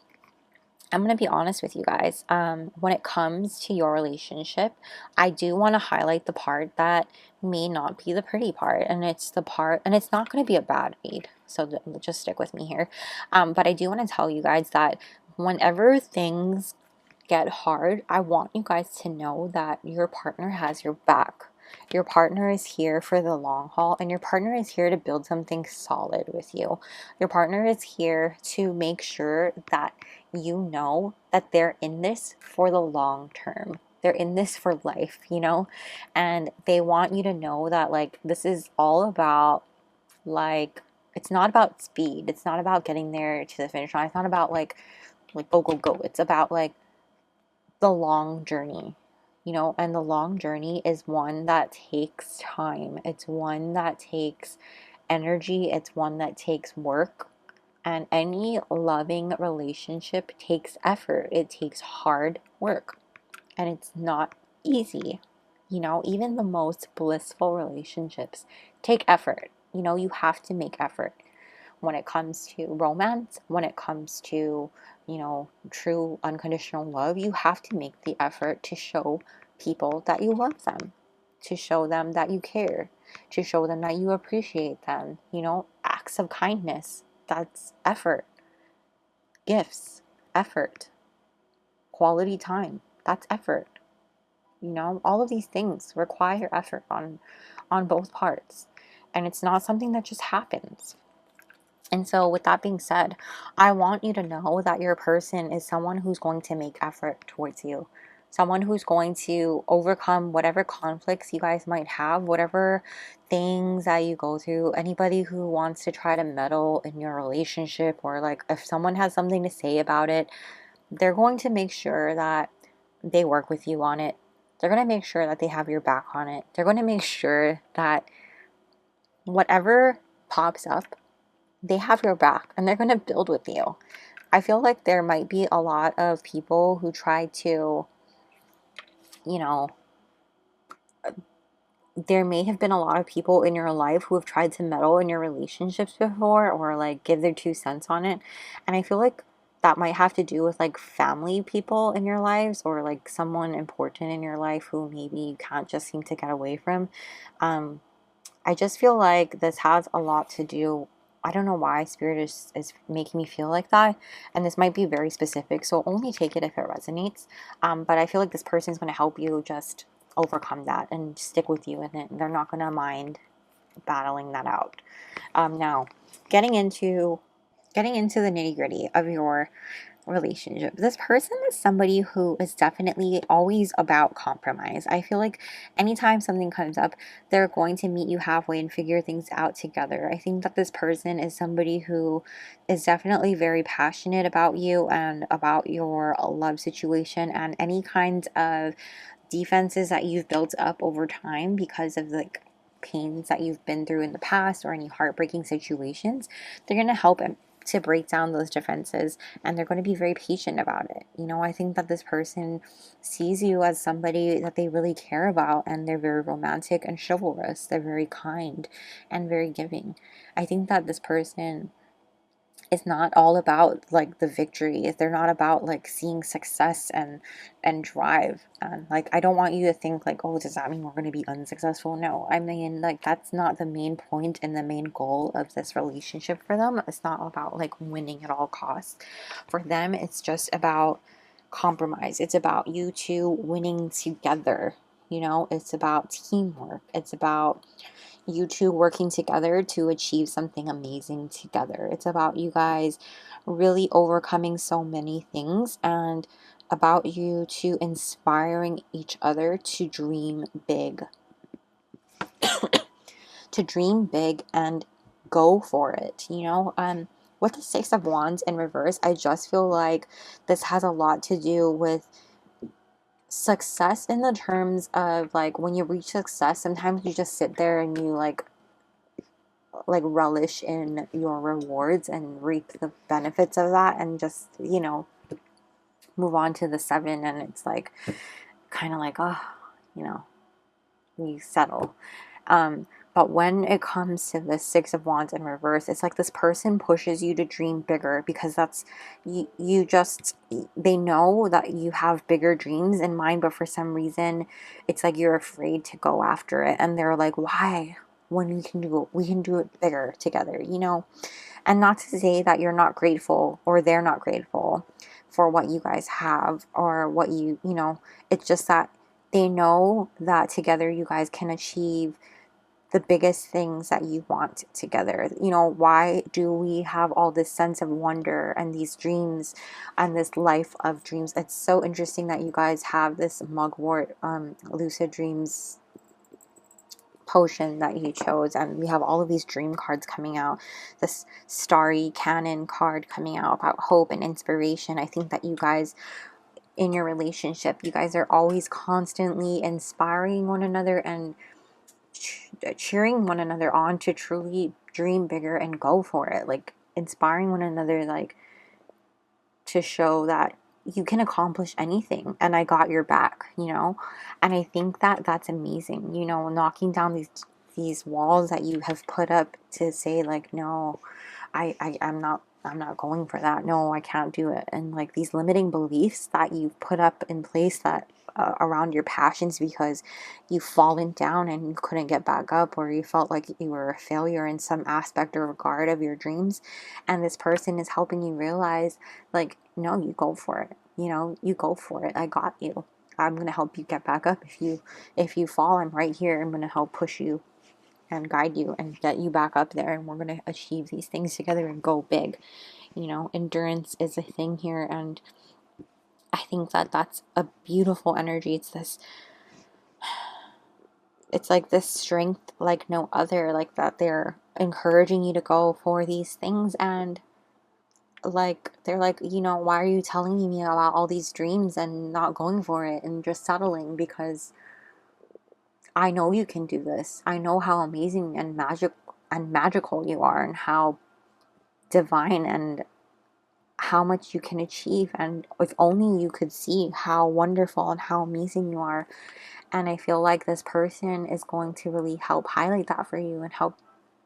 A: I'm going to be honest with you guys. When it comes to your relationship, I do want to highlight the part that may not be the pretty part. And it's the part, and it's not going to be a bad read. So just stick with me here. But I do want to tell you guys that whenever things get hard, I want you guys to know that your partner has your back. Your partner is here for the long haul, and your partner is here to build something solid with you. Your partner is here to make sure that you know that they're in this for the long term. They're in this for life, you know? And they want you to know that, like, this is all about, like, it's not about speed. It's not about getting there to the finish line. It's not about, like go, go, go. It's about, like, the long journey, you know, and the long journey is one that takes time. It's one that takes energy. It's one that takes work. And any loving relationship takes effort. It takes hard work. And it's not easy. You know, even the most blissful relationships take effort. You know, you have to make effort. When it comes to romance, when it comes to, you know, true unconditional love, you have to make the effort to show people that you love them, to show them that you care, to show them that you appreciate them. You know, acts of kindness, that's effort. Gifts, effort. Quality time, that's effort. You know, all of these things require effort on both parts, and it's not something that just happens. And so with that being said, I want you to know that your person is someone who's going to make effort towards you. Someone who's going to overcome whatever conflicts you guys might have, whatever things that you go through. Anybody who wants to try to meddle in your relationship, or like if someone has something to say about it, they're going to make sure that they work with you on it. They're going to make sure that they have your back on it. They're going to make sure that whatever pops up, they have your back, and they're going to build with you. I feel like there might be a lot of people who try to, you know, there may have been a lot of people in your life who have tried to meddle in your relationships before, or like give their 2 cents on it. And I feel like that might have to do with like family people in your lives, or like someone important in your life who maybe you can't just seem to get away from. Um, I just feel like this has a lot to do. I don't know why Spirit is making me feel like that. And this might be very specific, so only take it if it resonates. But I feel like this person is going to help you just overcome that and stick with you in it. They're not going to mind battling that out. Now, getting into the nitty gritty of your relationship. This person is somebody who is definitely always about compromise. I feel like anytime something comes up, they're going to meet you halfway and figure things out together. I think that this person is somebody who is definitely very passionate about you and about your love situation and any kind of defenses that you've built up over time because of like pains that you've been through in the past or any heartbreaking situations. They're going to help to break down those defenses, and they're going to be very patient about it. You know, I think that this person sees you as somebody that they really care about, and they're very romantic and chivalrous. They're very kind and very giving. I think that this person is not all about like the victory. They're not about like seeing success and drive. And like, I don't want you to think like, oh, does that mean we're going to be unsuccessful? No, I mean, like, that's not the main point and the main goal of this relationship for them. It's not about like winning at all costs. For them, it's just about compromise. It's about you two winning together. You know, it's about teamwork. It's about you two working together to achieve something amazing together. It's about you guys really overcoming so many things, and about you two inspiring each other to dream big. To dream big and go for it, you know? With the Six of Wands in reverse, I just feel like this has a lot to do with success in the terms of like when you reach success, sometimes you just sit there and you like relish in your rewards and reap the benefits of that, and just, you know, move on to the Seven, and it's like kind of like, oh, you know, we settle. But when it comes to the Six of Wands in reverse, it's like this person pushes you to dream bigger, because that's you just, they know that you have bigger dreams in mind, but for some reason it's like you're afraid to go after it, and they're like, why, when we can do it bigger together, you know? And not to say that you're not grateful or they're not grateful for what you guys have or what you know, it's just that they know that together you guys can achieve the biggest things that you want together. You know, why do we have all this sense of wonder and these dreams and this life of dreams? It's so interesting that you guys have this mugwort lucid dreams potion that you chose, and we have all of these dream cards coming out, this starry canon card coming out about hope and inspiration. I think that you guys in your relationship, you guys are always constantly inspiring one another and cheering one another on to truly dream bigger and go for it, like inspiring one another, like to show that you can accomplish anything and I got your back, you know? And I think that that's amazing, you know, knocking down these walls that you have put up to say like, no, I'm not going for that. No, I can't do it. And like these limiting beliefs that you've put up in place that around your passions, because you've fallen down and you couldn't get back up, or you felt like you were a failure in some aspect or regard of your dreams. And this person is helping you realize like, no, you go for it. You know, you go for it. I got you. I'm going to help you get back up. If you fall, I'm right here. I'm going to help push you and guide you and get you back up there, and we're going to achieve these things together and go big. You know, endurance is a thing here, and I think that that's a beautiful energy. It's like this strength like no other, like that they're encouraging you to go for these things, and like they're like, you know, why are you telling me about all these dreams and not going for it and just settling? Because I know you can do this. I know how amazing and magical you are, and how divine and how much you can achieve, and if only you could see how wonderful and how amazing you are. And I feel like this person is going to really help highlight that for you and help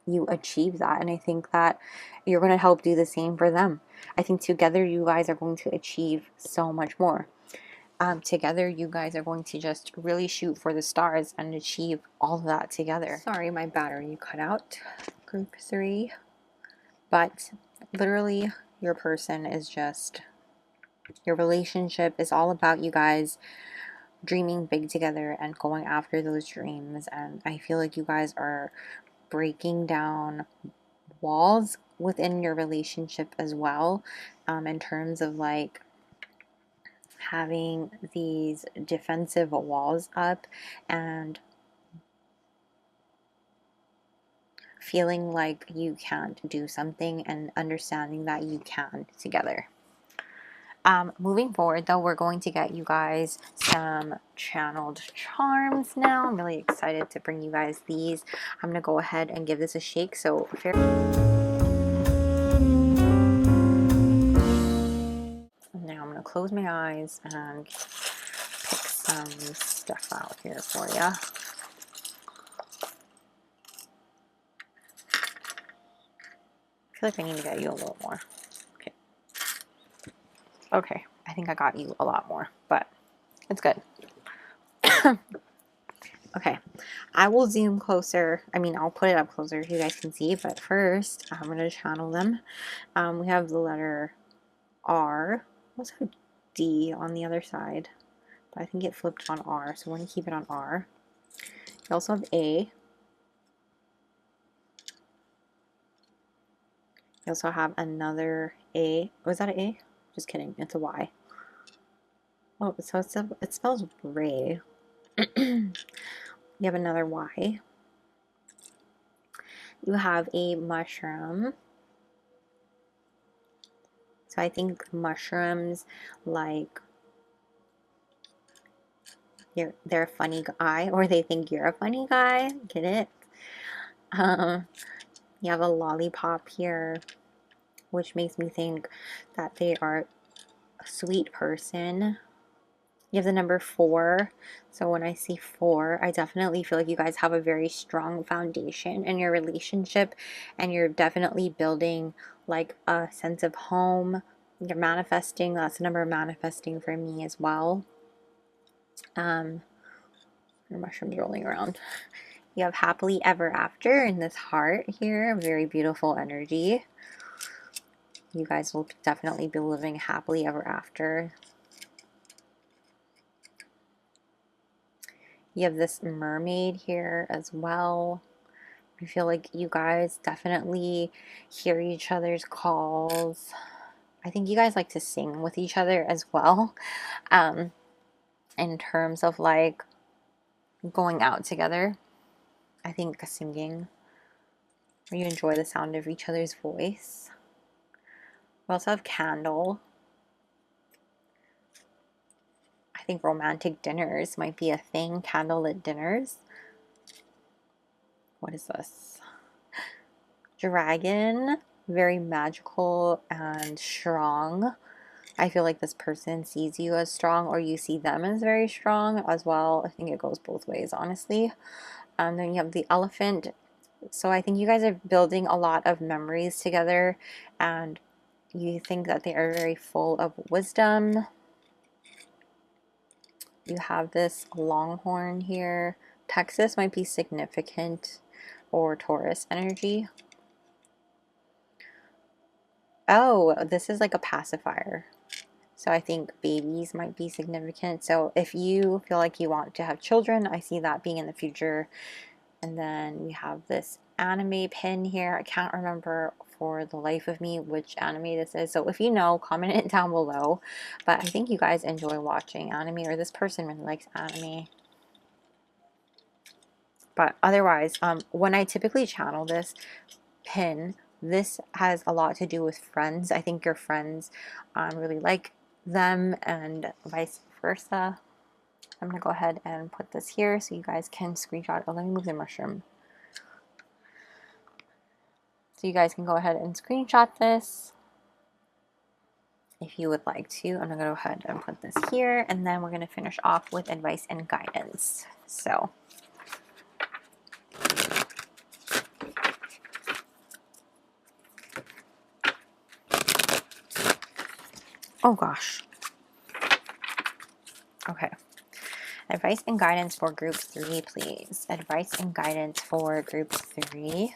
A: you achieve that. And I think that you're going to help do the same for them. I think together you guys are going to achieve so much more. Together you guys are going to just really shoot for the stars and achieve all of that together. Sorry, my battery cut out, group 3. But literally, your person is just, your relationship is all about you guys dreaming big together and going after those dreams. And I feel like you guys are breaking down walls within your relationship as well, in terms of like having these defensive walls up and feeling like you can't do something and understanding that you can together. Moving forward though, we're going to get you guys some channeled charms now. I'm really excited to bring you guys these. I'm gonna go ahead and give this a shake. So now I'm gonna close my eyes and pick some stuff out here for you. I feel like I need to get you a little more. Okay. Okay, I think I got you a lot more, but it's good. Okay, I will zoom closer. I mean, I'll put it up closer so you guys can see, but first I'm going to channel them. We have the letter R. We also have D on the other side, but I think it flipped on R, so we're going to keep it on R. We also have A. We also have another A. Was that an A? Just kidding, it's a Y. Oh, so it spells Ray. You have another Y. You have a mushroom. So I think mushrooms, like, they're a funny guy, or they think you're a funny guy. Get it? You have a lollipop here, which makes me think that they are a sweet person. You have the number 4. So when I see 4, I definitely feel like you guys have a very strong foundation in your relationship, and you're definitely building like a sense of home. You're manifesting. That's the number of manifesting for me as well. Your mushrooms rolling around. You have happily ever after in this heart here. Very beautiful energy. You guys will definitely be living happily ever after. You have this mermaid here as well. I feel like you guys definitely hear each other's calls. I think you guys like to sing with each other as well. In terms of like going out together. I think singing, or you enjoy the sound of each other's voice. We also have candle. I think romantic dinners might be a thing, candlelit dinners. What is this? Dragon, very magical and strong. I feel like this person sees you as strong, or you see them as very strong as well. I think it goes both ways, honestly. Then you have the elephant. So I think you guys are building a lot of memories together, and you think that they are very full of wisdom. You have this longhorn here. Texas might be significant, or Taurus energy. Oh, this is like a pacifier. So I think babies might be significant. So if you feel like you want to have children, I see that being in the future. And then we have this anime pin here. I can't remember for the life of me which anime this is. So if you know, comment it down below. But I think you guys enjoy watching anime, or this person really likes anime. But otherwise, when I typically channel this pin, this has a lot to do with friends. I think your friends really like them, and vice versa. I'm going to go ahead and put this here so you guys can screenshot. Oh, let me move the mushroom. So you guys can go ahead and screenshot this. if you would like to. I'm gonna go ahead and put this here, and then we're gonna finish off with advice and guidance. So oh gosh. Okay. Advice and guidance for group 3, please. Advice and guidance for group 3.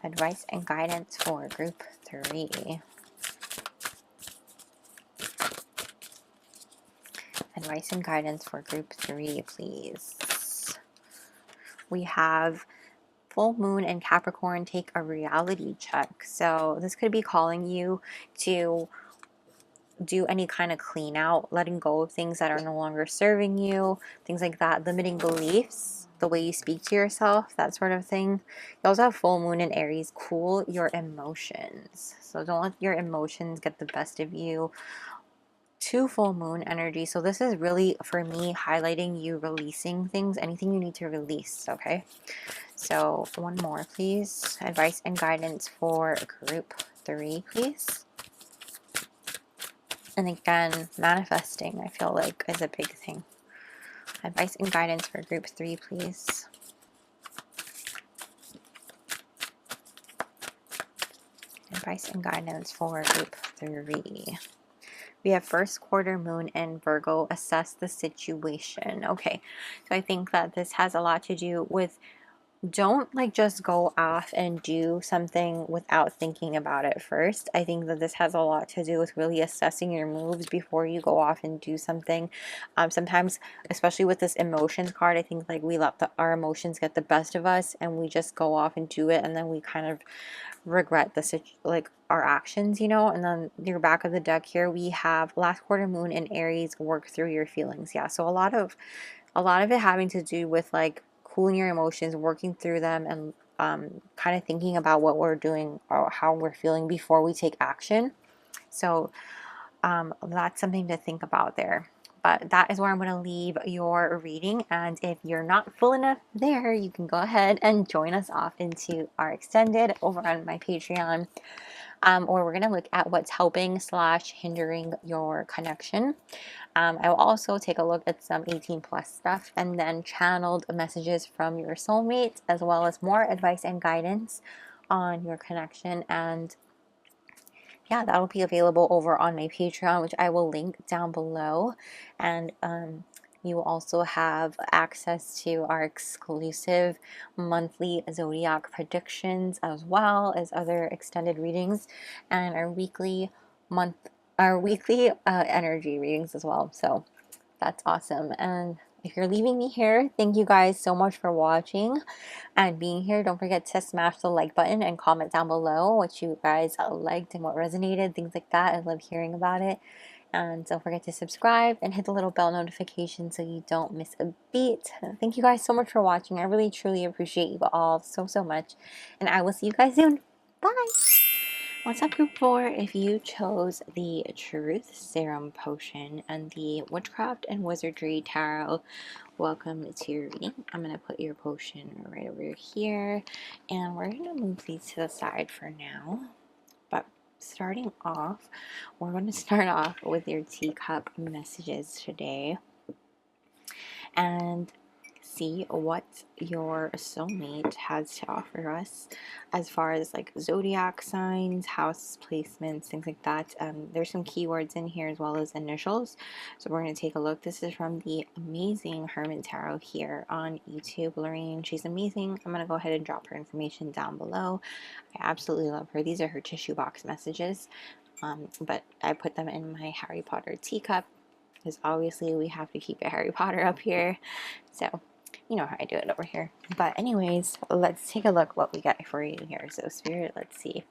A: Advice and guidance for group 3. Advice and guidance for group 3, please. We have full moon and Capricorn, take a reality check. So this could be calling you to do any kind of clean out, letting go of things that are no longer serving you, things like that, limiting beliefs, the way you speak to yourself, that sort of thing. You also have full moon in Aries, cool your emotions. So don't let your emotions get the best of you. 2 full moon energy. So this is really, for me, highlighting you releasing things, anything you need to release, okay? So one more, please. Advice and guidance for group 3, please. And again, manifesting, I feel like, is a big thing. Advice and guidance for group 3, please. Advice and guidance for group 3. We have first quarter moon in Virgo, assess the situation. Okay, so I think that this has a lot to do with, don't like just go off and do something without thinking about it first. I think that this has a lot to do with really assessing your moves before you go off and do something. Sometimes, especially with this emotions card, I think like we let our emotions get the best of us and we just go off and do it, and then we kind of regret like our actions, you know. And then your back of the deck here, we have last quarter moon in Aries, work through your feelings. Yeah, so a lot of it having to do with like cooling your emotions, working through them, and kind of thinking about what we're doing or how we're feeling before we take action. So that's something to think about there. But that is where I'm going to leave your reading. And if you're not full enough there, you can go ahead and join us off into our extended over on my Patreon, where we're going to look at what's helping / hindering your connection. I will also take a look at some 18 plus stuff, and then channeled messages from your soulmate, as well as more advice and guidance on your connection. And yeah, that'll be available over on my Patreon, which I will link down below. And you will also have access to our exclusive monthly zodiac predictions, as well as other extended readings, and our weekly energy readings as well. So that's awesome. And if you're leaving me here, thank you guys so much for watching and being here. Don't forget to smash the like button and comment down below what you guys liked and what resonated, things like that. I love hearing about it. And don't forget to subscribe and hit the little bell notification so you don't miss a beat. Thank you guys so much for watching. I really truly appreciate you all so much, and I will see you guys soon. Bye. What's up, group 4? If you chose the Truth Serum Potion and the Witchcraft and Wizardry Tarot, welcome to your reading. I'm going to put your potion right over here, and we're going to move these to the side for now. But starting off, we're going to start off with your teacup messages today and see what your soulmate has to offer us as far as like zodiac signs, house placements, things like that. There's some keywords in here as well as initials, so we're going to take a look. This is from the amazing Hermit Tarot here on YouTube. Lorraine, she's amazing. I'm going to go ahead and drop her information down below. I absolutely love her. These are her tissue box messages, but I put them in my Harry Potter teacup because obviously we have to keep a Harry Potter up here, so you know how I do it over here. But anyways, let's take a look what we got for you here. So Spirit, let's see.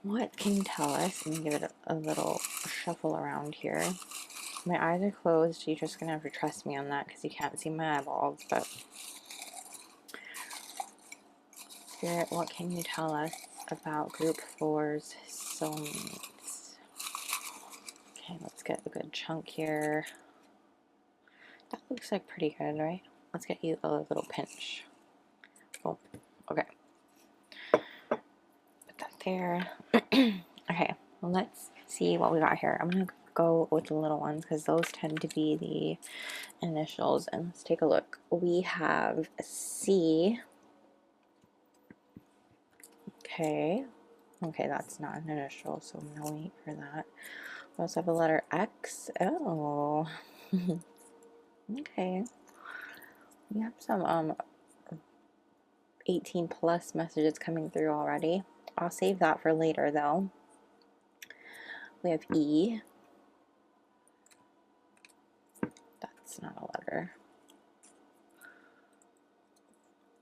A: What can you tell us? Let me give it a little shuffle around here. My eyes are closed. You're just going to have to trust me on that because you can't see my eyeballs. But Spirit, what can you tell us about Group 4's soulmates? Okay, let's get a good chunk here. That looks like pretty good, right? Let's get you a little pinch. Oh, okay. Put that there. Okay, well, let's see what we got here. I'm going to go with the little ones because those tend to be the initials. And let's take a look. We have C. Okay. Okay, that's not an initial, so I'm going to wait for that. We also have a letter X. Oh. Okay. We have some 18 plus messages coming through already. I'll save that for later though. We have E. That's not a letter.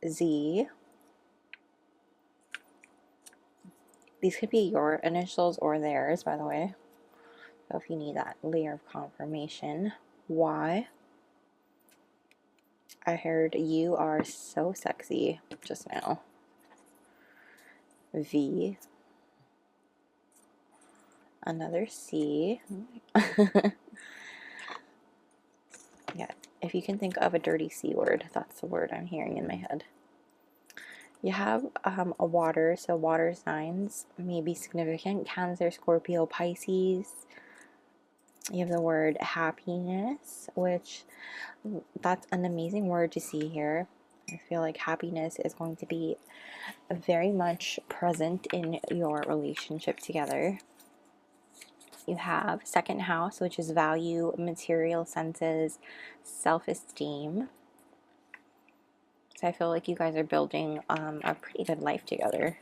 A: Z. These could be your initials or theirs, by the way. So if you need that layer of confirmation. Y. I heard you are so sexy just now. V. Another C. Yeah, if you can think of a dirty C word, that's the word I'm hearing in my head. You have a water, so water signs may be significant. Cancer, Scorpio, Pisces. You have the word happiness, which that's an amazing word to see here. I feel like happiness is going to be very much present in your relationship together. You have second house, which is value, material senses, self-esteem. So I feel like you guys are building a pretty good life together.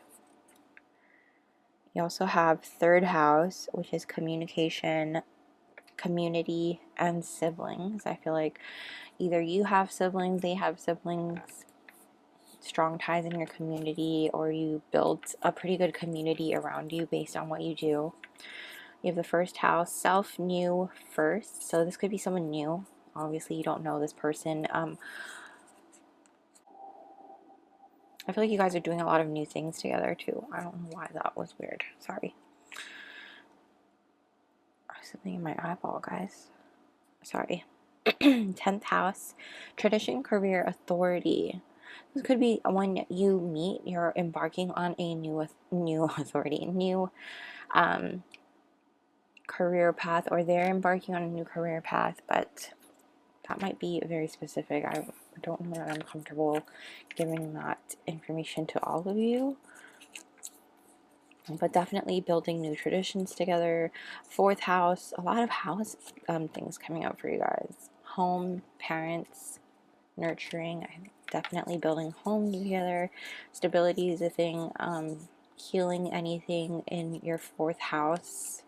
A: You also have third house, which is communication, community, and siblings. I feel like either you have siblings, they have siblings, strong ties in your community, or you build a pretty good community around you based on what you do. You have the first house, self, new, first. So this could be someone new. Obviously, you don't know this person. I feel like you guys are doing a lot of new things together too. I don't know why that was weird. Sorry. Something in my eyeball, guys. Sorry. 10th house, tradition, career, authority. This could be when you meet, you're embarking on a new authority, new career path, or they're embarking on a new career path, but that might be very specific. I don't know that I'm comfortable giving that information to all of you, but definitely building new traditions together. Fourth house, a lot of house things coming up for you guys. Home, parents, nurturing. I'm definitely building homes together. Stability is a thing. Healing anything in your fourth house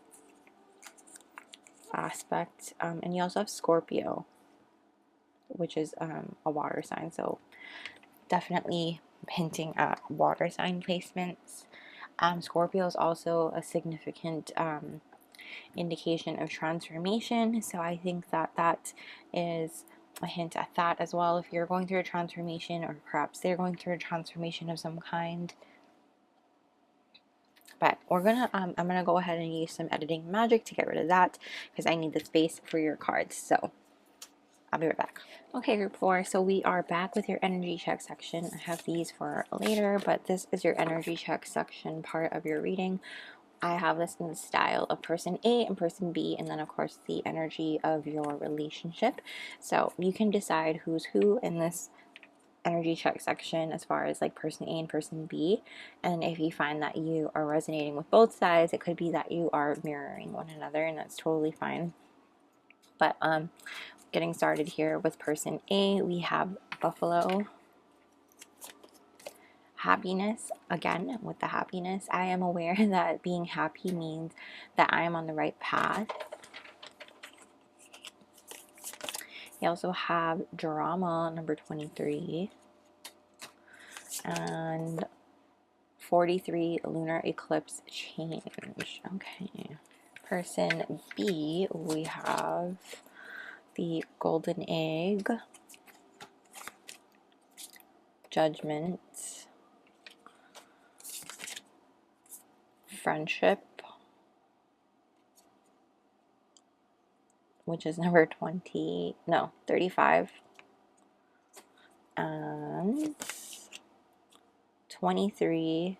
A: aspect. And you also have Scorpio, which is a water sign. So definitely hinting at water sign placements. Scorpio is also a significant indication of transformation. So I think that that is a hint at that as well. If you're going through a transformation, or perhaps they're going through a transformation of some kind. But we're gonna I'm gonna go ahead and use some editing magic to get rid of that, because I need the space for your cards. So I'll be right back. Okay, group 4, so we are back with your energy check section. I have these for later, but this is your energy check section part of your reading. I have this in the style of person A and person B, and then of course the energy of your relationship. So you can decide who's who in this energy check section as far as like person A and person B. And if you find that you are resonating with both sides, it could be that you are mirroring one another, and that's totally fine. But getting started here with person A, we have Buffalo. Happiness, again with the happiness, I am aware that being happy means that I am on the right path. You also have drama, number 23, and 43, lunar eclipse change. Okay. Person B, we have the golden egg, judgment, friendship, which is number 35, and 23,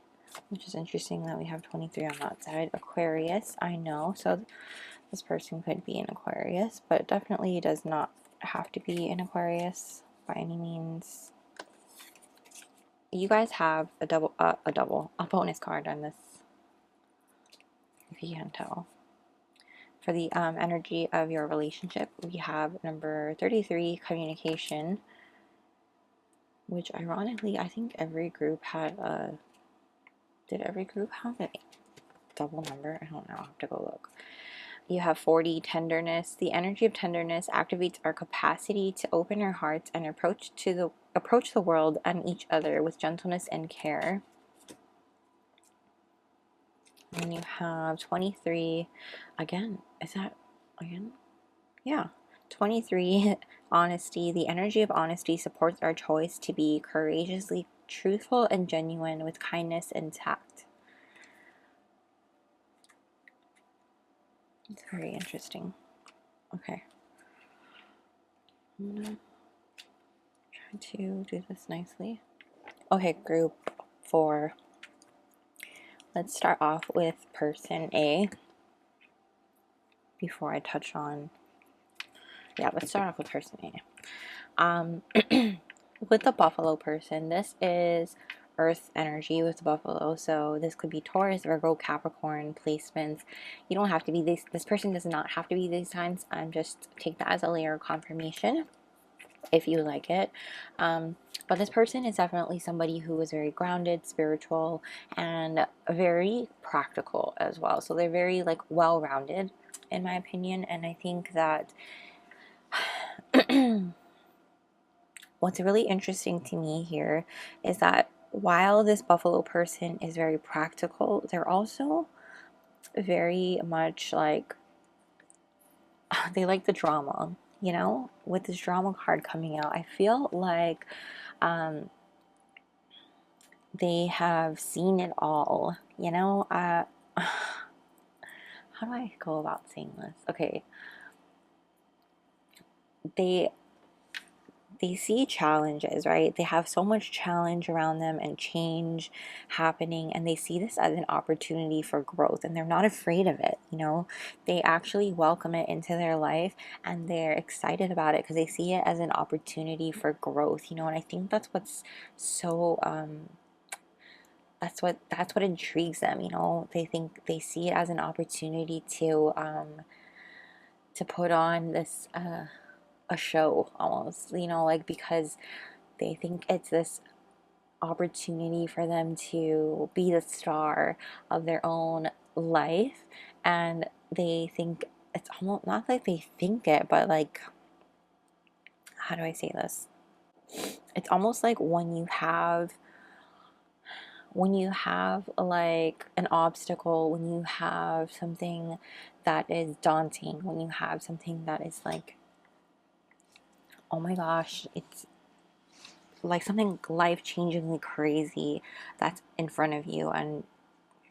A: which is interesting that we have 23 on that side. Aquarius, I know. So this person could be an Aquarius, but definitely does not have to be an Aquarius by any means. You guys have a bonus card on this, if you can tell. For the energy of your relationship, we have number 33, communication, which ironically, I think every group had a, did every group have a double number? I don't know, I'll have to go look. You have 40, tenderness. The energy of tenderness activates our capacity to open our hearts and approach the world and each other with gentleness and care. And you have 23, again, is that, again? Yeah. 23, honesty. The energy of honesty supports our choice to be courageously truthful and genuine with kindness and tact. It's very interesting. Okay. I'm gonna try to do this nicely. Okay, group 4. Let's start off with person A before I touch on, yeah, let's start off with person A. With the buffalo person, this is earth energy with the buffalo, so this could be Taurus, Virgo, Capricorn placements. You don't have to be this person does not have to be these times. I'm just take that as a layer of confirmation if you like it. But this person is definitely somebody who is very grounded, spiritual, and very practical as well. So they're very like well-rounded in my opinion, and I think that what's really interesting to me here is that while this buffalo person is very practical, they're also very much like, they like the drama, you know, with this drama card coming out. I feel like they have seen it all, you know. How do I go about saying this? Okay, they see challenges, right? They have so much challenge around them and change happening, and they see this as an opportunity for growth, and they're not afraid of it, you know. They actually welcome it into their life, and they're excited about it because they see it as an opportunity for growth, you know. And I think that's what's so that's what intrigues them, you know. They think they see it as an opportunity to put on this a show almost, you know, like, because they think it's this opportunity for them to be the star of their own life. And they think it's almost not like they think it, but like, how do I say this? It's almost like when you have like an obstacle, when you have something that is daunting, when you have something that is like, oh my gosh, it's like something life-changingly crazy that's in front of you, and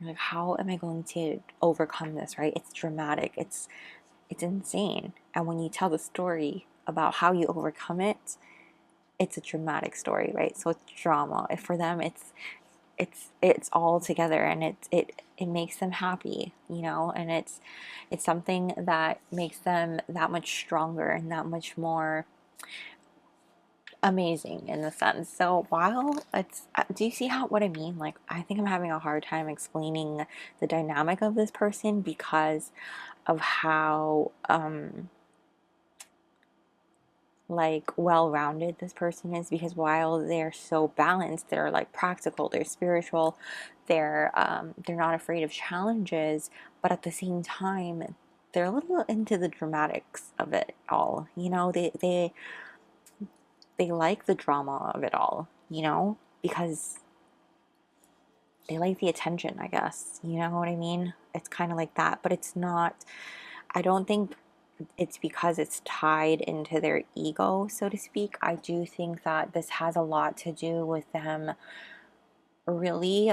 A: you're like, how am I going to overcome this, right? It's dramatic, it's insane. And when you tell the story about how you overcome it, it's a dramatic story, right? So it's drama. For them, it's all together, and it makes them happy, you know. And it's something that makes them that much stronger and that much more amazing in the sense. So while it's, do you see what I mean? Like, I think I'm having a hard time explaining the dynamic of this person because of how like well-rounded this person is, because while they're so balanced, they're like practical, they're spiritual, they're not afraid of challenges, but at the same time they're a little into the dramatics of it all, you know. They like the drama of it all, you know, because they like the attention, I guess, you know what I mean? It's kind of like that, but it's not, I don't think it's because it's tied into their ego, so to speak. I do think that this has a lot to do with them really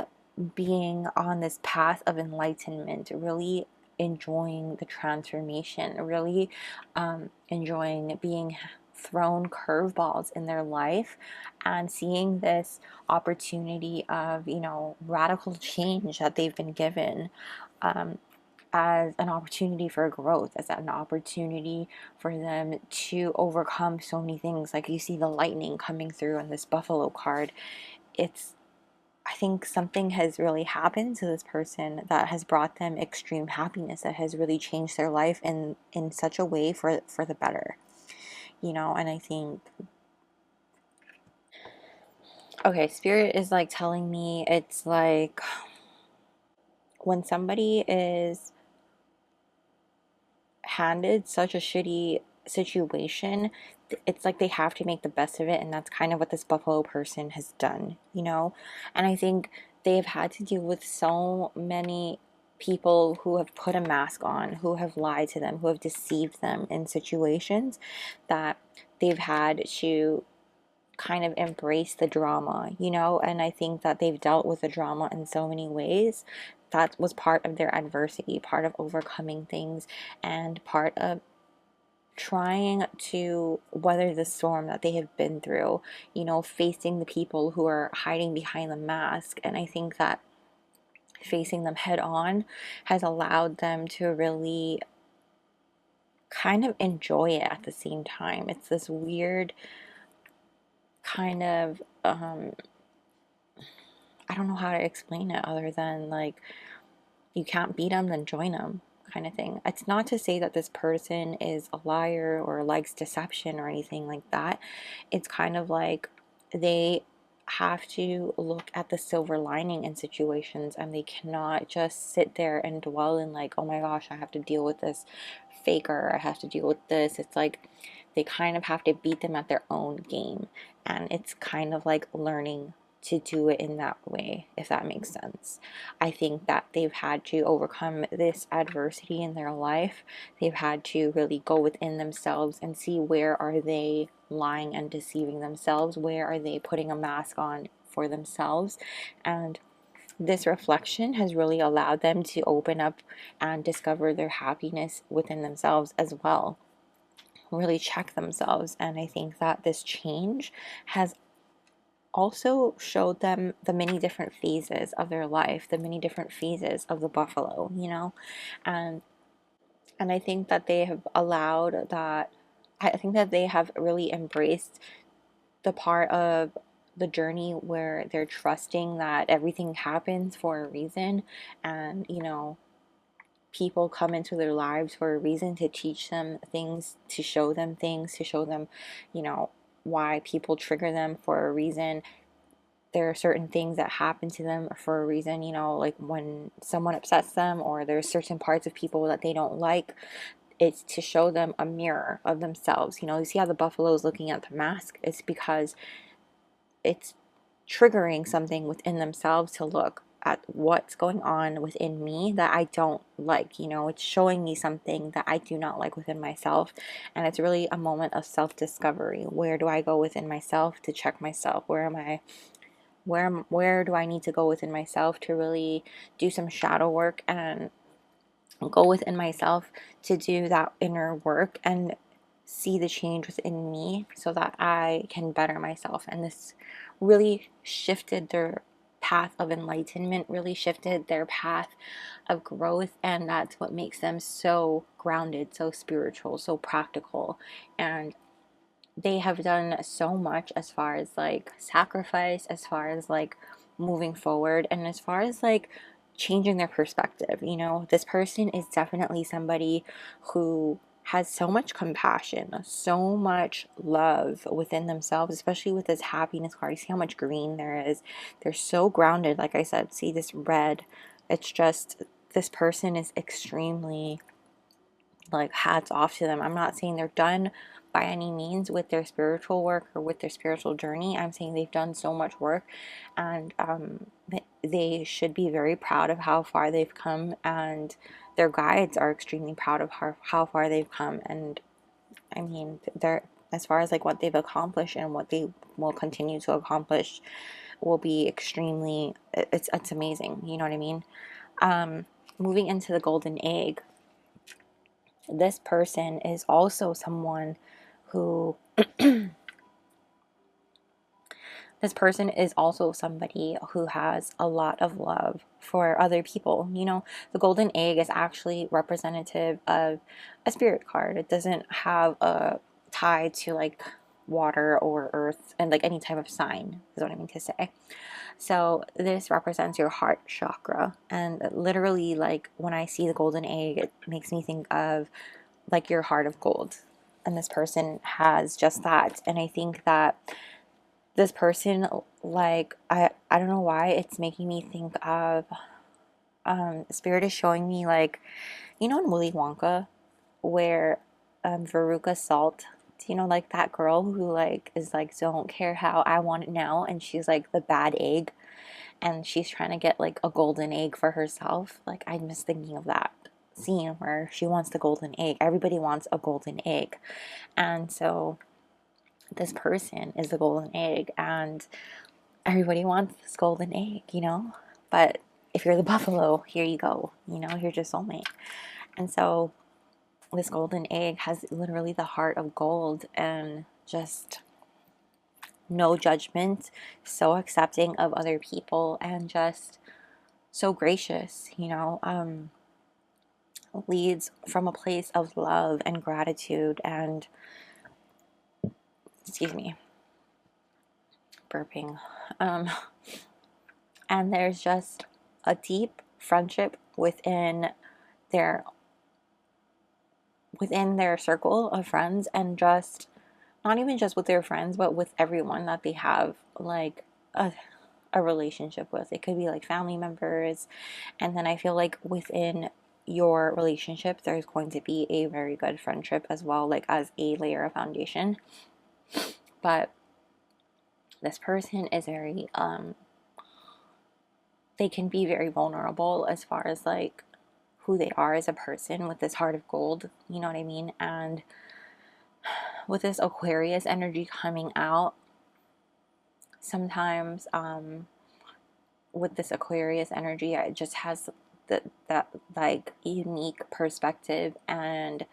A: being on this path of enlightenment, really enjoying the transformation, really enjoying being thrown curveballs in their life, and seeing this opportunity of, you know, radical change that they've been given, as an opportunity for growth, as an opportunity for them to overcome so many things. Like you see the lightning coming through in this buffalo card. It's, I think something has really happened to this person that has brought them extreme happiness, that has really changed their life in such a way for the better, you know. And I think, okay, Spirit is like telling me, it's like when somebody is handed such a shitty situation, it's like they have to make the best of it, and that's kind of what this buffalo person has done, you know. And I think they've had to deal with so many people who have put a mask on, who have lied to them, who have deceived them in situations, that they've had to kind of embrace the drama, you know. And I think that they've dealt with the drama in so many ways. That was part of their adversity, part of overcoming things, and part of trying to weather the storm that they have been through, you know, facing the people who are hiding behind the mask. And I think that facing them head on has allowed them to really kind of enjoy it at the same time. It's this weird kind of, I don't know how to explain it other than like, you can't beat them, then join them kind of thing. It's not to say that this person is a liar or likes deception or anything like that. It's kind of like they have to look at the silver lining in situations, and they cannot just sit there and dwell in like, oh my gosh, I have to deal with this faker, I have to deal with this. It's like they kind of have to beat them at their own game, and it's kind of like learning to do it in that way, if that makes sense. I think that they've had to overcome this adversity in their life. They've had to really go within themselves and see, where are they lying and deceiving themselves? Where are they putting a mask on for themselves? And this reflection has really allowed them to open up and discover their happiness within themselves as well. Really check themselves. And I think that this change has also showed them the many different phases of their life, the many different phases of the buffalo, you know. And I think that they have allowed that, I think that they have really embraced the part of the journey where they're trusting that everything happens for a reason, and, you know, people come into their lives for a reason, to teach them things, to show them things, to show them, you know, why people trigger them for a reason. There are certain things that happen to them for a reason, you know, like when someone upsets them, or there's certain parts of people that they don't like. It's to show them a mirror of themselves. You know, you see how the buffalo is looking at the mask? It's because it's triggering something within themselves to look at what's going on within me that I don't like. You know, it's showing me something that I do not like within myself. And it's really a moment of self-discovery. Where do I go within myself to check myself? Where am I? Where do I need to go within myself to really do some shadow work, and go within myself to do that inner work and see the change within me, so that I can better myself. And this really shifted their path of enlightenment, really shifted their path of growth. And that's what makes them so grounded, so spiritual, so practical. And they have done so much as far as like sacrifice, as far as like moving forward, and as far as like changing their perspective. You know, this person is definitely somebody who has so much compassion, so much love within themselves, especially with this happiness card. You see how much green there is. They're so grounded. Like I said, see this red. It's just, this person is extremely, like, hats off to them. I'm not saying they're done by any means with their spiritual work or with their spiritual journey. I'm saying they've done so much work, and they should be very proud of how far they've come, and their guides are extremely proud of how far they've come. And I mean, they're, as far as like what they've accomplished and what they will continue to accomplish, will be extremely, it's amazing, you know what I mean. Moving into the golden egg, this person is also someone who This person is also somebody who has a lot of love for other people. You know, the golden egg is actually representative of a spirit card. It doesn't have a tie to like water or earth and like any type of sign, is what I mean to say. So this represents your heart chakra. And literally, like when I see the golden egg, it makes me think of like your heart of gold. And this person has just that. And I think that this person, like, I don't know why it's making me think of, Spirit is showing me, like, you know, in Willy Wonka, where Veruca Salt, you know, like that girl who like is like, don't care how, I want it now, and she's like the bad egg, and she's trying to get like a golden egg for herself. Like, I'm just thinking of that scene where she wants the golden egg. Everybody wants a golden egg, and so this person is the golden egg, and everybody wants this golden egg, you know? But if you're the buffalo, here you go, you know, here's your soulmate. And so this golden egg has literally the heart of gold and just no judgment, so accepting of other people, and just so gracious, you know, leads from a place of love and gratitude and, excuse me, burping. And there's just a deep friendship their within their circle of friends, and just not even just with their friends, but with everyone that they have like a relationship with. It could be like family members, and then I feel like within your relationship there's going to be a very good friendship as well, like as a layer of foundation. But this person is very they can be very vulnerable as far as like who they are as a person with this heart of gold, you know what I mean? And with this Aquarius energy coming out, sometimes with this Aquarius energy, it just has that like unique perspective, and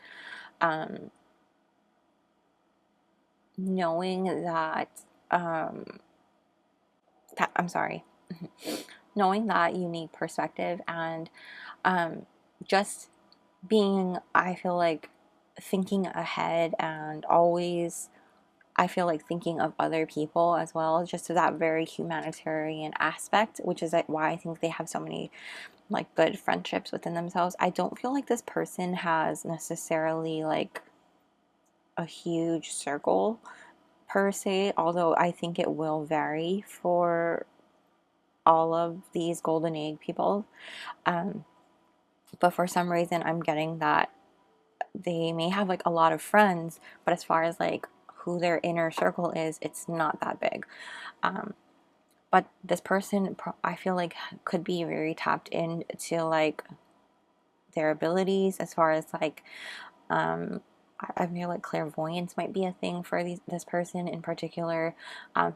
A: knowing that I'm sorry, knowing that unique perspective, and just being, I feel like, thinking ahead, and always, I feel like, thinking of other people as well, just to that very humanitarian aspect, which is like why I think they have so many like good friendships within themselves. I don't feel like this person has necessarily like a huge circle per se, although I think it will vary for all of these golden egg people. But for some reason, I'm getting that they may have like a lot of friends, but as far as like who their inner circle is, it's not that big. But this person, I feel like, could be very tapped into like their abilities as far as like, I feel like clairvoyance might be a thing for this person in particular.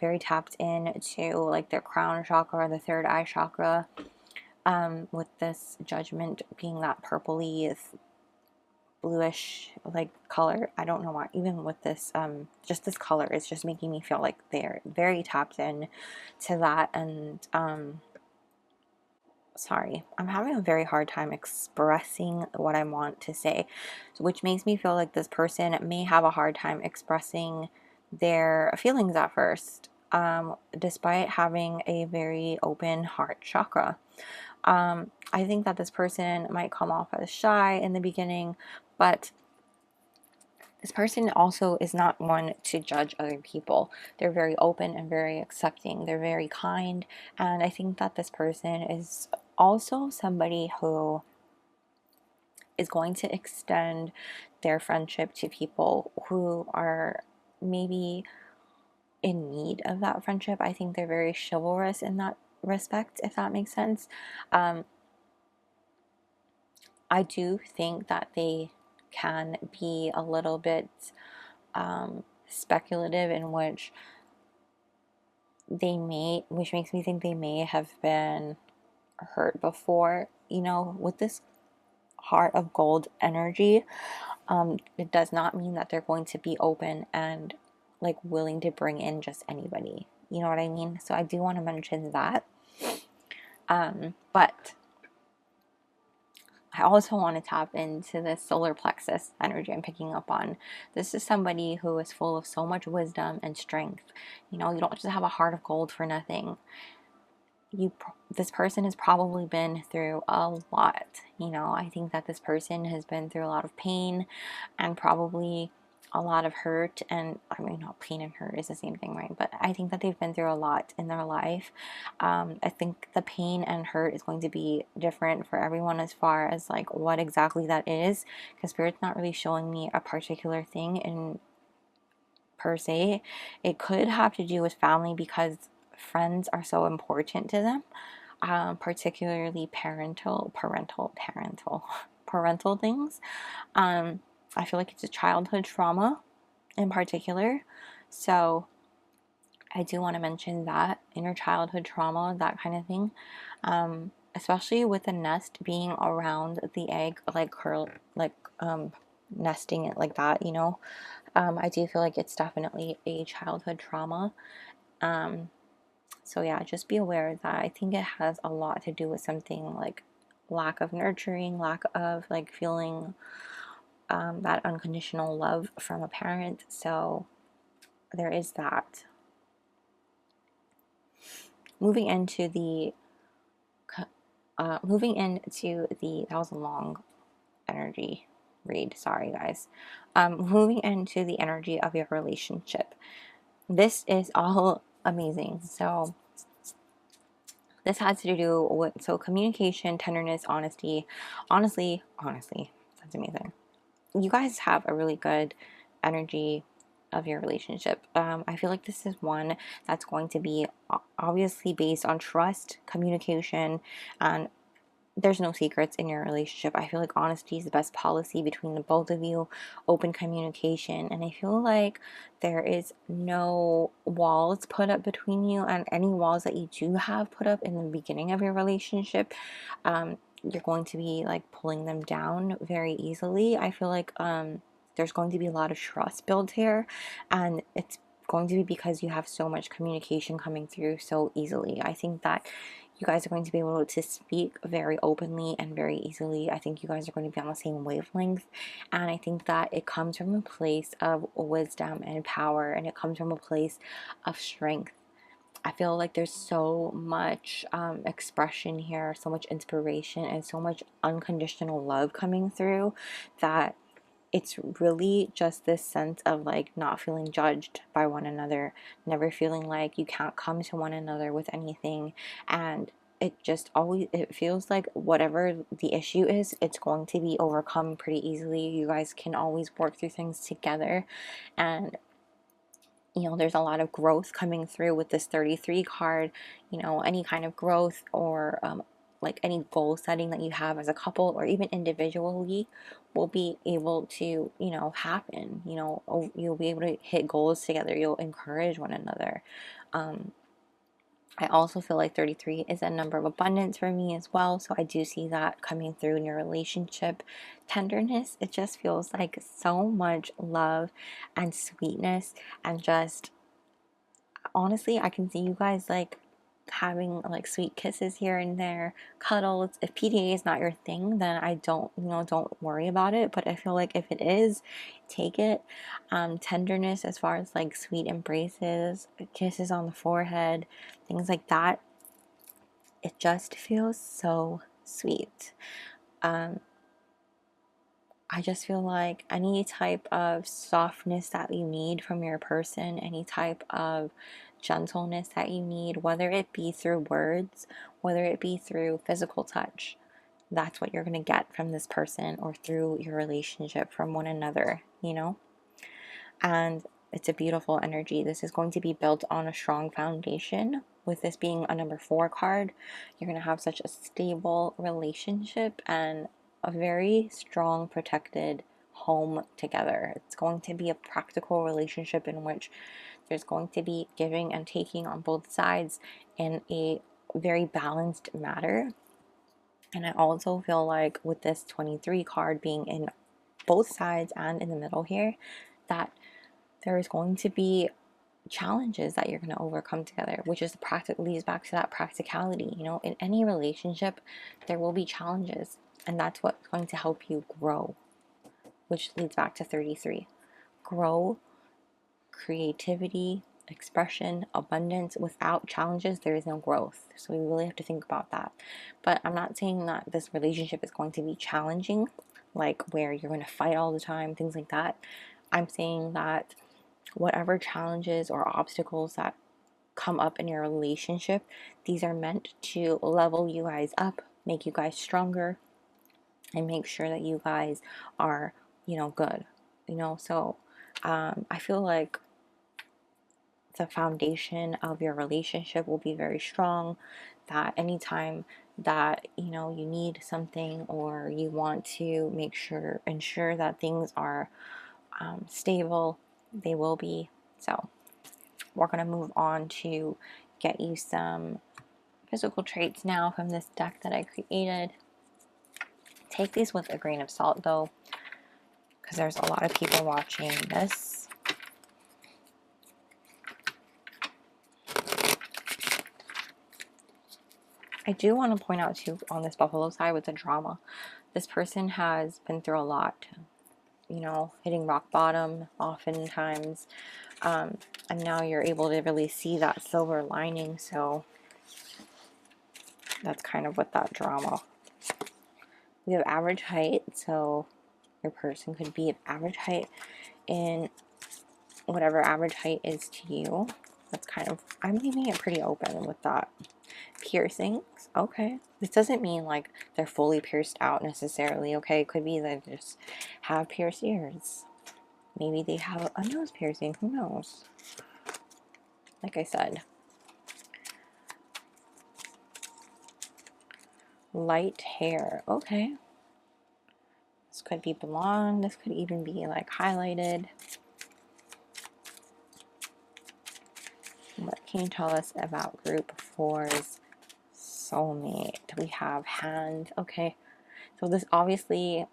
A: Very tapped into like their crown chakra, the third eye chakra, with this judgment being that purpley bluish like color. I don't know why, even with this just this color is just making me feel like they're very tapped in to that. And sorry, I'm having a very hard time expressing what I want to say, which makes me feel like this person may have a hard time expressing their feelings at first, despite having a very open heart chakra. I think that this person might come off as shy in the beginning, but this person also is not one to judge other people. They're very open and very accepting. They're very kind. And I think that this person is also somebody who is going to extend their friendship to people who are maybe in need of that friendship. I think they're very chivalrous in that respect, if that makes sense. I do think that they can be a little bit speculative, in which which makes me think they may have been hurt before, you know, with this heart of gold energy. It does not mean that they're going to be open and like willing to bring in just anybody. You know what I mean? So I do want to mention that. But I also want to tap into this solar plexus energy I'm picking up on. This is somebody who is full of so much wisdom and strength. You know, you don't just have a heart of gold for nothing. This person has probably been through a lot. You know, I think that this person has been through a lot of pain and probably a lot of hurt. And I mean, not pain and hurt is the same thing, right? But I think that they've been through a lot in their life. I think the pain and hurt is going to be different for everyone as far as like what exactly that is, because Spirit's not really showing me a particular thing in per se. It could have to do with family because friends are so important to them, particularly parental things. I feel like it's a childhood trauma in particular. So I do want to mention that inner childhood trauma, that kind of thing. Especially with the nest being around the egg, like nesting it like that, you know. I do feel like it's definitely a childhood trauma. So yeah, just be aware that I think it has a lot to do with something like lack of nurturing, lack of like feeling that unconditional love from a parent. So there is that. Moving into the that was a long energy read, sorry guys. Moving into the energy of your relationship. This is all amazing. So this has to do with communication, tenderness, honesty. Honestly, that's amazing. You guys have a really good energy of your relationship. I feel like this is one that's going to be obviously based on trust, communication, and there's no secrets in your relationship. I feel like honesty is the best policy between the both of you, open communication, and I feel like there is no walls put up between you, and any walls that you do have put up in the beginning of your relationship, you're going to be like pulling them down very easily. I feel like there's going to be a lot of trust built here, and it's going to be because you have so much communication coming through so easily. I think that you guys are going to be able to speak very openly and very easily. I think you guys are going to be on the same wavelength, and I think that it comes from a place of wisdom and power, and it comes from a place of strength. I feel like there's so much expression here, so much inspiration, and so much unconditional love coming through that it's really just this sense of like not feeling judged by one another, never feeling like you can't come to one another with anything, and it feels like whatever the issue is, it's going to be overcome pretty easily. You guys can always work through things together, and you know, there's a lot of growth coming through with this 33 card. You know, any kind of growth or like any goal setting that you have as a couple or even individually will be able to, you know, happen. You know, you'll be able to hit goals together. You'll encourage one another. I also feel like 33 is a number of abundance for me as well. So I do see that coming through in your relationship. Tenderness, it just feels like so much love and sweetness, and just honestly, I can see you guys like having like sweet kisses here and there, cuddles. If PDA is not your thing, then I don't, you know, don't worry about it. But I feel like if it is, take it. Tenderness as far as like sweet embraces, kisses on the forehead, things like that. It just feels so sweet. I just feel like any type of softness that you need from your person, any type of gentleness that you need, whether it be through words, whether it be through physical touch, that's what you're going to get from this person or through your relationship from one another, you know? And it's a beautiful energy. This is going to be built on a strong foundation. With this being a number 4 card, you're going to have such a stable relationship and a very strong, protected home together. It's going to be a practical relationship in which there's going to be giving and taking on both sides in a very balanced manner. And I also feel like with this 23 card being in both sides and in the middle here, that there is going to be challenges that you're going to overcome together, which is leads back to that practicality. You know, in any relationship, there will be challenges, and that's what's going to help you grow, which leads back to 33. Grow, creativity, expression, abundance. Without challenges, there is no growth. So we really have to think about that. But I'm not saying that this relationship is going to be challenging, like where you're going to fight all the time, things like that. I'm saying that whatever challenges or obstacles that come up in your relationship, these are meant to level you guys up, make you guys stronger, and make sure that you guys are, you know, good. You know, so I feel like the foundation of your relationship will be very strong, that anytime that, you know, you need something or you want to ensure that things are stable, they will be. So we're going to move on to get you some physical traits now from this deck that I created. Take these with a grain of salt though, because there's a lot of people watching this. I do want to point out too, on this buffalo side with the drama, this person has been through a lot, you know, hitting rock bottom oftentimes, and now you're able to really see that silver lining. So that's kind of what that drama. We have average height, so your person could be of average height in whatever average height is to you. That's kind of, I'm leaving it pretty open with that. Piercings, okay. This doesn't mean like they're fully pierced out necessarily, okay? It could be that they just have pierced ears. Maybe they have a nose piercing, who knows? Like I said. Light hair, okay. This could be blonde, this could even be like highlighted. What can you tell us about group 4's soulmate? We have hand, okay. So this obviously,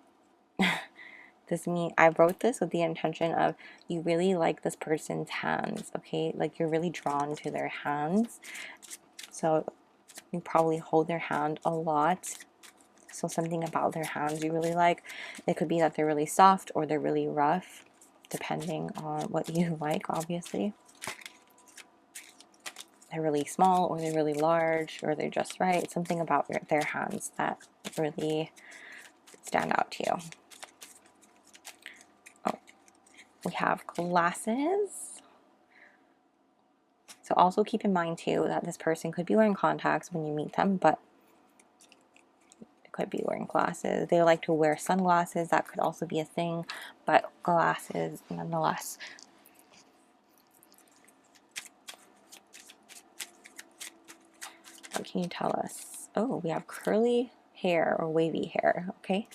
A: I wrote this with the intention of you really like this person's hands, okay? Like you're really drawn to their hands. So you probably hold their hand a lot. So something about their hands you really like. It could be that they're really soft or they're really rough, depending on what you like, obviously. They're really small or they're really large or they're just right. Something about their hands that really stand out to you. Oh, we have glasses. So also keep in mind too that this person could be wearing contacts when you meet them, but it could be wearing glasses. They like to wear sunglasses. That could also be a thing, but glasses nonetheless. What can you tell us? Oh, we have curly hair or wavy hair, okay?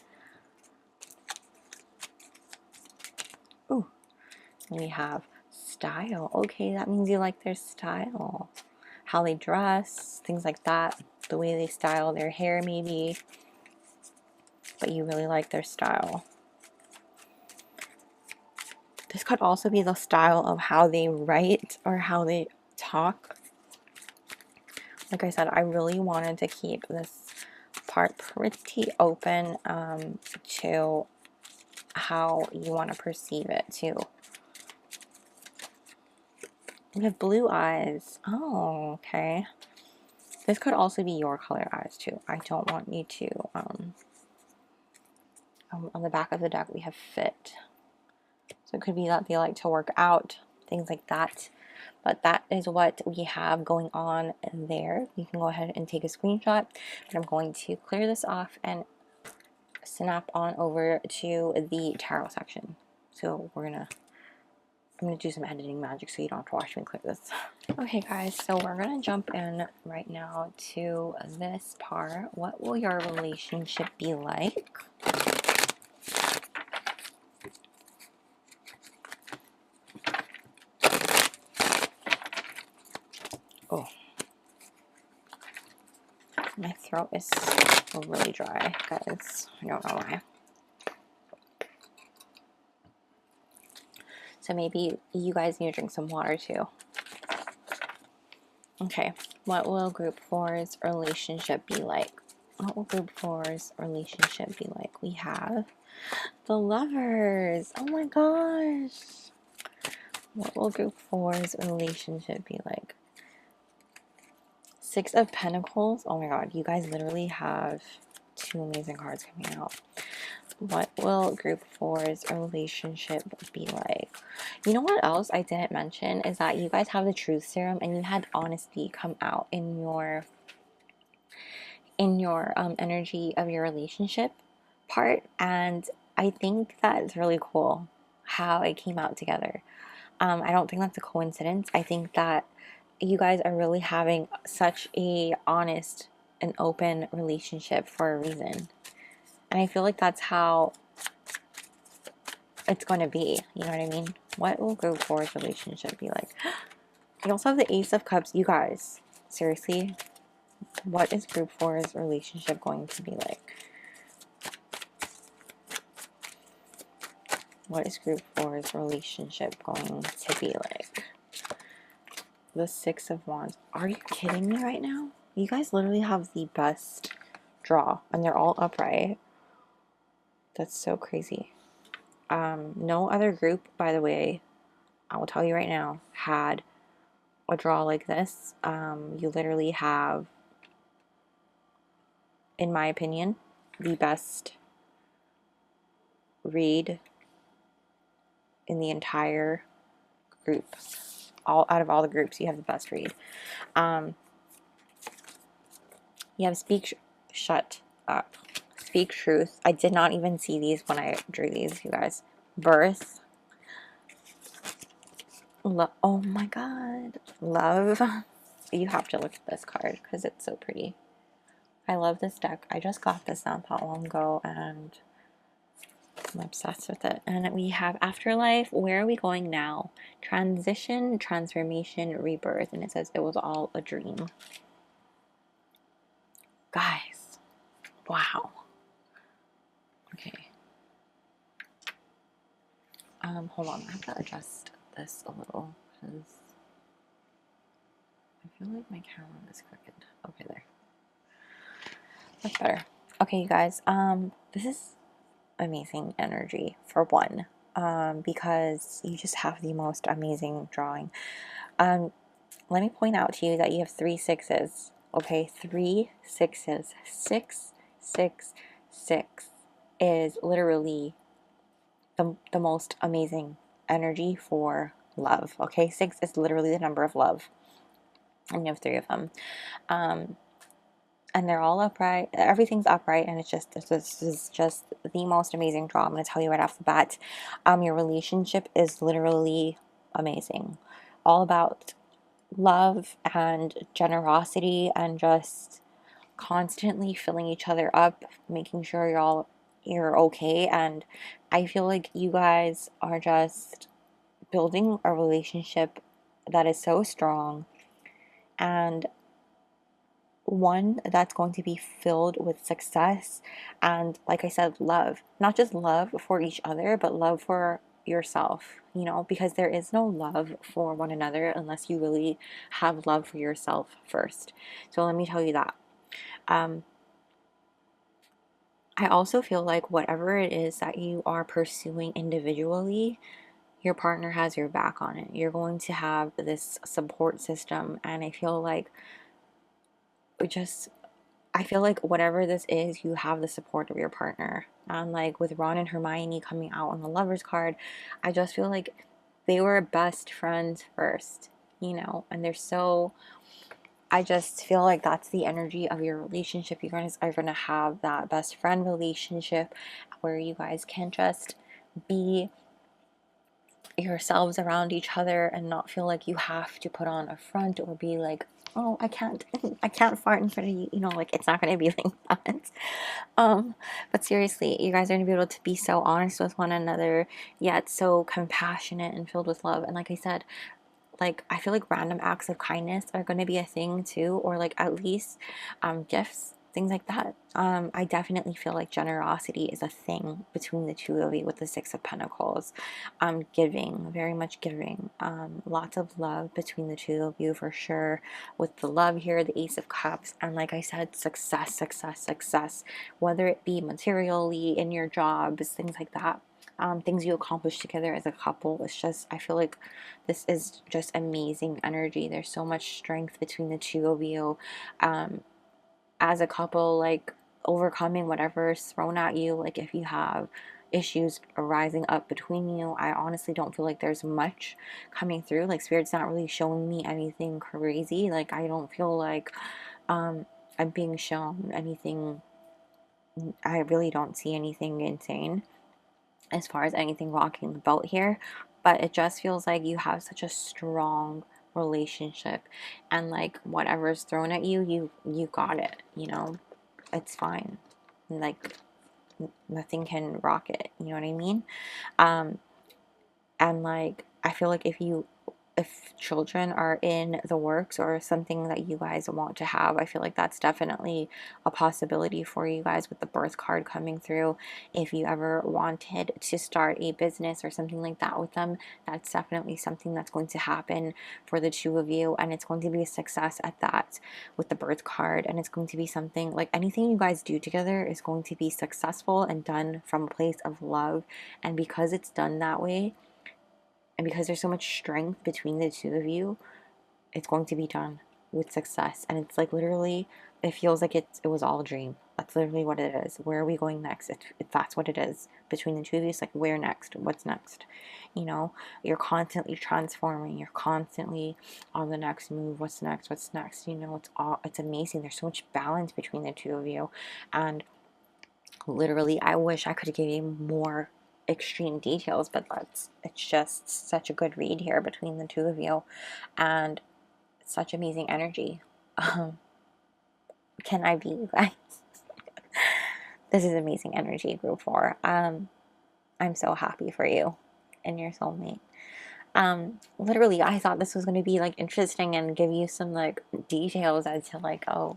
A: Ooh, we have style. Okay, that means you like their style. How they dress, things like that. The way they style their hair maybe. But you really like their style. This could also be the style of how they write or how they talk. Like I said, I really wanted to keep this part pretty open to how you want to perceive it too. We have blue eyes. Oh, okay. This could also be your color eyes too. I don't want you to, on the back of the deck we have fit. So it could be that they like to work out, things like that. But that is what we have going on there. You can go ahead and take a screenshot. But I'm going to clear this off and snap on over to the tarot section. So I'm gonna do some editing magic so you don't have to watch me clear this. Okay guys, so we're gonna jump in right now to this part. What will your relationship be like? Oh, my throat is really dry, guys. I don't know why. So maybe you guys need to drink some water too. Okay, what will group 4's relationship be like? What will group 4's relationship be like? We have the Lovers. Oh my gosh. What will group 4's relationship be like? 6 of Pentacles. Oh my god, you guys literally have 2 amazing cards coming out. What will group 4's relationship be like? You know what else I didn't mention is that you guys have the truth serum and you had honesty come out in your energy of your relationship part, and I think that's really cool how it came out together. I don't think that's a coincidence. I think that you guys are really having such a honest and open relationship for a reason. And I feel like that's how it's going to be. You know what I mean? What will group 4's relationship be like? You also have the Ace of Cups. You guys, seriously, what is group 4's relationship going to be like? What is group 4's relationship going to be like? The 6 of Wands. Are you kidding me right now? You guys literally have the best draw, and they're all upright. That's so crazy. No other group, by the way, I will tell you right now, had a draw like this. You literally have, in my opinion, the best read in the entire group. All out of all the groups, you have the best read. You have shut up, speak truth. I did not even see these when I drew these, you guys. Birth. Oh my god. Love. You have to look at this card because it's so pretty. I love this deck. I just got this not that long ago and I'm obsessed with it. And we have Afterlife. Where are we going now? Transition, transformation, rebirth. And it says it was all a dream. Guys. Wow. Okay. Hold on. I have to adjust this a little because I feel like my camera is crooked. Okay, there. That's better. Okay, you guys. This is amazing energy for one. Because you just have the most amazing drawing. Let me point out to you that you have 3 6s. Okay, 3 6s. 6, 6, 6 is literally the most amazing energy for love. Okay, 6 is literally the number of love. And you have 3 of them. And they're all upright. Everything's upright, and this is just the most amazing draw. I'm going to tell you right off the bat. Your relationship is literally amazing. All about love and generosity and just constantly filling each other up, making sure you're okay. And I feel like you guys are just building a relationship that is so strong, and one that's going to be filled with success and, like I said, love. Not just love for each other, but love for yourself, you know, because there is no love for one another unless you really have love for yourself first. So let me tell you that. I also feel like whatever it is that you are pursuing individually, your partner has your back on it. You're going to have this support system, and I feel like whatever this is, you have the support of your partner. And like with Ron and Hermione coming out on the Lovers card, I just feel like they were best friends first, you know, and I just feel like that's the energy of your relationship. You guys are going to have that best friend relationship where you guys can just be yourselves around each other and not feel like you have to put on a front or be like, oh, I can't fart in front of you, you know, like it's not going to be like that. But seriously, you guys are going to be able to be so honest with one another, yet so compassionate and filled with love. And like I said, like I feel like random acts of kindness are going to be a thing too, or like at least gifts things like that. I definitely feel like generosity is a thing between the two of you with the Six of Pentacles. Giving, very much giving. Lots of love between the two of you for sure. With the love here, the Ace of Cups, and like I said, success, success, success. Whether it be materially, in your jobs, things like that. Things you accomplish together as a couple. It's just, I feel like this is just amazing energy. There's so much strength between the two of you. As a couple, like overcoming whatever's thrown at you. Like if you have issues arising up between you, I honestly don't feel like there's much coming through. Like Spirit's not really showing me anything crazy. Like I don't feel like I'm being shown anything. I really don't see anything insane as far as anything rocking the boat here, but it just feels like you have such a strong relationship, and like whatever's thrown at you, you got it, you know. It's fine. Like nothing can rock it, you know what I mean? um and like I feel like if children are in the works or something that you guys want to have, I feel like that's definitely a possibility for you guys with the birth card coming through. If you ever wanted to start a business or something like that with them, that's definitely something that's going to happen for the two of you, and it's going to be a success at that with the birth card. And it's going to be something like anything you guys do together is going to be successful and done from a place of love. And because it's done that way, and because there's so much strength between the two of you, it's going to be done with success. And it's like literally, it feels like it was all a dream. That's literally what it is. Where are we going next? If that's what it is between the two of you, it's like, where next? What's next? You know, you're constantly transforming. You're constantly on the next move. What's next? What's next? You know, it's amazing. There's so much balance between the two of you. And literally, I wish I could give you more extreme details, but it's just such a good read here between the two of you, and such amazing energy. um can I be you guys? This is amazing energy, group 4. I'm so happy for you and your soulmate. Literally, I thought this was going to be like interesting and give you some like details as to like, oh,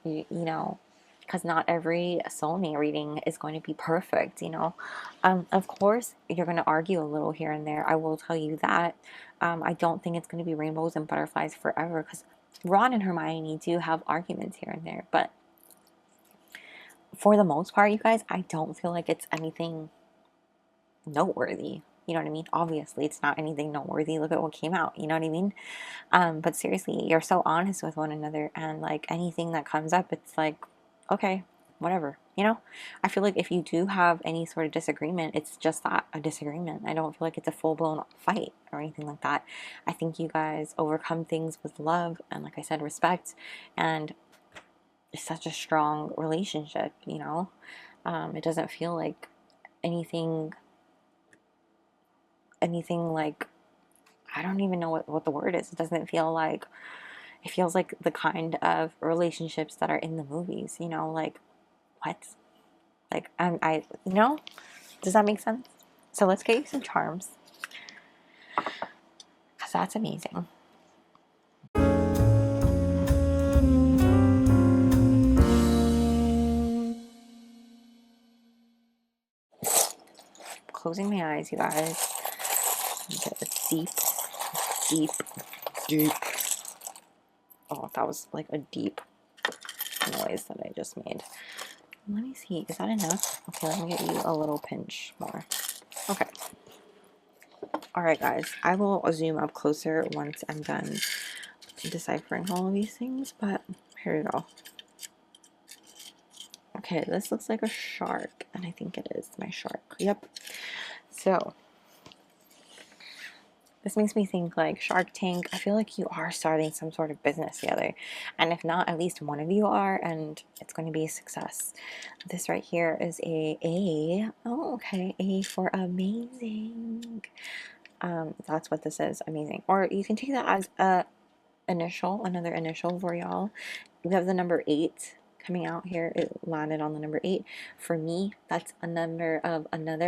A: you know, because not every soulmate reading is going to be perfect, you know. Of course, you're going to argue a little here and there. I will tell you that. I don't think it's going to be rainbows and butterflies forever, because Ron and Hermione do have arguments here and there. But for the most part, you guys, I don't feel like it's anything noteworthy. You know what I mean? Obviously, it's not anything noteworthy. Look at what came out. You know what I mean? But seriously, you're so honest with one another, and like anything that comes up, it's like, okay, whatever, you know. I feel like if you do have any sort of disagreement, it's just that, a disagreement. I don't feel like it's a full-blown fight or anything like that. I think you guys overcome things with love and, like I said, respect, and it's such a strong relationship, you know. It doesn't feel like anything like, I don't even know what the word is. It doesn't feel like, it feels like the kind of relationships that are in the movies, you know, like, what? Like, you know, does that make sense? So let's get you some charms, because that's amazing. Closing my eyes, you guys. Get a deep, deep, deep. Oh, that was like a deep noise that I just made. Let me see. Is that enough? Okay, let me get you a little pinch more. Okay. All right, guys. I will zoom up closer once I'm done deciphering all of these things, but here we go. Okay, this looks like a shark, and I think it is my shark. Yep. So this makes me think like Shark Tank. I feel like you are starting some sort of business together, and if not, at least one of you are, and it's going to be a success. This right here is A. Oh, okay. A for amazing. That's what this is, amazing. Or you can take that as a another initial for y'all. We have the number 8 coming out here. It landed on the number 8. For me, that's another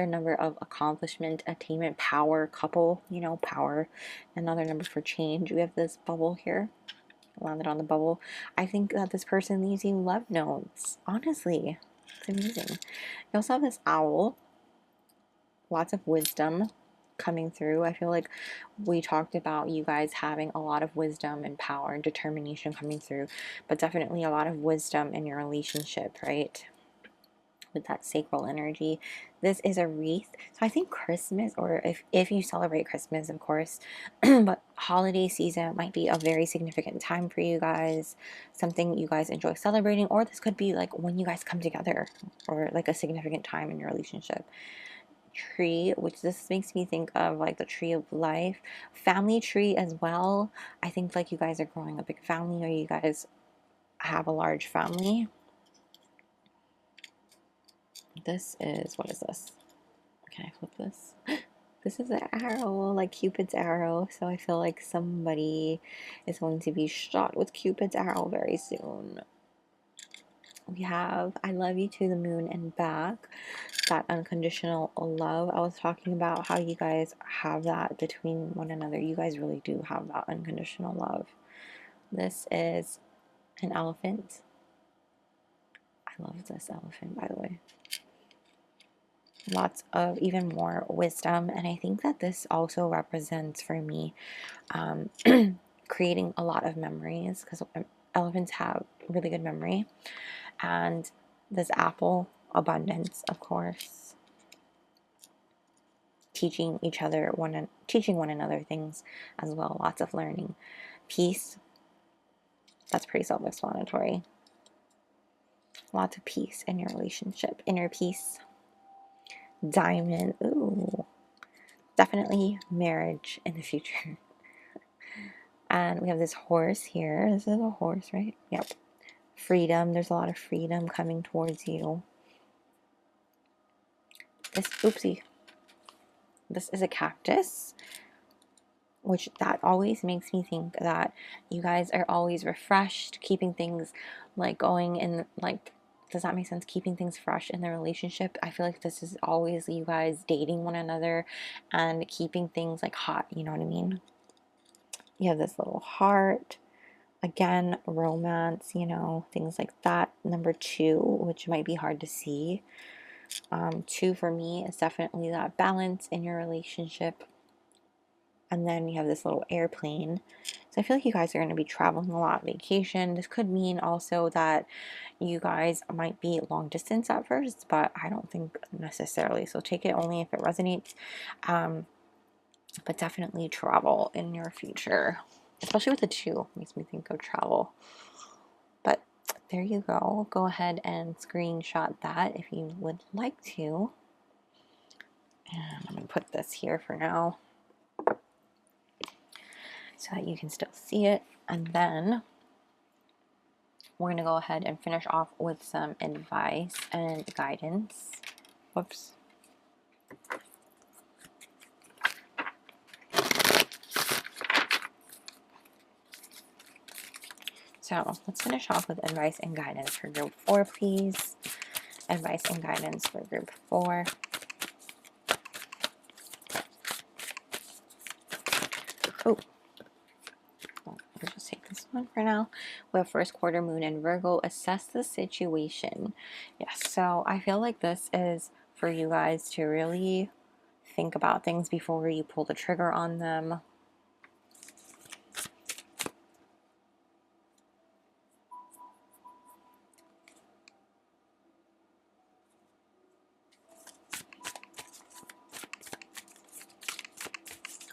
A: number of accomplishment, attainment, power, couple, you know, power. Another number for change. We have this bubble here. landed on the bubble. I think that this person leaves you love notes. Honestly, it's amazing. You also have this owl. Lots of wisdom coming through. I feel like we talked about you guys having a lot of wisdom and power and determination coming through, but definitely a lot of wisdom in your relationship, right? With that sacral energy. This is a wreath. So I think Christmas, or if you celebrate Christmas, of course, but holiday season might be a very significant time for you guys, something you guys enjoy celebrating, or this could be like when you guys come together, or like a significant time in your relationship. Tree, which this makes me think of like the tree of life, family tree as well. I think like you guys are growing a big family, or you guys have a large family. This is, what is this? Can I flip this? This is an arrow, like Cupid's arrow. So I feel like somebody is going to be shot with Cupid's arrow very soon. We have I love you to the moon and back. That unconditional love. I was talking about how you guys have that between one another. You guys really do have that unconditional love. This is an elephant. I love this elephant, by the way. Lots of even more wisdom, and I think that this also represents for me creating a lot of memories, because elephants have really good memory. And this apple, abundance, of course. Teaching one another things as well. Lots of learning. Peace. That's pretty self-explanatory. Lots of peace in your relationship. Inner peace. Diamond. Ooh. Definitely marriage in the future. And we have this horse here. This is a horse, right? Yep. Freedom. There's a lot of freedom coming towards you. Oopsie. This is a cactus, which that always makes me think that you guys are always refreshed, keeping things like going in, like, does that make sense? Keeping things fresh in the relationship. I feel like this is always you guys dating one another and keeping things like hot, you know what I mean? You have this little heart. Again, romance, you know, things like that. Number 2, which might be hard to see. 2 for me is definitely that balance in your relationship. And then you have this little airplane. So I feel like you guys are going to be traveling a lot, vacation. This could mean also that you guys might be long distance at first, but I don't think necessarily. So take it only if it resonates. But definitely travel in your future, especially with the 2. Makes me think of travel. But there you go. Go ahead and screenshot that if you would like to. And I'm going to put this here for now, so that you can still see it. And then we're going to go ahead and finish off with some advice and guidance. Whoops. So let's finish off with advice and guidance for group 4, please. Advice and guidance for group 4. Oh. I'll just take this one for now. We have first quarter moon in Virgo. Assess the situation. Yes, so I feel like this is for you guys to really think about things before you pull the trigger on them.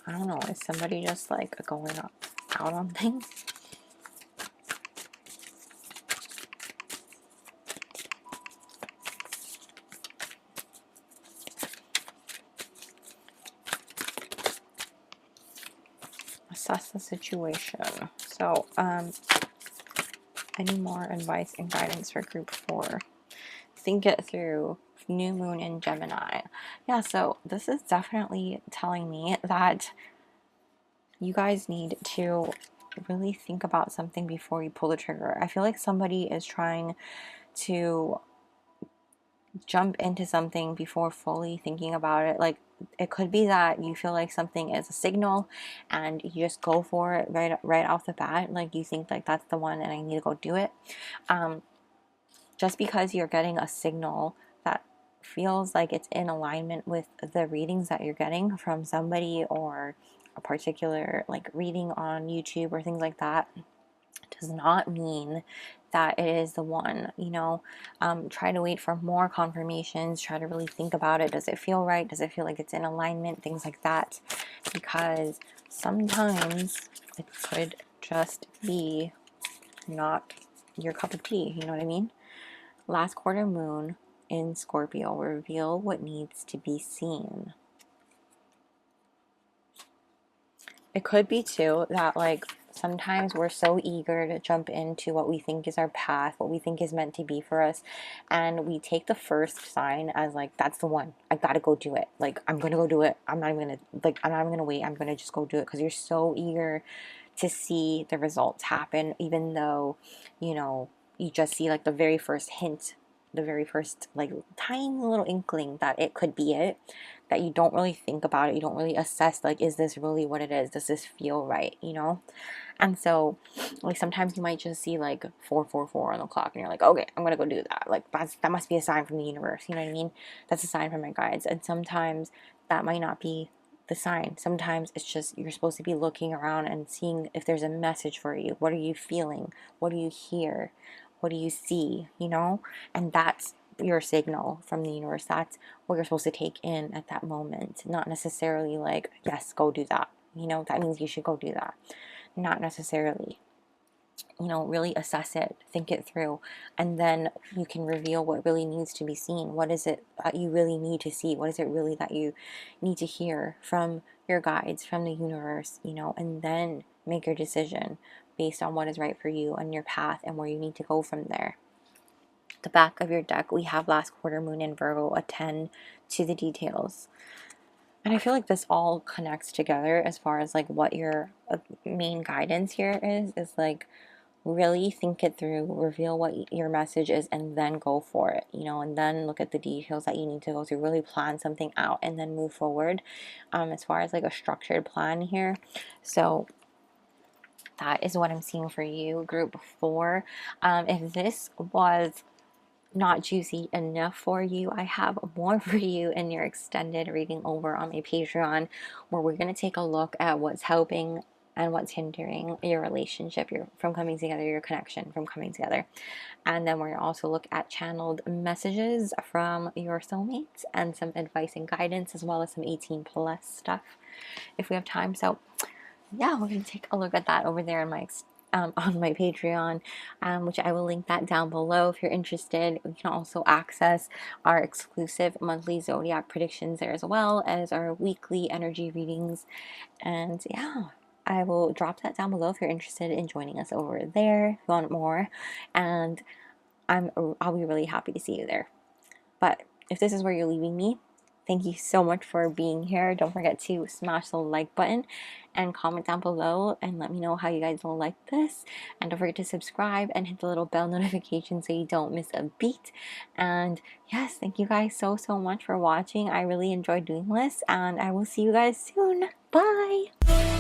A: I don't know, is somebody just like going out on things? Assess the situation. So, any more advice and guidance for group 4? Think it through. New moon in Gemini. Yeah, so this is definitely telling me that you guys need to really think about something before you pull the trigger. I feel like somebody is trying to jump into something before fully thinking about it. Like, it could be that you feel like something is a signal and you just go for it right off the bat. Like you think like that's the one and I need to go do it. Just because you're getting a signal that feels like it's in alignment with the readings that you're getting from somebody or a particular like reading on YouTube or things like that, does not mean that it is the one, you know. Try to wait for more confirmations. Try to really think about it. Does it feel right? Does it feel like it's in alignment? Things like that. Because sometimes it could just be not your cup of tea. You know what I mean? Last quarter moon in Scorpio, reveal what needs to be seen. It could be too that like sometimes we're so eager to jump into what we think is our path, what we think is meant to be for us, and we take the first sign as like, that's the one. I gotta go do it. Like, I'm gonna go do it. I'm not even gonna wait. I'm gonna just go do it because you're so eager to see the results happen, even though, you know, you just see like the very first hint, the very first like tiny little inkling that it could be it, that you don't really think about it, you don't really assess like, is this really what it is, does this feel right, you know? And so like sometimes you might just see like 444 on the clock and you're like, okay, I'm gonna go do that. Like that must be a sign from the universe, you know what I mean? That's a sign from my guides. And sometimes that might not be the sign. Sometimes it's just you're supposed to be looking around and seeing if there's a message for you. What are you feeling? What do you hear? What do you see? You know? And that's your signal from the universe. That's what you're supposed to take in at that moment. Not necessarily like, yes, go do that. You know, that means you should go do that. Not necessarily. You know, really assess it, think it through, and then you can reveal what really needs to be seen. What is it that you really need to see? What is it really that you need to hear from your guides, from the universe, you know, and then make your decision based on what is right for you and your path and where you need to go from there. The back of your deck, we have last quarter moon in Virgo, attend to the details. And I feel like this all connects together as far as like what your main guidance here is like, really think it through, reveal what your message is, and then go for it, you know, and then look at the details that you need to go through, really plan something out and then move forward, as far as like a structured plan here. So that is what I'm seeing for you, group 4. If this was not juicy enough for you, I have more for you in your extended reading over on my Patreon, where we're going to take a look at what's helping and what's hindering your relationship from coming together, your connection from coming together. And then we're also look at channeled messages from your soulmates and some advice and guidance, as well as some 18+ stuff if we have time. So yeah, we're going to take a look at that over there in my on my Patreon, which I will link that down below if you're interested. You can also access our exclusive monthly zodiac predictions there, as well as our weekly energy readings. And yeah, I will drop that down below if you're interested in joining us over there, if you want more. And I'll be really happy to see you there. But if this is where you're leaving me, thank you so much for being here. Don't forget to smash the like button and comment down below and let me know how you guys will like this. And don't forget to subscribe and hit the little bell notification so you don't miss a beat. And yes, thank you guys so much for watching. I really enjoyed doing this, and I will see you guys soon. Bye!